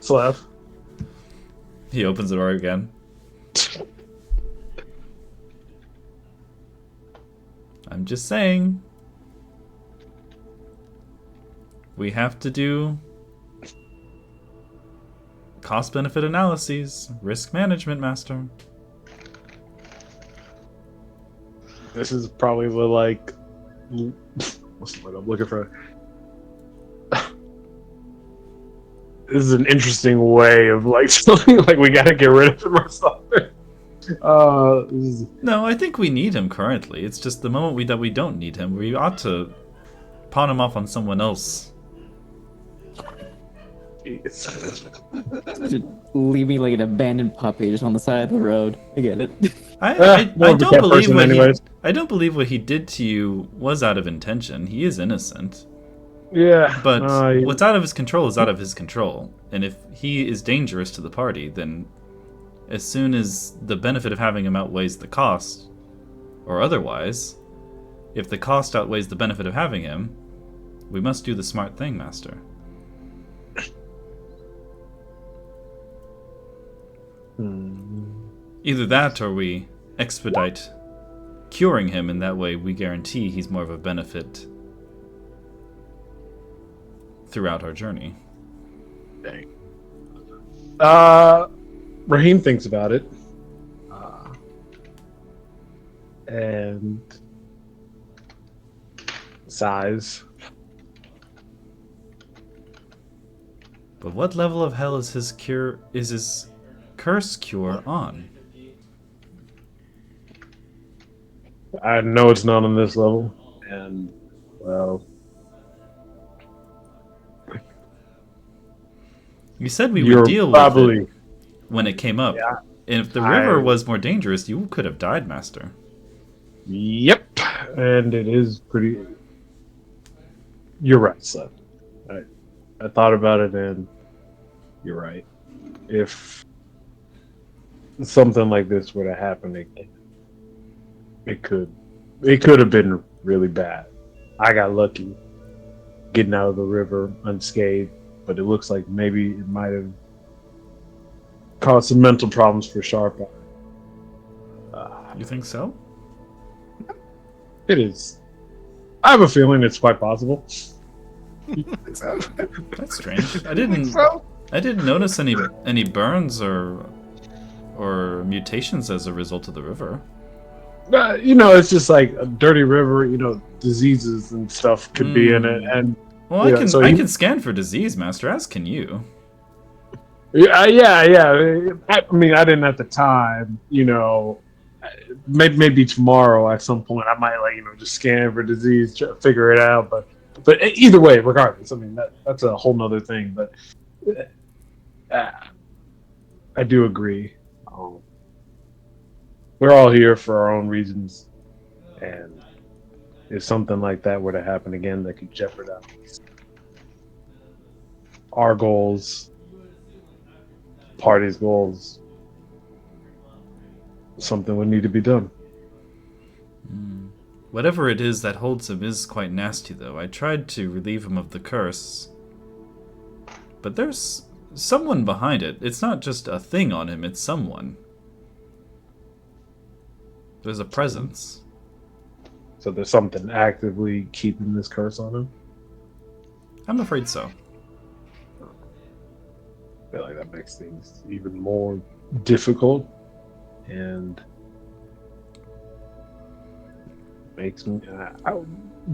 S6: Slav.
S3: He opens the door again. I'm just saying. We have to do cost-benefit analyses, risk management, Master.
S6: This is probably the like. What's the word I'm looking for? This is an interesting way of like something like we gotta get rid of him or something.
S3: No, I think we need him currently. It's just the moment that we don't need him, we ought to pawn him off on someone else.
S5: Just leave me like an abandoned puppy just on the side of the road. I get it.
S3: I
S6: more of a
S3: don't
S6: cat
S3: believe
S6: person
S3: what
S6: anyways.
S3: I don't believe what he did to you was out of intention. He is innocent.
S6: Yeah,
S3: But what's out of his control is out of his control. And if he is dangerous to the party, then as soon as the benefit of having him outweighs the cost, or otherwise, if the cost outweighs the benefit of having him, we must do the smart thing, Master. Either that or we expedite curing him, and that way we guarantee he's more of a benefit throughout our journey.
S6: Dang. Raheem thinks about it. And sighs.
S3: But what level of hell is his curse cure on?
S6: I know it's not on this level. And, well,
S3: You said we
S6: you're
S3: would deal
S6: probably.
S3: with it when it came up.
S6: Yeah.
S3: And if the river
S6: I-
S3: was more dangerous, you could have died, Master.
S6: Yep. And it is pretty. You're right, son. I thought about it, and you're right. If something like this were to happen again, it could have been really bad. I got lucky getting out of the river unscathed, but it looks like maybe it might have caused some mental problems for Sharp.
S3: You think so?
S6: It is. I have a feeling it's quite possible.
S3: That's strange. I didn't notice any burns or mutations as a result of the river.
S6: It's just like a dirty river. Diseases and stuff could be in it, and
S3: Well, I can scan for disease, Master, as can you.
S6: yeah. I mean, I didn't at the time. Maybe tomorrow at some point I might just scan for disease, try to figure it out. But either way, regardless, I mean that's a whole nother thing. But I do agree. We're all here for our own reasons, and if something like that were to happen again, that could jeopardize our goals, party's goals, something would need to be done.
S3: Whatever it is that holds him is quite nasty, though. I tried to relieve him of the curse, but there's someone behind it. It's not just a thing on him, it's someone. There's a presence.
S6: So there's something actively keeping this curse on him.
S3: I'm afraid so.
S6: I feel like that makes things even more difficult, and makes me.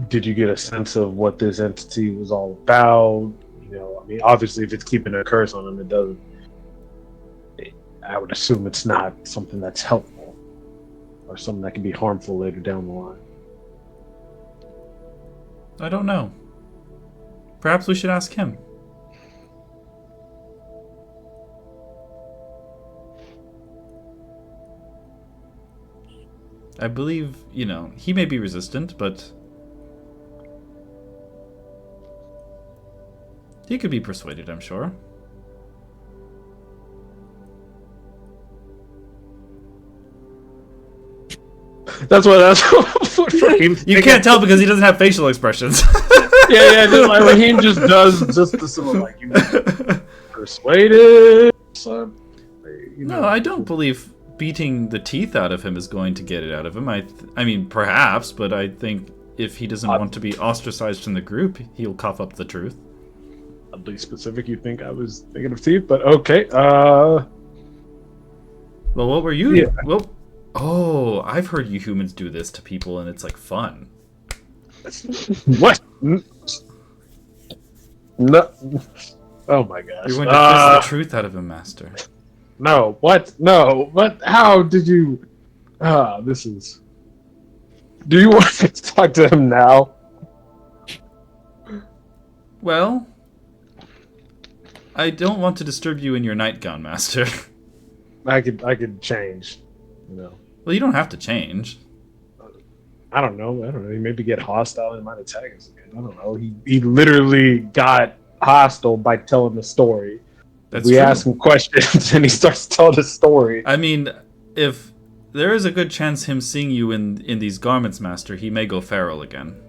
S6: Did you get a sense of what this entity was all about? I mean, obviously, if it's keeping a curse on him, it doesn't. I would assume it's not something that's helpful, or something that can be harmful later down the line.
S3: I don't know. Perhaps we should ask him. I believe, he may be resistant, but he could be persuaded, I'm sure.
S6: That's what Raheem.
S3: You can't tell because he doesn't have facial expressions.
S6: Yeah. Just like Raheem just does just the sort of like persuaded.
S3: No, I don't believe beating the teeth out of him is going to get it out of him. I mean, perhaps, but I think if he doesn't want to be ostracized from the group, he'll cough up the truth.
S6: Oddly specific. You think I was thinking of teeth, but okay.
S3: Well, what were you?
S6: Yeah.
S3: Well, oh, I've heard you humans do this to people, and it's like fun.
S6: What? No. Oh my gosh.
S3: You're going to twist the truth out of him, Master.
S6: No. What? No. What? How did you? This is. Do you want to talk to him now?
S3: Well, I don't want to disturb you in your nightgown, Master.
S6: I could change.
S3: Well, you don't have to change.
S6: I don't know. He maybe get hostile and might attack us again. I don't know. He literally got hostile by telling the story.
S3: That's
S6: we
S3: true.
S6: ask him questions and he starts to tell the story.
S3: I mean, if there is a good chance him seeing you in these garments, Master, he may go feral again.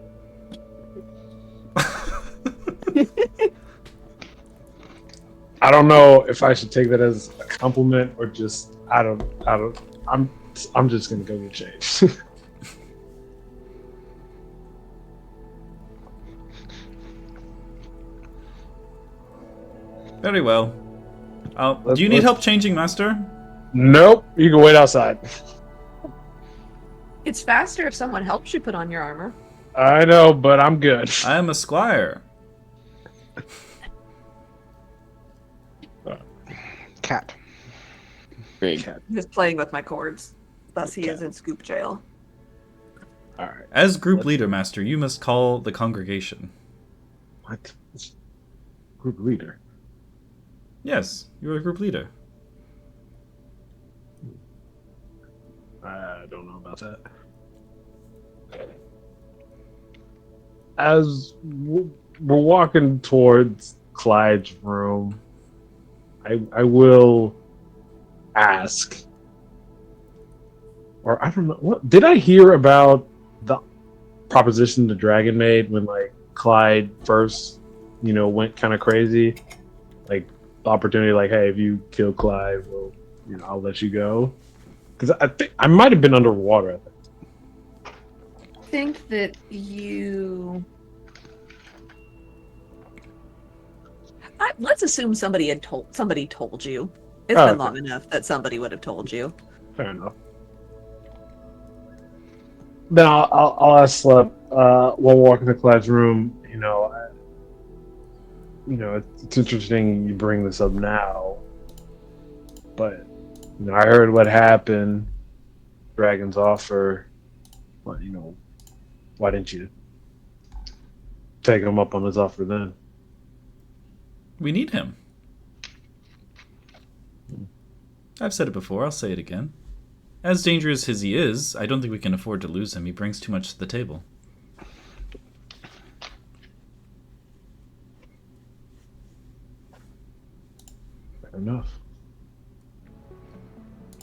S6: I don't know if I should take that as a compliment or just I don't. I'm just gonna go get changed.
S3: Very well. Do you need help changing, Master?
S6: Nope, you can wait outside.
S2: It's faster if someone helps you put on your armor.
S6: I know, but I'm good.
S3: I am a squire.
S1: Cat.
S5: Great.
S2: Just playing with my cords. Thus he
S6: Okay.
S2: is in scoop jail.
S6: All right.
S3: As group leader, Master, you must call the congregation.
S6: What? Group leader.
S3: Yes, you're a group leader.
S6: I don't know about that. As we're walking towards Clyde's room, I will ask, or I don't know, what did I hear about the proposition the dragon made when like Clyde first, went kind of crazy, like the opportunity, like, hey, if you kill Clyde, well, I'll let you go. Because I think I might have been underwater.
S2: I think that you. Let's assume somebody told you. It's
S6: Oh,
S2: been
S6: okay.
S2: long enough that somebody would have told you.
S6: Fair enough. Then I'll ask Slep while walking to Clyde's room. It's interesting you bring this up now, but I heard what happened. Dragon's offer. But why didn't you take him up on his offer then?
S3: We need him. I've said it before, I'll say it again. As dangerous as he is, I don't think we can afford to lose him. He brings too much to the table.
S6: Fair enough.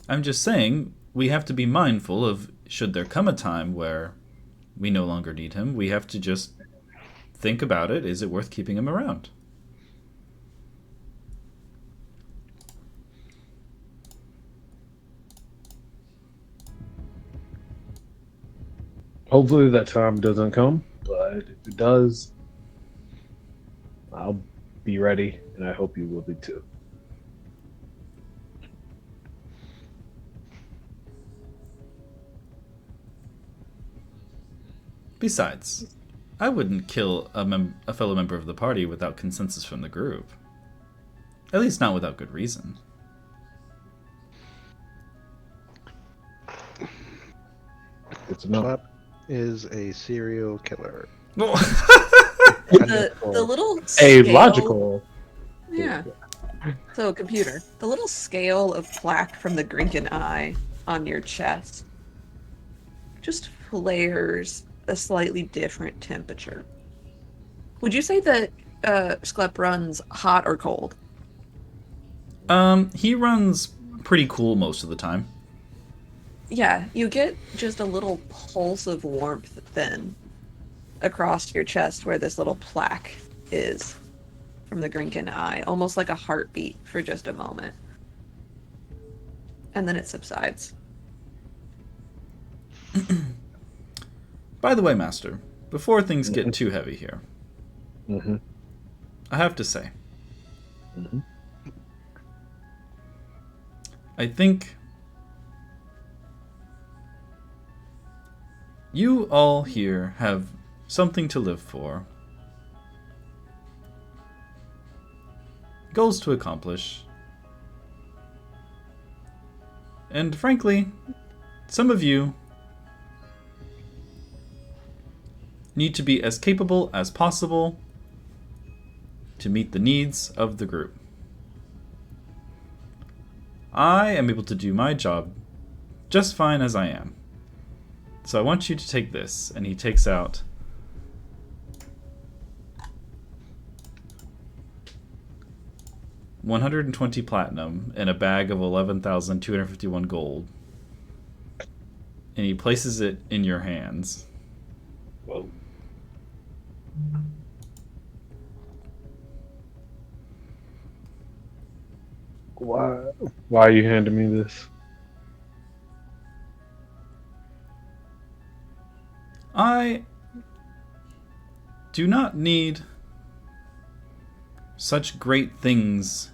S3: I'm just saying, we have to be mindful of, should there come a time where we no longer need him, we have to just think about it. Is it worth keeping him around?
S6: Hopefully that time doesn't come, but if it does, I'll be ready, and I hope you will be too.
S3: Besides, I wouldn't kill a fellow member of the party without consensus from the group. At least not without good reason.
S6: It's enough.
S1: Slep is a serial killer.
S2: The little
S6: A
S2: scale,
S6: logical.
S2: Yeah. So computer, the little scale of plaque from the Grinken eye on your chest just flares a slightly different temperature. Would you say that Sklep runs hot or cold?
S3: He runs pretty cool most of the time.
S2: Yeah, you get just a little pulse of warmth then across your chest where this little plaque is from the Grinken eye, almost like a heartbeat for just a moment. And then it subsides.
S3: By the way, Master, before things get too heavy here,
S6: Mm-hmm.
S3: I have to say,
S6: Mm-hmm.
S3: I think you all here have something to live for, goals to accomplish, and frankly, some of you need to be as capable as possible to meet the needs of the group. I am able to do my job just fine as I am. So I want you to take this, and he takes out $120 platinum and a bag of 11,251 gold, and he places it in your hands.
S6: Whoa. Why are you handing me this?
S3: I do not need such great things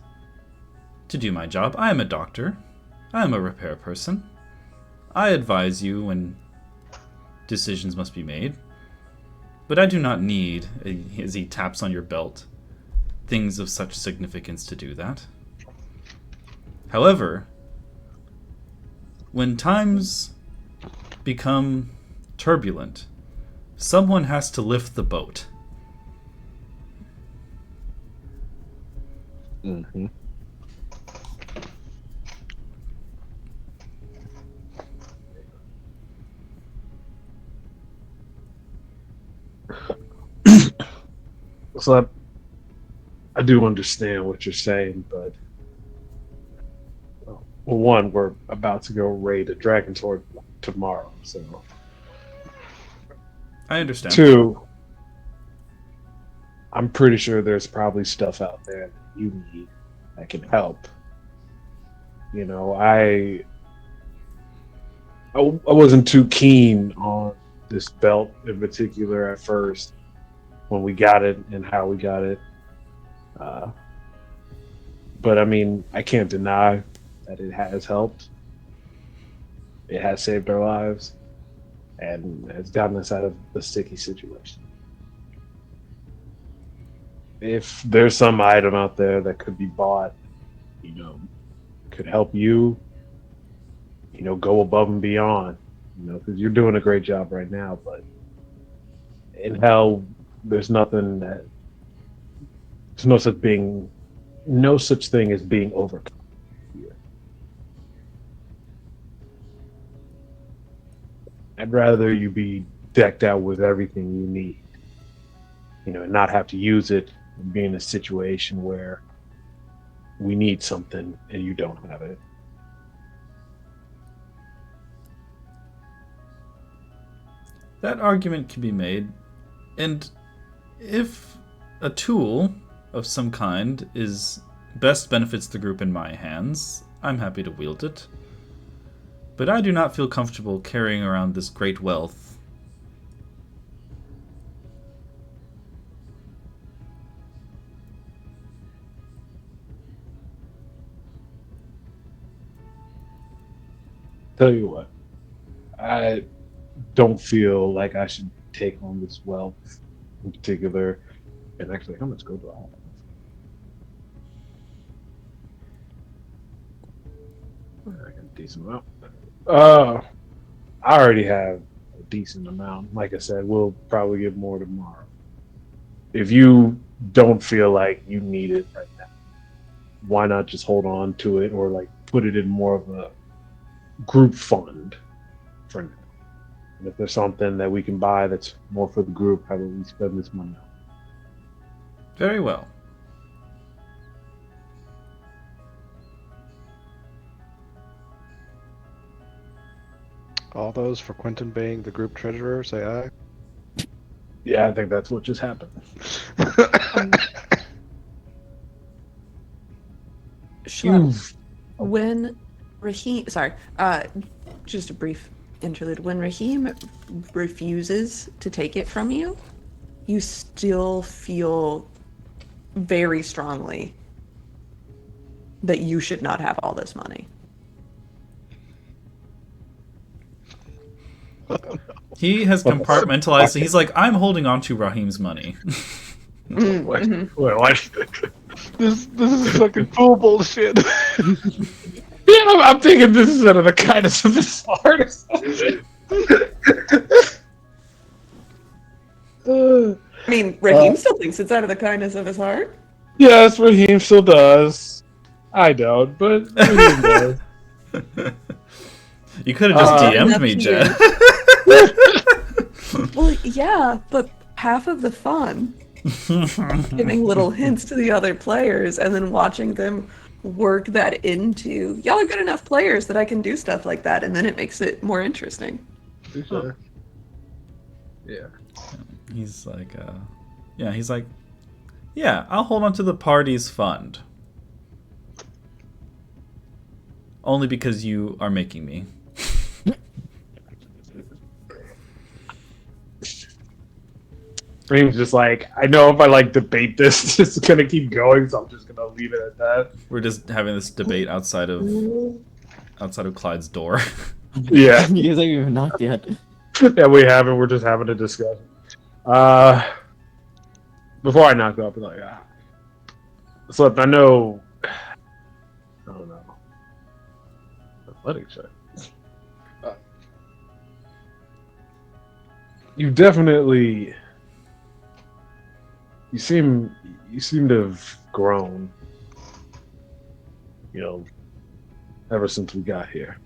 S3: to do my job. I am a doctor. I am a repair person. I advise you when decisions must be made. But I do not need, as he taps on your belt, things of such significance to do that. However, when times become turbulent, someone has to lift the boat.
S1: Mm-hmm.
S6: So I do understand what you're saying, but well, one, we're about to go raid a dragon sword tomorrow, so
S3: I understand.
S6: two, I'm pretty sure there's probably stuff out there that you need that can help. You know, I wasn't too keen on this belt in particular at first when we got it and how we got it. But I mean, I can't deny that it has helped. It has saved our lives and has gotten us out of a sticky situation. If there's some item out there that could be bought, you know, could help you, you know, go above and beyond, you know, because you're doing a great job right now, but in hell, there's nothing that, there's no such thing as being overcome here. I'd rather you be decked out with everything you need, you know, and not have to use it and be in a situation where we need something and you don't have it.
S3: That argument can be made, and if a tool of some kind is best benefits the group in my hands, I'm happy to wield it. But I do not feel comfortable carrying around this great wealth.
S6: Tell you what, I don't feel like I should take on this wealth in particular. And actually, how much gold do I have? I got a decent amount. I already have a decent amount. Like I said, we'll probably get more tomorrow. If you don't feel like you need it right now, why not just hold on to it or like put it in more of a group fund for now? And if there's something that we can buy that's more for the group, how about we spend this money on?
S3: Very well.
S1: All those for Quentin being the group treasurer, say aye.
S6: Yeah, I think that's what just happened.
S2: Shlep, when Raheem, sorry, just a brief interlude. When Raheem refuses to take it from you, you still feel very strongly that you should not have all this money.
S3: He has compartmentalized. He's like, I'm holding on to Raheem's money.
S6: What? What?
S1: This is fucking fool bullshit.
S6: Yeah, I'm thinking this is out of the kindness of his heart.
S2: I mean, Raheem still thinks it's out of the kindness of his heart.
S6: Yes, Raheem still does. I don't, but Raheem does.
S3: You could have just DM'd
S2: Up
S3: me,
S2: to
S3: Jen.
S2: Well, yeah, but half of the fun, giving little hints to the other players and then watching them work that into, y'all are good enough players that I can do stuff like that, and then it makes it more interesting.
S6: Sure. Yeah.
S3: He's like, yeah, I'll hold on to the party's fund. Only because you are making me.
S6: Dream's just like, I know if I like debate this, it's gonna keep going, so I'm just gonna leave it at that.
S3: We're just having this debate outside of Clyde's door.
S6: Yeah.
S5: You guys haven't even knocked yet.
S6: Yeah, we haven't. We're just having a discussion. Before I knock up, like, so if I know, I don't know, athletic check. You definitely, you seem to have grown. You know, ever since we got here.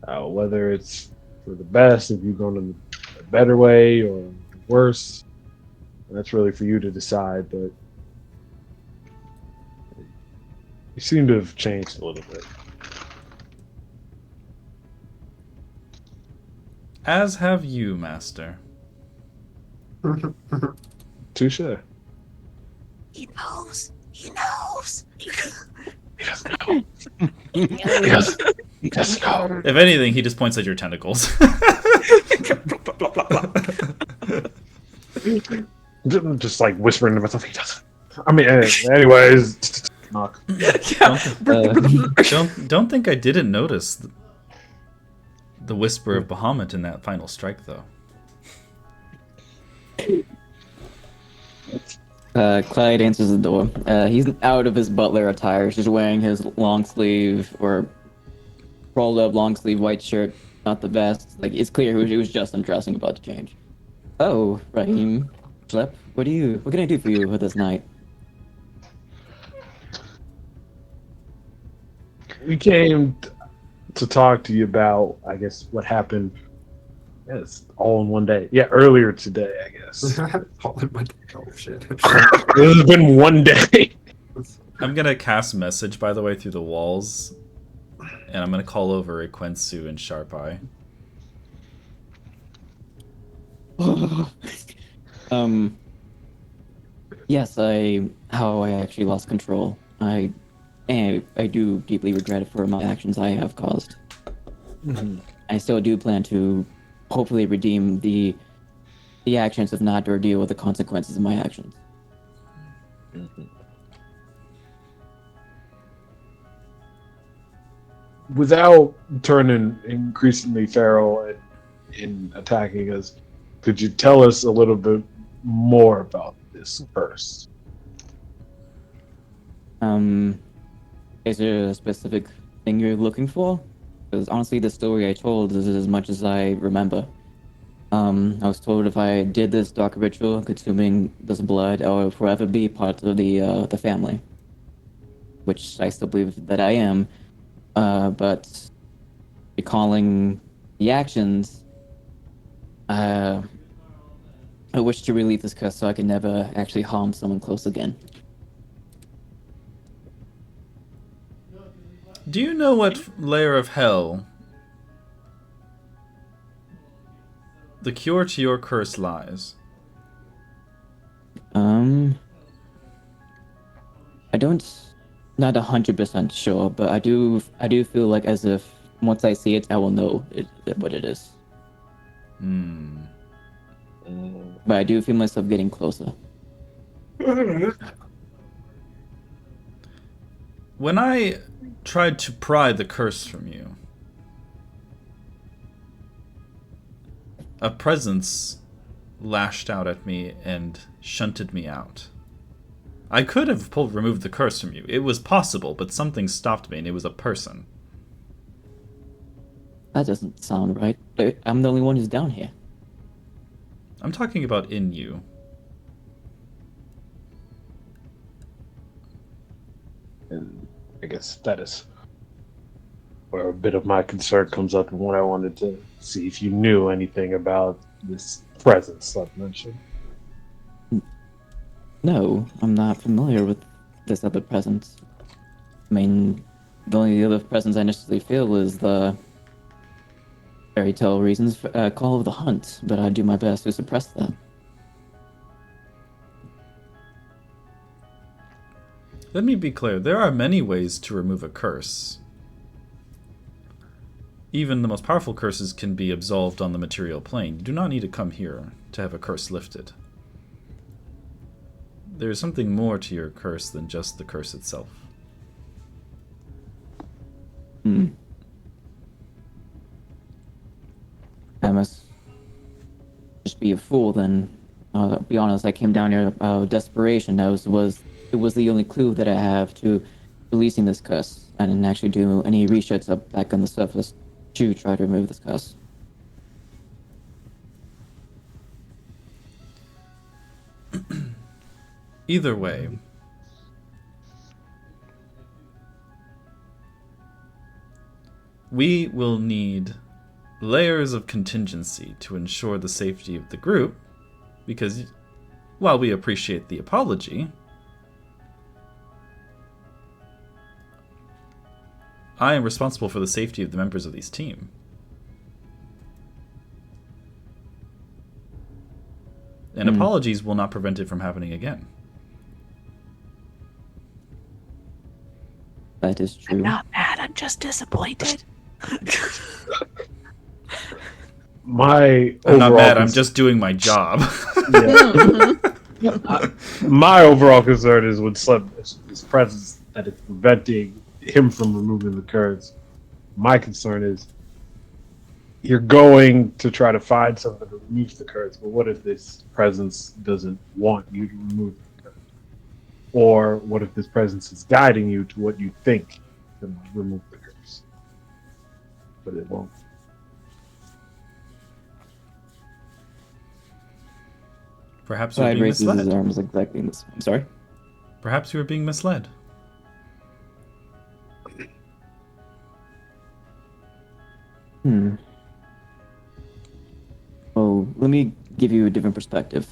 S6: Whether it's for the best, if you've gone in a better way or worse, that's really for you to decide. But you seem to have changed a little bit.
S3: As have you, Master.
S6: Touche.
S7: He knows. He knows.
S6: He doesn't know. He doesn't know.
S3: If anything, he just points at your tentacles.
S6: Just like whispering to myself, he doesn't. I mean, anyways, knock.
S3: Don't think I didn't notice the whisper of Bahamut in that final strike, though.
S5: Clyde answers the door. He's out of his butler attire. He's just wearing his long sleeve or rolled up long sleeve white shirt. Not the best. Like, it's clear he was just undressing, about to change. Oh, Raheem, Schlep, what can I do for you this night?
S6: We came to talk to you about, I guess, what happened. Yes, all in one day. Yeah, earlier today, I guess.
S4: All in one day. Oh shit.
S6: This has been one day.
S3: I'm gonna cast message, by the way, through the walls, and I'm gonna call over Equensu and Sharp Eye.
S5: Yes, how I actually lost control. I do deeply regret it for my actions I have caused.
S6: Mm-hmm.
S5: I still do plan to hopefully redeem the actions of not or deal with the consequences of my actions.
S6: Mm-hmm. Without turning increasingly feral in attacking us, could you tell us a little bit more about this curse?
S5: Is there a specific thing you're looking for? Because honestly, the story I told is as much as I remember. I was told if I did this dark ritual, consuming this blood, I would forever be part of the family. Which I still believe that I am. But recalling the actions, I wish to relieve this curse so I can never actually harm someone close again.
S3: Do you know what layer of hell the cure to your curse lies?
S5: I don't, not 100% sure, but I do feel like as if once I see it, I will know what it is. But I do feel myself getting closer.
S3: When I tried to pry the curse from you, a presence lashed out at me and shunted me out. I could have removed the curse from you. It was possible, but something stopped me, and it was a person.
S5: That doesn't sound right. I'm the only one who's down here.
S3: I'm talking about in you.
S6: And I guess that is where a bit of my concern comes up and what I wanted to see if you knew anything about this presence I've mentioned.
S5: No, I'm not familiar with this other presence. I mean, the only other presence I necessarily feel is the fairy tale reasons for, call of the hunt, but I do my best to suppress that.
S3: Let me be clear. There are many ways to remove a curse. Even the most powerful curses can be absolved on the material plane. You do not need to come here to have a curse lifted. There's something more to your curse than just the curse itself.
S5: Hmm. I must just be a fool then. I'll be honest, I came down here out of desperation. It was the only clue that I have to releasing this cuss. I didn't actually do any research up back on the surface to try to remove this cuss.
S3: Either way, we will need layers of contingency to ensure the safety of the group, because while we appreciate the apology, I am responsible for the safety of the members of this team. And apologies will not prevent it from happening again.
S5: That is true.
S7: I'm not mad, I'm just disappointed.
S6: My
S3: I'm not
S6: overall
S3: mad, I'm just doing my job.
S6: my overall concern is with his presence that it's preventing him from removing the curse. My concern is you're going to try to find something to remove the curse, but what if this presence doesn't want you to remove the curse? Or what if this presence is guiding you to what you think can remove the curse? But it won't.
S3: Perhaps you're
S5: I
S3: being
S5: raises his
S3: misled.
S5: arms exactly in this. I'm sorry.
S3: Perhaps you were being misled.
S5: Oh, let me give you a different perspective.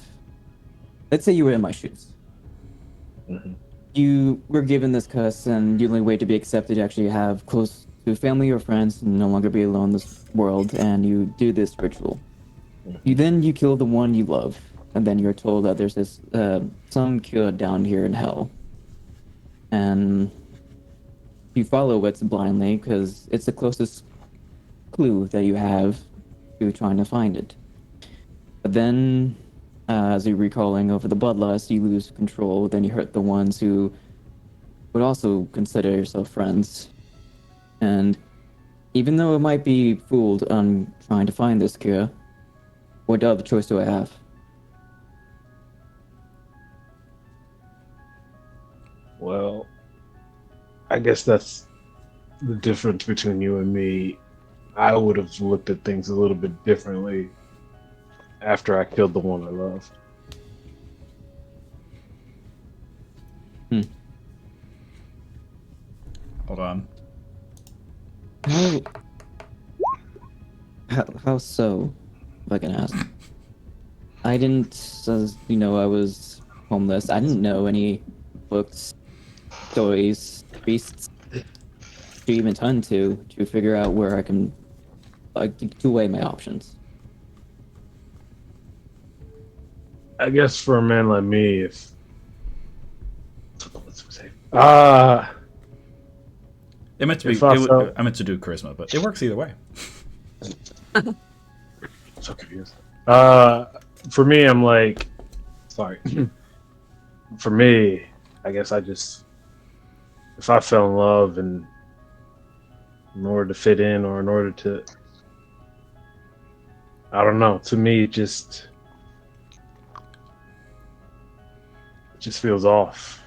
S5: Let's say you were in my shoes.
S6: Mm-hmm.
S5: You were given this cuss, and the only way to be accepted to actually have close to family or friends and no longer be alone in this world, and you do this ritual. You kill the one you love, and then you're told that there's this some cure down here in hell, and you follow it blindly because it's the closest clue that you have to trying to find it. But then, as you're recalling over the bloodlust, you lose control. Then you hurt the ones who would also consider yourself friends. And even though it might be fooled on trying to find this cure, what other choice do I have?
S6: Well, I guess that's the difference between you and me. I would have looked at things a little bit differently after I killed the one I love.
S3: Hold on.
S5: How so, if I can ask? I didn't, I was homeless. I didn't know any books, stories, priests to even turn to figure out where I can to weigh my options.
S6: I guess for a man like me, if uh
S3: It meant to be.
S6: If I felt-
S3: I meant to do charisma, but it works either way.
S6: so confused. For me, I'm like, sorry. For me, I guess if I fell in love and in order to fit in or in order to, I don't know. To me, it just feels off.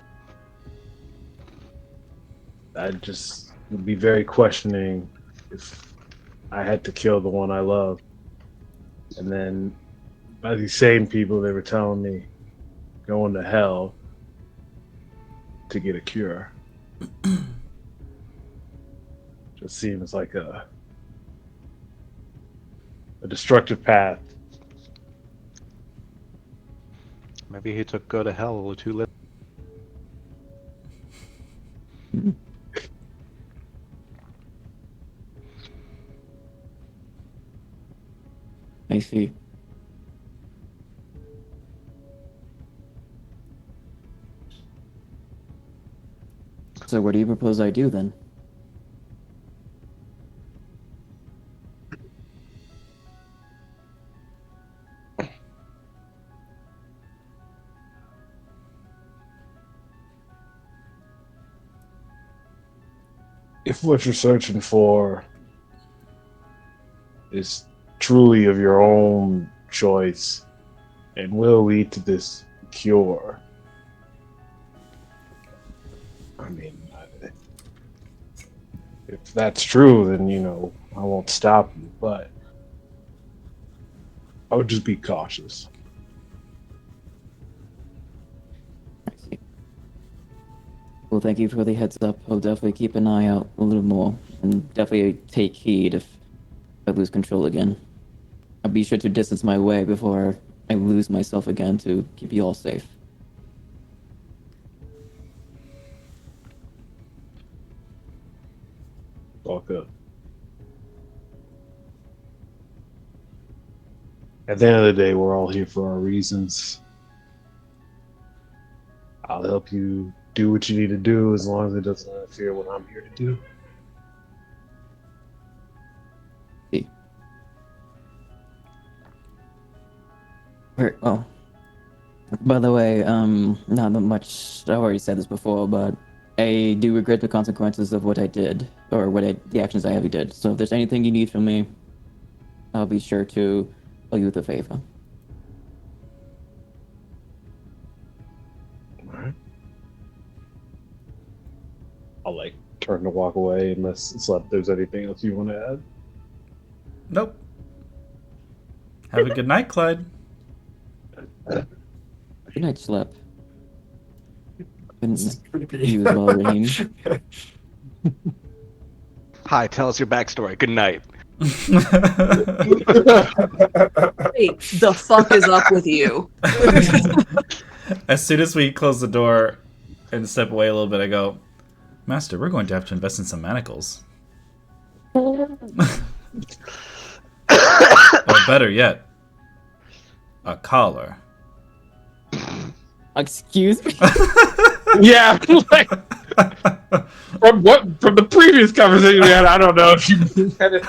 S6: I just would be very questioning if I had to kill the one I love. And then by these same people, they were telling me going to hell to get a cure. Just seems like a destructive path.
S1: Maybe he took go to hell a little too late.
S5: I see. So what do you propose I do then?
S6: if what you're searching for is truly of your own choice and will lead to this cure, I mean, if that's true, then, I won't stop you, but I would just be cautious.
S5: I see. Well, thank you for the heads up. I'll definitely keep an eye out a little more and definitely take heed if I lose control again. I'll be sure to distance my way before I lose myself again to keep you all safe.
S6: All good. At the end of the day, we're all here for our reasons. I'll help you do what you need to do as long as it doesn't interfere with what I'm here to do.
S5: See. Very well. By the way, not that much. I already said this before, but I do regret the consequences of what I did, or the actions I ever did. So if there's anything you need from me, I'll be sure to owe you the favor.
S6: Alright. I'll turn to walk away unless there's anything else you want to add.
S3: Nope. Have a good night, Clyde.
S5: Good night, Slep.
S4: It's
S5: And
S4: creepy.
S5: you as well, Raheem.
S1: Hi, tell us your backstory. Good night.
S2: Wait, the fuck is up with you?
S3: As soon as we close the door and step away a little bit, I go, Master, we're going to have to invest in some manacles. Or better yet, a collar.
S5: Excuse me?
S6: Yeah, from the previous conversation we had, I don't know if you had it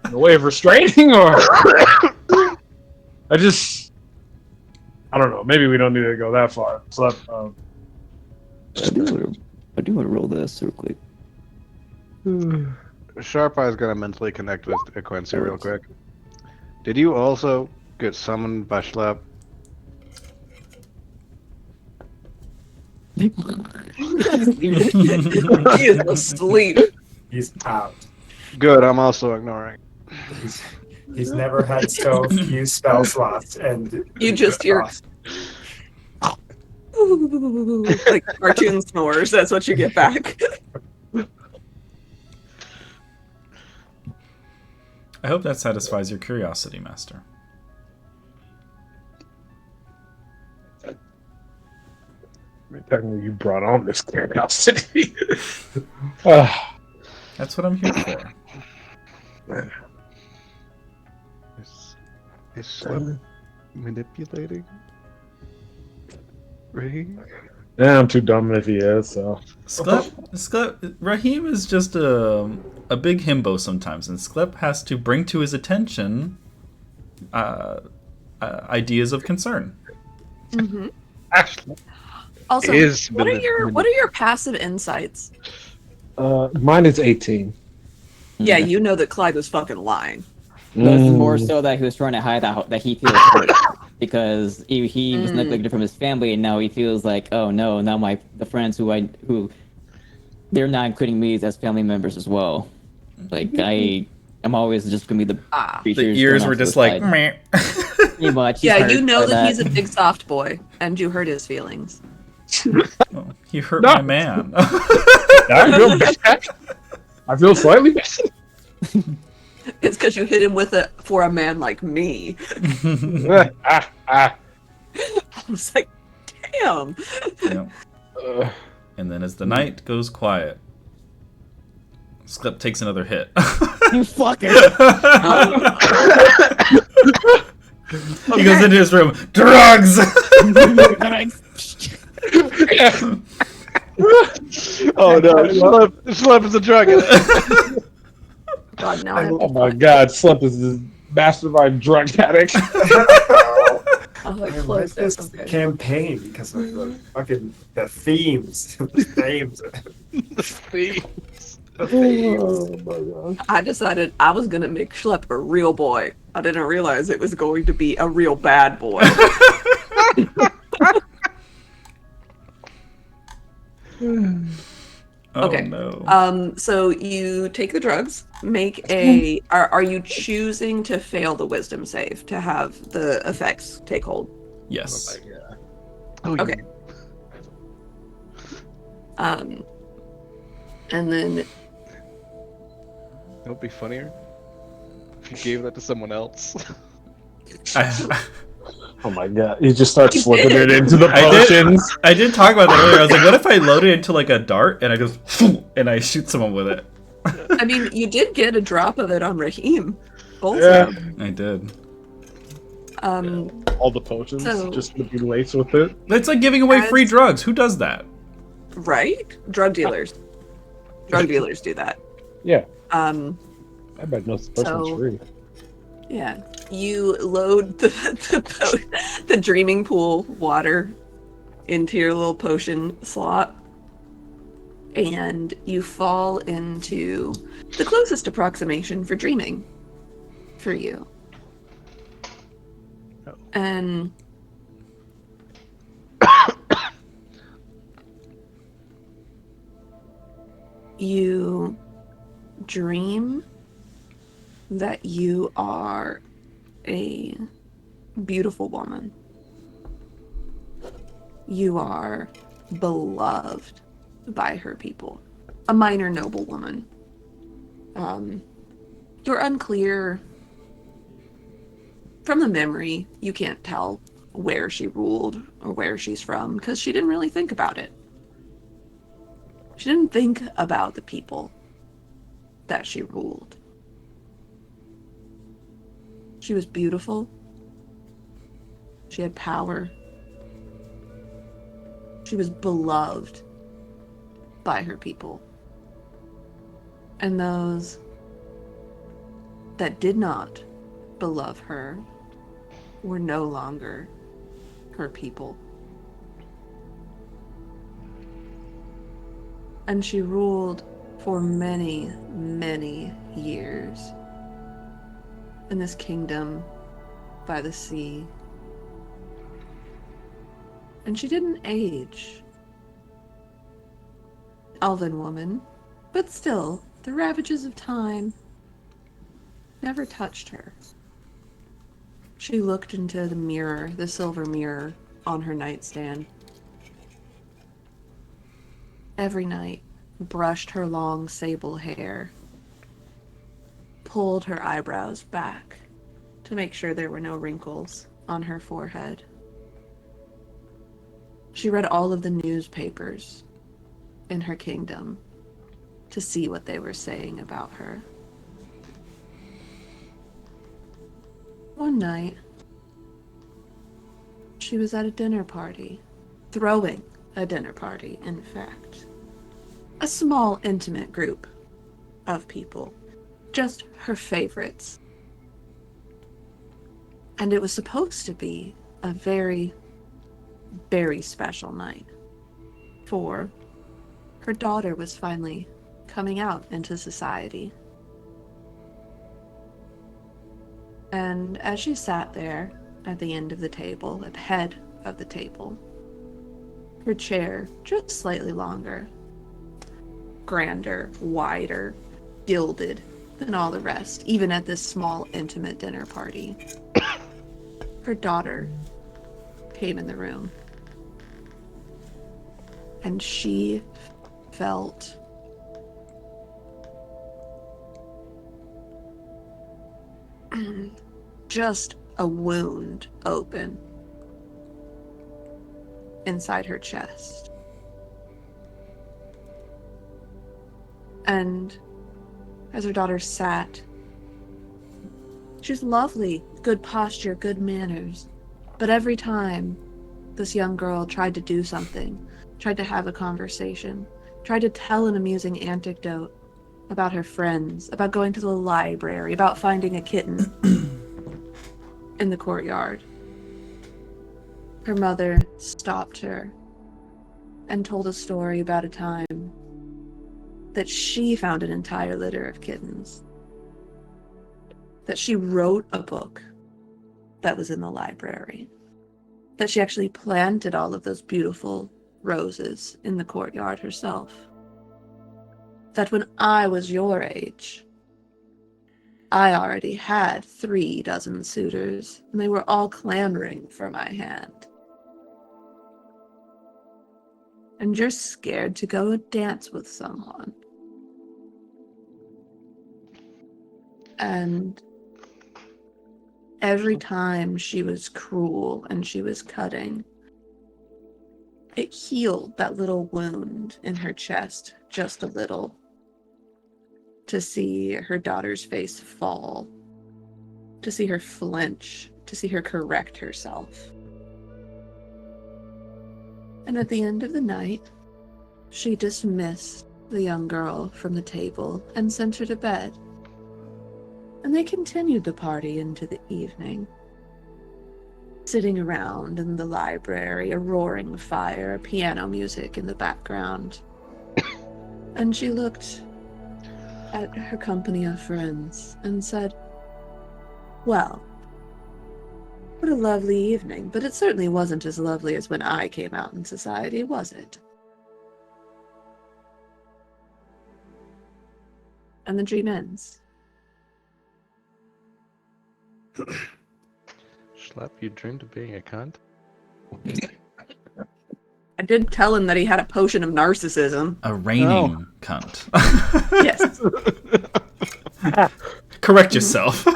S6: in a way of restraining or I don't know. Maybe we don't need to go that far. So,
S5: I do want to roll this real quick.
S1: Sharp Eye's gonna mentally connect with Quincy real quick. Did you also get summoned by Schlep?
S2: He is asleep.
S4: He's out.
S1: Good, I'm also ignoring.
S4: He's never had so few spell slots, and
S2: You just hear like cartoon snores. That's what you get back.
S3: I hope that satisfies your curiosity, Master.
S6: technically, you brought on this curiosity.
S3: That's what I'm here for.
S1: Is Schlep manipulating? Ray?
S6: Yeah, I'm too dumb if he is. So
S3: Raheem is just a big himbo sometimes, and Sklep has to bring to his attention ideas of concern.
S2: Mm-hmm.
S6: actually,
S2: Also,
S1: Is
S2: what are your passive insights?
S6: mine is 18.
S2: Yeah, you know that Clyde was fucking lying.
S5: This is more so that he was trying to hide that he feels hurt because he was neglected from his family, and now he feels like, oh no, now the friends who they're not including me as family members as well. Like I'm always just gonna be the
S3: The
S5: creatures
S3: ears
S5: going
S3: were
S5: off to
S3: just
S5: the
S3: like,
S5: side.
S3: meh.
S5: Pretty much.
S2: Yeah,
S5: hurt
S2: you know
S5: by
S2: that he's a big soft boy, and you hurt his feelings.
S3: Oh, he hurt
S6: No.
S3: my man.
S6: I feel bad. I feel slightly bad.
S2: It's because you hit him with it for a man like me. I was like, damn.
S3: Yeah. And then as the night goes quiet, Sklep takes another hit.
S5: You fucker!
S3: He goes into his room. Drugs!
S1: Oh no, Schlep is a drug addict.
S2: God, now I have
S6: Oh my god, Slip is this mastermind drug addict.
S2: I'll like
S4: I
S2: close
S4: like this
S2: this. Okay.
S4: campaign because of the fucking the themes. The themes.
S6: Oh my gosh.
S2: I decided I was gonna make Schlep a real boy. I didn't realize it was going to be a real bad boy.
S3: Oh
S2: Okay.
S3: no.
S2: So you take the drugs, make a are you choosing to fail the wisdom save to have the effects take hold?
S3: Yes.
S1: Oh,
S2: Okay. And then
S1: It would be funnier if you gave that to someone else.
S6: Oh my god. You just start slipping it into the
S3: I did.
S6: potions.
S3: I did talk about that earlier. I was like, what if I load it into like a dart and I just and I shoot someone with it?
S2: I mean, you did get a drop of it on Raheem. Both
S6: Yeah.
S2: of them.
S3: I did.
S6: All the potions
S2: So-
S6: just to be laced with it.
S3: It's like giving away free
S2: As-
S3: drugs. Who does that?
S2: Right? Drug dealers. Drug dealers do that.
S6: Yeah.
S2: I
S6: bet no potion's
S2: So-
S6: free.
S2: Yeah. You load the dreaming pool water into your little potion slot, and you fall into the closest approximation for dreaming for you. And you dream that you are a beautiful woman. You are beloved by her people. A minor noblewoman. You're unclear. From the memory, you can't tell where she ruled or where she's from because she didn't really think about it. She didn't think about the people that she ruled. She was beautiful. She had power. She was beloved by her people. And those that did not beloved her were no longer her people. And she ruled for many, many years in this kingdom by the sea. And she didn't age. Elven woman, but still, the ravages of time never touched her. She looked into the mirror, the silver mirror on her nightstand. Every night, brushed her long sable hair, pulled her eyebrows back to make sure there were no wrinkles on her forehead. She read all of the newspapers in her kingdom to see what they were saying about her. One night, she was at a dinner party, throwing a dinner party, in fact. A small, intimate group of people, just her favorites. And it was supposed to be a very, very special night, for her daughter was finally coming out into society. And as she sat there at the end of the table, at the head of the table, her chair just slightly longer, grander, wider, gilded than all the rest, even at this small, intimate dinner party. Her daughter came in the room, and she felt just a wound open inside her chest. And as her daughter sat, she was lovely, good posture, good manners. But every time this young girl tried to do something, tried to have a conversation, tried to tell an amusing anecdote about her friends, about going to the library, about finding a kitten in the courtyard, her mother stopped her and told a story about a time that she found an entire litter of kittens, that she wrote a book that was in the library, that she actually planted all of those beautiful roses in the courtyard herself, that when I was your age, I already had 3 dozen suitors, and they were all clamoring for my hand. And you're scared to go dance with someone. And every time she was cruel and she was cutting, it healed that little wound in her chest just a little, to see her daughter's face fall, to see her flinch, to see her correct herself. And at the end of the night, she dismissed the young girl from the table and sent her to bed. And they continued the party into the evening, sitting around in the library, a roaring fire, piano music in the background. And she looked at her company of friends and said, "Well, what a lovely evening, but it certainly wasn't as lovely as when I came out in society, was it?" And the dream ends.
S1: Schlep, you dreamed of being a cunt?
S2: I did tell him that he had a potion of narcissism.
S3: A reigning cunt.
S2: Yes.
S3: Correct yourself.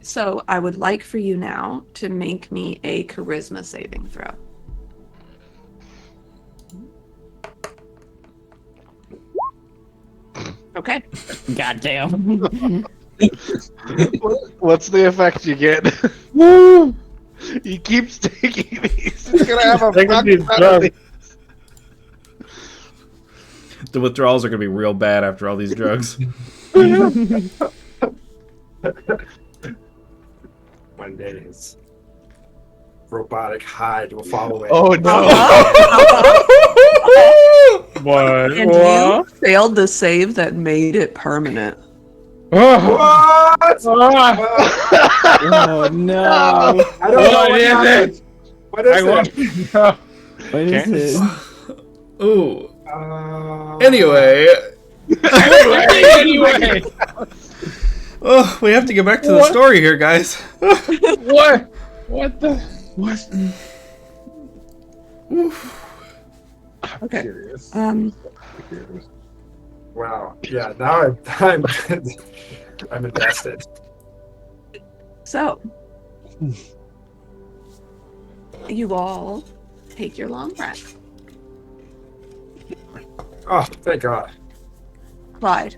S2: So I would like for you now to make me a charisma saving throw. Okay.
S5: Goddamn.
S1: What's the effect you get? Woo! He keeps taking these. He's gonna have a fucking penalty.
S3: The withdrawals are going to be real bad after all these drugs.
S4: One day his robotic hide will follow it.
S1: Oh no!
S6: What?
S2: And you failed the save that made it permanent.
S4: What?
S5: Oh no.
S4: I don't know what happened. What is it?
S5: What is it?
S3: Ooh.
S4: Uh,
S3: Anyway.
S6: Anyway.
S3: Oh, we have to get back to the story here, guys.
S6: What? What the? What?
S2: Okay.
S6: Curious.
S4: Wow. Yeah. Now I'm I'm invested.
S2: So, you all take your long breath.
S4: Oh, thank God.
S2: Clyde.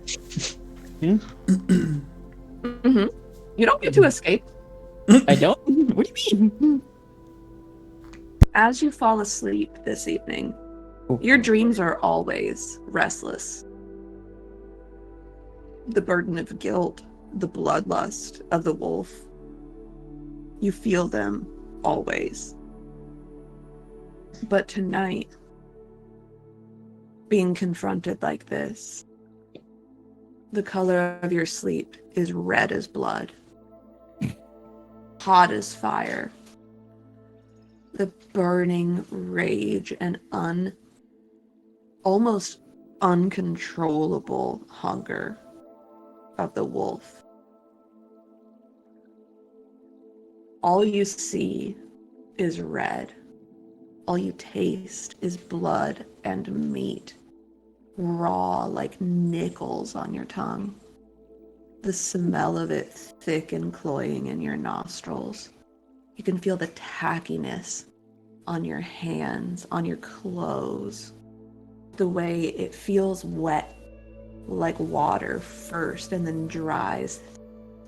S2: Mm-hmm. You don't get to escape.
S5: I don't? What do you mean?
S2: As you fall asleep this evening, your dreams are always restless. The burden of guilt, the bloodlust of the wolf, you feel them always. But tonight, being confronted like this, the color of your sleep is red as blood, hot as fire. The burning rage and almost uncontrollable hunger of the wolf. All you see is red. All you taste is blood and meat, raw like nickels on your tongue. The smell of it thick and cloying in your nostrils. You can feel the tackiness on your hands, on your clothes. The way it feels wet like water first and then dries,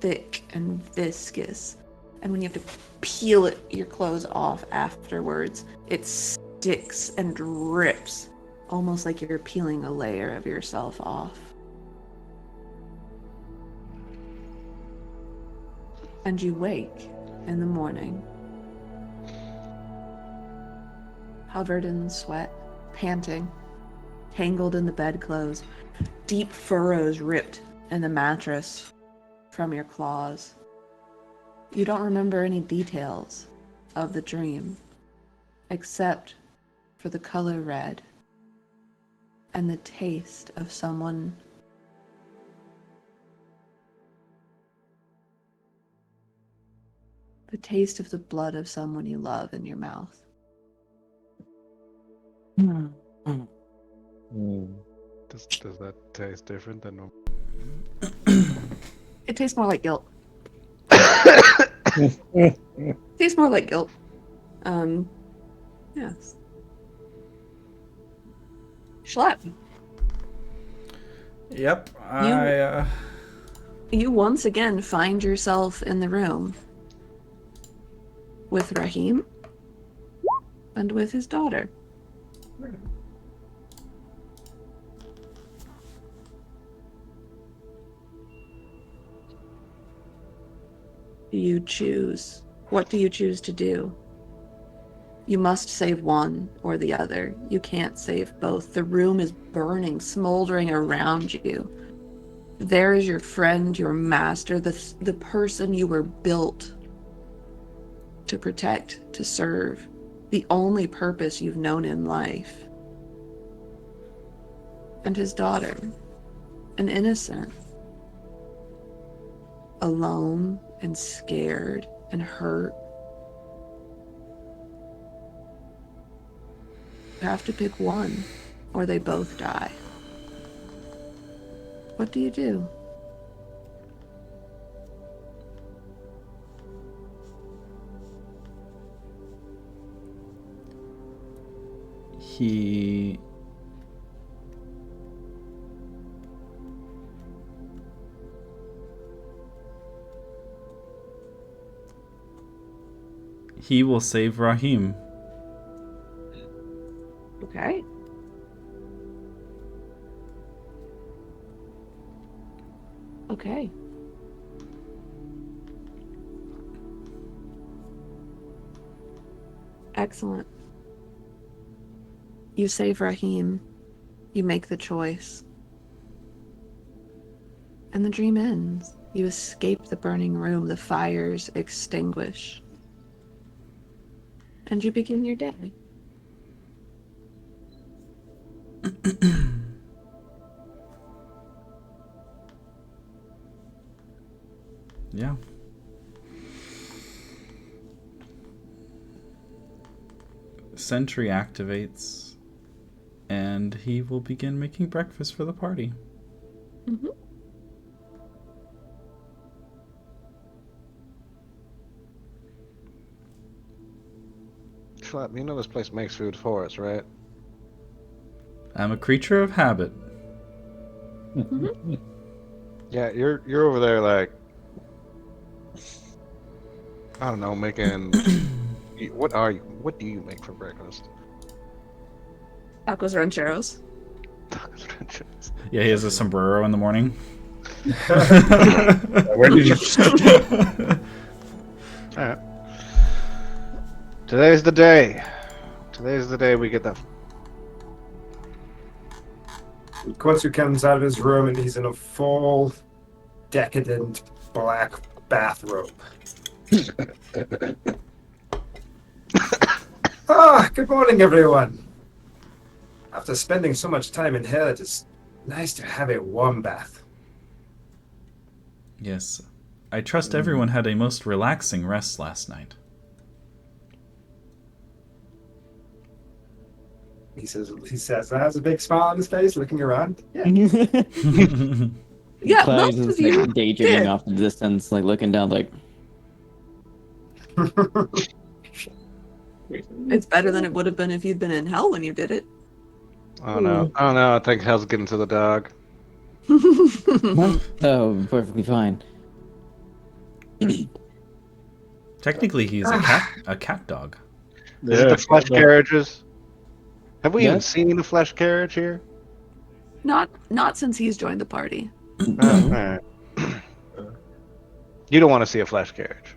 S2: thick and viscous. And when you have to peel your clothes off afterwards, it sticks and drips, almost like you're peeling a layer of yourself off. And you wake in the morning covered in sweat, panting, tangled in the bedclothes, deep furrows ripped in the mattress from your claws. You don't remember any details of the dream, except for the color red and the taste of someone the taste of the blood of someone you love in your mouth.
S6: Mm.
S1: Does that taste different than normal?
S2: It tastes more like guilt. Tastes more like guilt. Yes. Schlep.
S3: Yep. I
S2: You once again find yourself in the room with Rahim and with his daughter. You choose. What do you choose to do? You must save one or the other. You can't save both. The room is burning, smoldering around you. There is your friend, your master, the person you were built to protect, to serve, the only purpose you've known in life. And his daughter, an innocent, alone and scared and hurt. You have to pick one, or they both die. What do you do?
S3: He will save Rahim.
S2: Okay. Okay. Excellent. You save Rahim. You make the choice. And the dream ends. You escape the burning room. The fires extinguish. And you begin your day.
S3: Yeah. Sentry activates, and he will begin making breakfast for the party.
S2: Mm-hmm.
S1: Schlep, you know this place makes food for us, right?
S3: I'm a creature of habit.
S2: Mm-hmm.
S1: Yeah, you're over there like, I don't know, making. What are you? What do you make for breakfast?
S2: Tacos rancheros.
S3: Yeah, he has a sombrero in the morning.
S6: Where did you?
S1: All right. Today's the day. Today's the day we get the.
S4: Quetsu comes out of his room and he's in a full, decadent black bathrobe. Good morning, everyone. After spending so much time in hell, it is nice to have a warm bath.
S3: Yes. I trust everyone had a most relaxing rest last night.
S4: He says that has a big smile on his face, looking around. Yeah.
S2: Yeah,
S5: Clyde's
S2: most
S5: just
S2: of you
S5: like daydreaming
S2: did.
S5: off the distance, like looking down, like
S2: It's better than it would have been if you'd been in hell when you did it.
S1: Oh no! Oh no! I think hell's getting to the dog.
S5: oh, perfectly fine.
S3: Technically, he's a cat dog.
S1: Is it the flesh carriages? Have we even
S5: Yes.
S1: seen a flesh carriage here?
S2: Not since he's joined the party.
S1: Alright. You don't want to see a flesh carriage.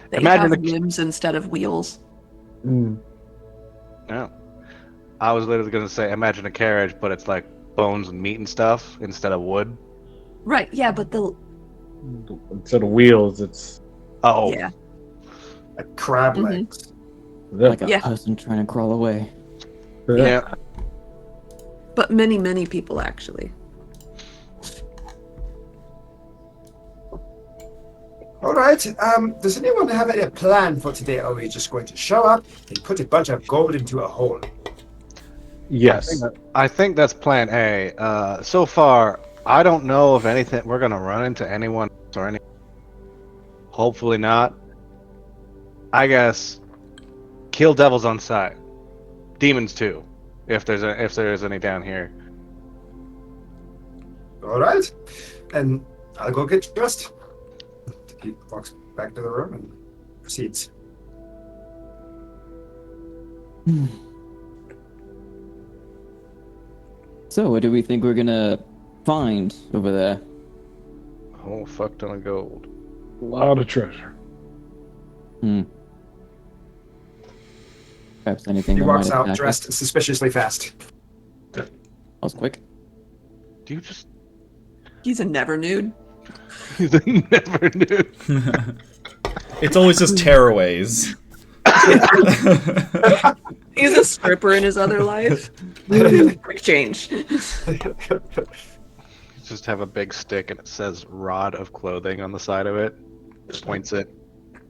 S2: They
S1: Imagine
S2: have
S1: the-
S2: limbs instead of wheels.
S1: No. I was literally going to say, imagine a carriage, but it's like bones and meat and stuff instead of wood.
S2: Right, yeah, but the
S6: Instead of wheels, it's
S1: Oh,
S2: yeah.
S4: Like crab
S2: Mhm.
S4: legs.
S5: Like a
S2: Yeah.
S5: person trying to crawl away.
S1: yeah.
S2: But many people actually.
S4: All right. Does anyone have any plan for today? Or are we just going to show up and put a bunch of gold into a hole?
S6: Yes.
S1: I think that's plan A. So far, I don't know if anything we're gonna run into anyone or any. Hopefully not. I guess kill devils on sight, demons too, if there's any down here.
S4: All right. And I'll go get dressed. He walks back to the room and proceeds.
S5: So, what do we think we're gonna find over there?
S1: Oh, fuck ton of gold.
S6: A lot of treasure.
S5: Perhaps anything
S4: He
S5: that
S4: walks
S5: might
S4: out
S5: attack us?
S4: dressed suspiciously fast.
S5: That was quick.
S1: Do you just
S2: He's a never nude.
S1: never knew?
S3: It's always just tearaways.
S2: He's a stripper in his other life. Quick change.
S1: Just have a big stick and it says "rod of clothing" on the side of it. Points it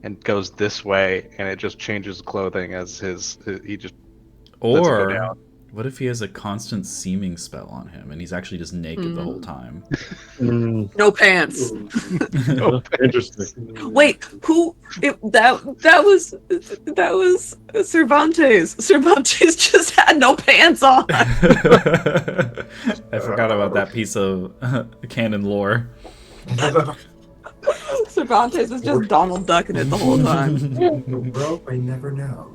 S1: and goes this way, and it just changes clothing as he just. Lets it go
S3: Or
S1: down.
S3: what if he has a constant seeming spell on him and he's actually just naked the whole time?
S2: No pants.
S6: Interesting.
S2: Wait, who? That was Cervantes. Cervantes just had no pants on.
S3: I forgot about that piece of canon lore.
S2: Cervantes was just Donald ducking it the whole time.
S4: The world may never know.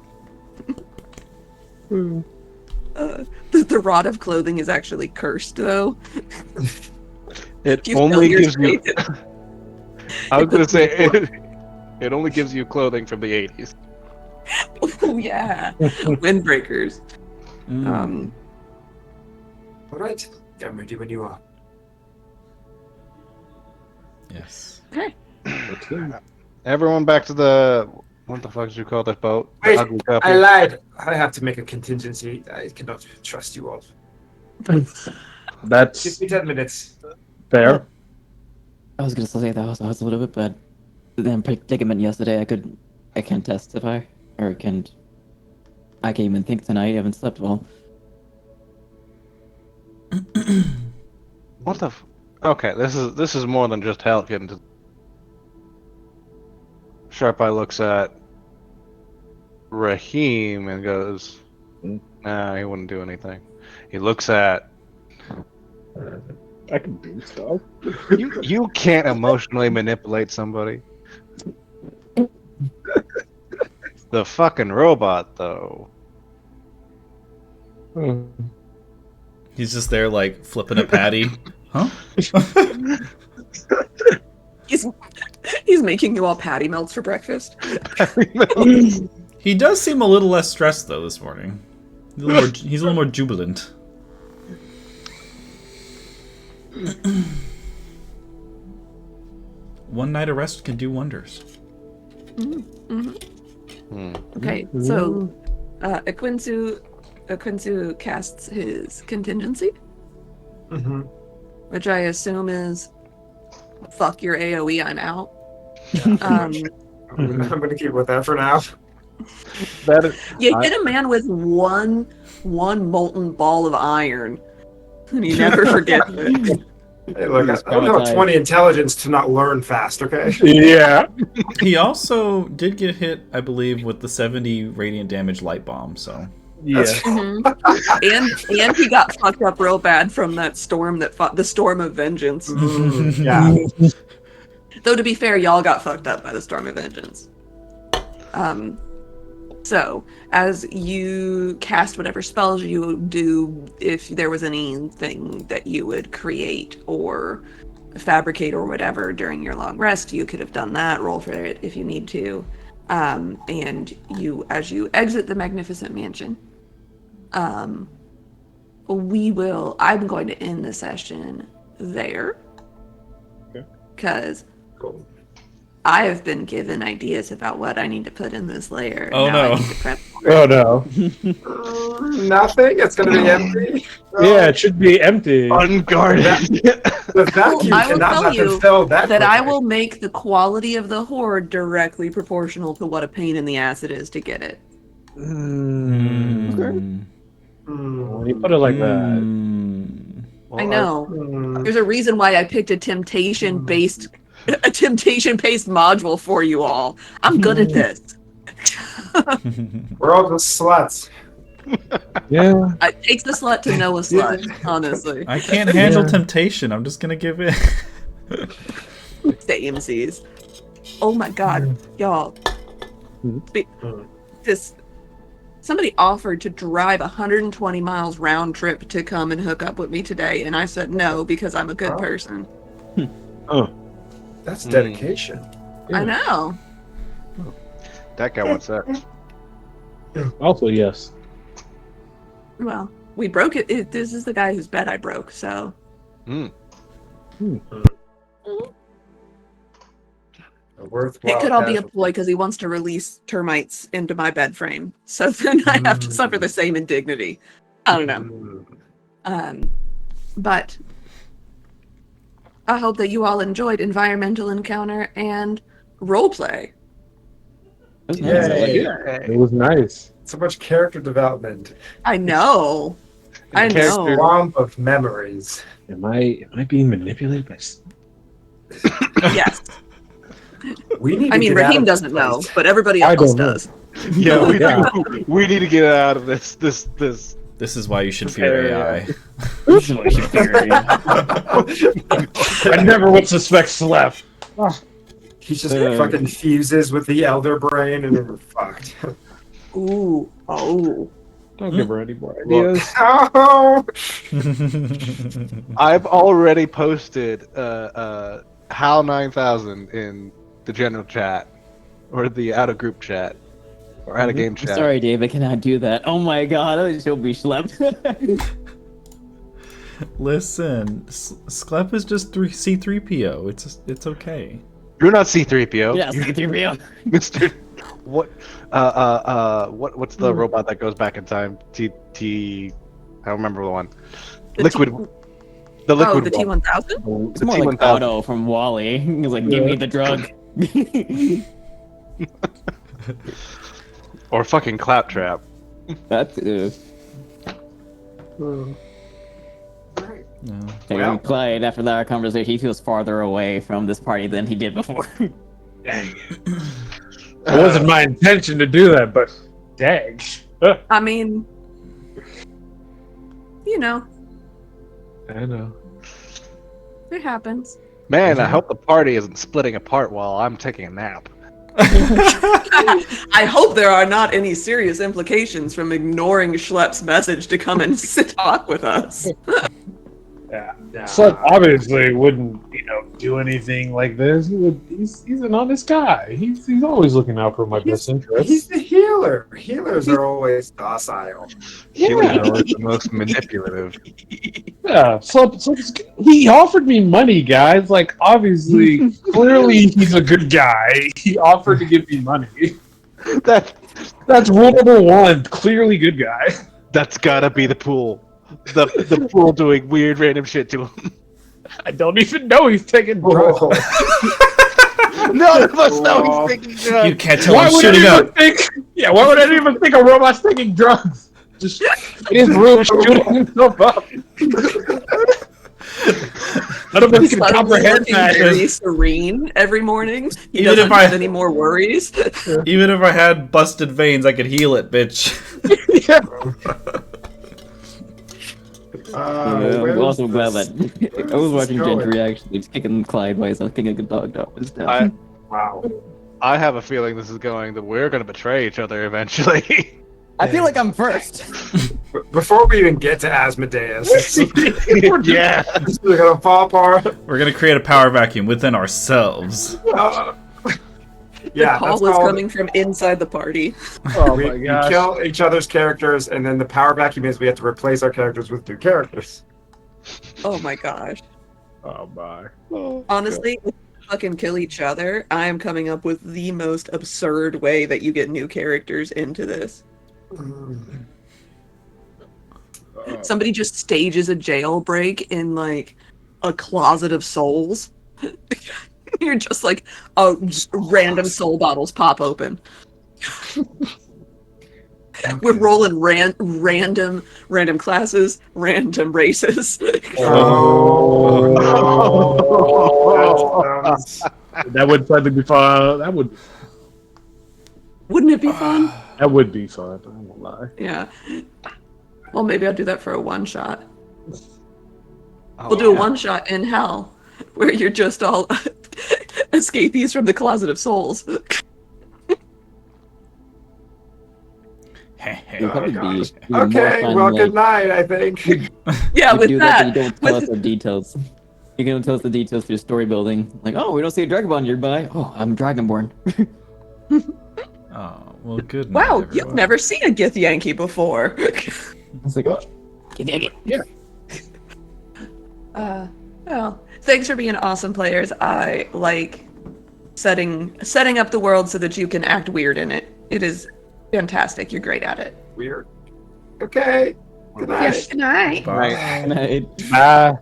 S2: The rod of clothing is actually cursed, though.
S1: It
S2: You
S1: only
S2: fill your
S1: gives you.
S2: space.
S1: I was gonna say it only gives you clothing from the 80s.
S2: Oh yeah, windbreakers.
S3: Mm.
S4: All right. I'm ready when you are.
S3: Yes.
S2: Okay.
S1: Everyone back to the what the fuck did you call that boat? The
S4: Wait,
S1: ugly guppy?
S4: I lied. I have to make a contingency. I cannot trust you all. Give
S6: That's
S4: me 10 minutes.
S6: fair.
S5: I was gonna say that was a little bit, but then predicament yesterday. I can't testify, or I can't even think tonight. I haven't slept well.
S1: What the? Okay, this is more than just hell getting to. Sharp Eye looks at Raheem and goes, "Nah, he wouldn't do anything." He looks at
S6: I can do stuff.
S1: you. You can't emotionally manipulate somebody. The fucking robot, though.
S3: He's just there like flipping a patty. Huh?
S2: He's making you all patty melts for breakfast.
S3: He does seem a little less stressed though this morning. He's a little more jubilant. One night of rest can do wonders.
S2: Okay, so Aquinsu casts his contingency,
S4: Mm-hmm.
S2: which I assume is fuck your AoE, I'm out.
S4: I'm going to keep with that for now.
S6: That is,
S2: You hit a man with one molten ball of iron, and he never forgets it.
S4: Hey, look, I don't have 20 intelligence to not learn fast, okay?
S6: yeah.
S3: He also did get hit, I believe, with the 70 radiant damage light bomb. So
S6: Yeah.
S2: And he got fucked up real bad from that storm that fought the storm of vengeance.
S4: Yeah.
S2: Though to be fair, y'all got fucked up by the storm of vengeance. So as you cast whatever spells you do, if there was anything that you would create or fabricate or whatever during your long rest, you could have done that. Roll for it if you need to. And you, as you exit the magnificent mansion, I'm going to end the session there.
S6: Okay.
S2: Because
S4: Cool.
S2: I have been given ideas about what I need to put in this layer.
S3: Oh,
S2: Now I
S3: no.
S2: need to prep.
S6: Oh no.
S4: Nothing. It's gonna be empty.
S6: Yeah, it should be empty.
S1: Unguarded.
S4: The vacuum
S2: I will
S4: cannot
S2: tell
S4: have been
S2: you
S4: filled that
S2: that I
S4: quickly.
S2: will make the quality of the horde directly proportional to what a pain in the ass it is to get it.
S3: Mm.
S6: When you put it like that.
S3: Mm.
S2: I know.
S4: Hmm.
S2: There's a reason why I picked a temptation-based module for you all. I'm good at this.
S4: We're all just sluts.
S6: Yeah.
S2: It takes a slut to know a slut, honestly.
S3: I can't handle
S6: Yeah.
S3: temptation. I'm just gonna give in.
S2: The AMCs. Oh my god, y'all. This somebody offered to drive 120 miles round trip to come and hook up with me today, and I said no because I'm a good person.
S4: That's dedication.
S2: I know.
S1: That guy wants sex.
S6: Also, yes.
S2: Well, we broke it. This is the guy whose bed I broke, so.
S1: Mm.
S4: A worthwhile
S2: It could all be a
S4: casualty.
S2: ploy because he wants to release termites into my bed frame. So then I have to suffer the same indignity. I don't know. But I hope that you all enjoyed Environmental Encounter and Roleplay.
S5: That's nice. I like it.
S6: It was nice.
S4: So much character development.
S2: I know. I know.
S4: Swamp of memories.
S6: Am I being manipulated by?
S2: Yes.
S4: We need.
S2: I mean,
S4: to get out
S2: Raheem
S4: of this
S2: doesn't know,
S4: place.
S2: but everybody
S6: I
S2: else
S6: don't know.
S2: does.
S1: Yeah, we
S6: Yeah.
S1: do. We need to get out of this.
S3: This is why you should fear AI.
S6: I never would suspect Slap.
S4: He's just fucking fuses with the elder brain, and then we're fucked.
S2: Ooh. Oh.
S6: Don't give her any more ideas.
S4: Oh!
S1: I've already posted HAL 9000 in the general chat, or the out of group chat, or out of game chat.
S5: Sorry, Dave, I cannot do that. Oh my god, she'll be schlepped.
S3: Listen, Sklep is just C3PO. It's okay.
S1: You're not C3PO.
S5: Yeah,
S1: You're
S5: C3PO.
S1: Mr. What? What's the robot that goes back in time? I don't remember the one.
S2: The
S1: Liquid. The
S2: Oh,
S1: liquid
S2: the
S1: one.
S2: T1000?
S5: It's more like
S1: T1000.
S5: Otto from Wally. He's like, give me the drug.
S1: Or fucking Claptrap.
S5: That's
S3: No.
S4: Well.
S5: Clyde, after that conversation, he feels farther away from this party than he did before.
S6: Dang. It wasn't my intention to do that, but dang.
S2: I mean, you know,
S6: I know.
S2: it happens.
S1: Man, I hope the party isn't splitting apart while I'm taking a nap.
S2: I hope there are not any serious implications from ignoring Schlepp's message to come and sit talk with us.
S6: Yeah. Slap obviously wouldn't, do anything like this. He's an honest guy. He's always looking out for my best interests.
S4: He's the healer. Healers are always docile.
S1: Healing
S6: Yeah.
S1: is the most manipulative.
S6: Yeah, he offered me money, guys. Like, obviously, clearly, he's a good guy. He offered to give me money. That's rule number one. Clearly, good guy.
S1: That's gotta be the pool. The pool doing weird random shit to him.
S6: I don't even know he's taking drugs.
S1: None of us know he's taking drugs.
S3: You can't tell
S6: Why
S3: I'm
S6: would
S3: shooting
S6: anyone
S3: up.
S6: think? Yeah, why would anyone think a robot's taking drugs? Just in his room, shooting himself up. None of us
S2: He's
S6: can
S2: suddenly
S6: comprehend
S2: looking
S6: that.
S2: very serene every morning. He
S3: Even
S2: doesn't
S3: if I-
S2: have any more worries.
S3: Even if I had busted veins, I could heal it, bitch.
S6: Yeah.
S5: I'm also glad that I was watching
S4: going?
S5: Gentry actually just kicking Clyde while he's kicking a dog dog and stuff.
S4: Wow.
S1: I have a feeling this is going that we're gonna betray each other eventually.
S5: I feel like I'm first.
S4: Before we even get to Asmodeus,
S1: Yeah.
S4: we're gonna fall apart.
S3: We're gonna create a power vacuum within ourselves.
S4: Yeah,
S2: call
S4: that's
S2: was
S4: called.
S2: coming from inside the party.
S6: Oh
S4: we,
S6: my
S4: we
S6: gosh.
S4: kill each other's characters, and then the power vacuum is we have to replace our characters with new characters.
S2: Oh my gosh.
S6: Oh my.
S2: Honestly, if we fucking kill each other, I am coming up with the most absurd way that you get new characters into this. Somebody just stages a jailbreak in like a closet of souls. You're just like, oh, just random soul bottles pop open. We're rolling random classes, random races.
S4: Oh, no. That sounds-
S6: That would probably be fun.
S2: Wouldn't it be fun?
S6: That would be fun. I won't lie.
S2: Yeah. Well, maybe I'll do that for a one shot.
S1: Oh,
S2: We'll do a
S1: yeah.
S2: one shot in hell, where you're just all escapees from the closet of souls.
S5: It'd probably
S4: Oh,
S5: be
S4: gosh.
S5: even more
S4: Okay,
S5: fun,
S4: well,
S5: like,
S4: good night, I think.
S2: Yeah,
S5: you
S2: with
S5: do that, but you
S2: that.
S5: don't tell us
S2: With,
S5: the details. You're gonna tell us the details for your story building. Like, oh, we don't see a Dragonborn nearby. Oh, I'm Dragonborn.
S3: Oh, well, good night,
S2: wow,
S3: everyone.
S2: you've never seen a Gith Yankee before.
S5: It's like, oh,
S2: Well, thanks for being awesome players. I like setting up the world so that you can act weird in it. It is fantastic. You're great at it.
S4: Weird. Okay. Good night.
S2: Yes. Good night.
S3: Bye.
S1: Right.
S5: and I-
S6: Bye.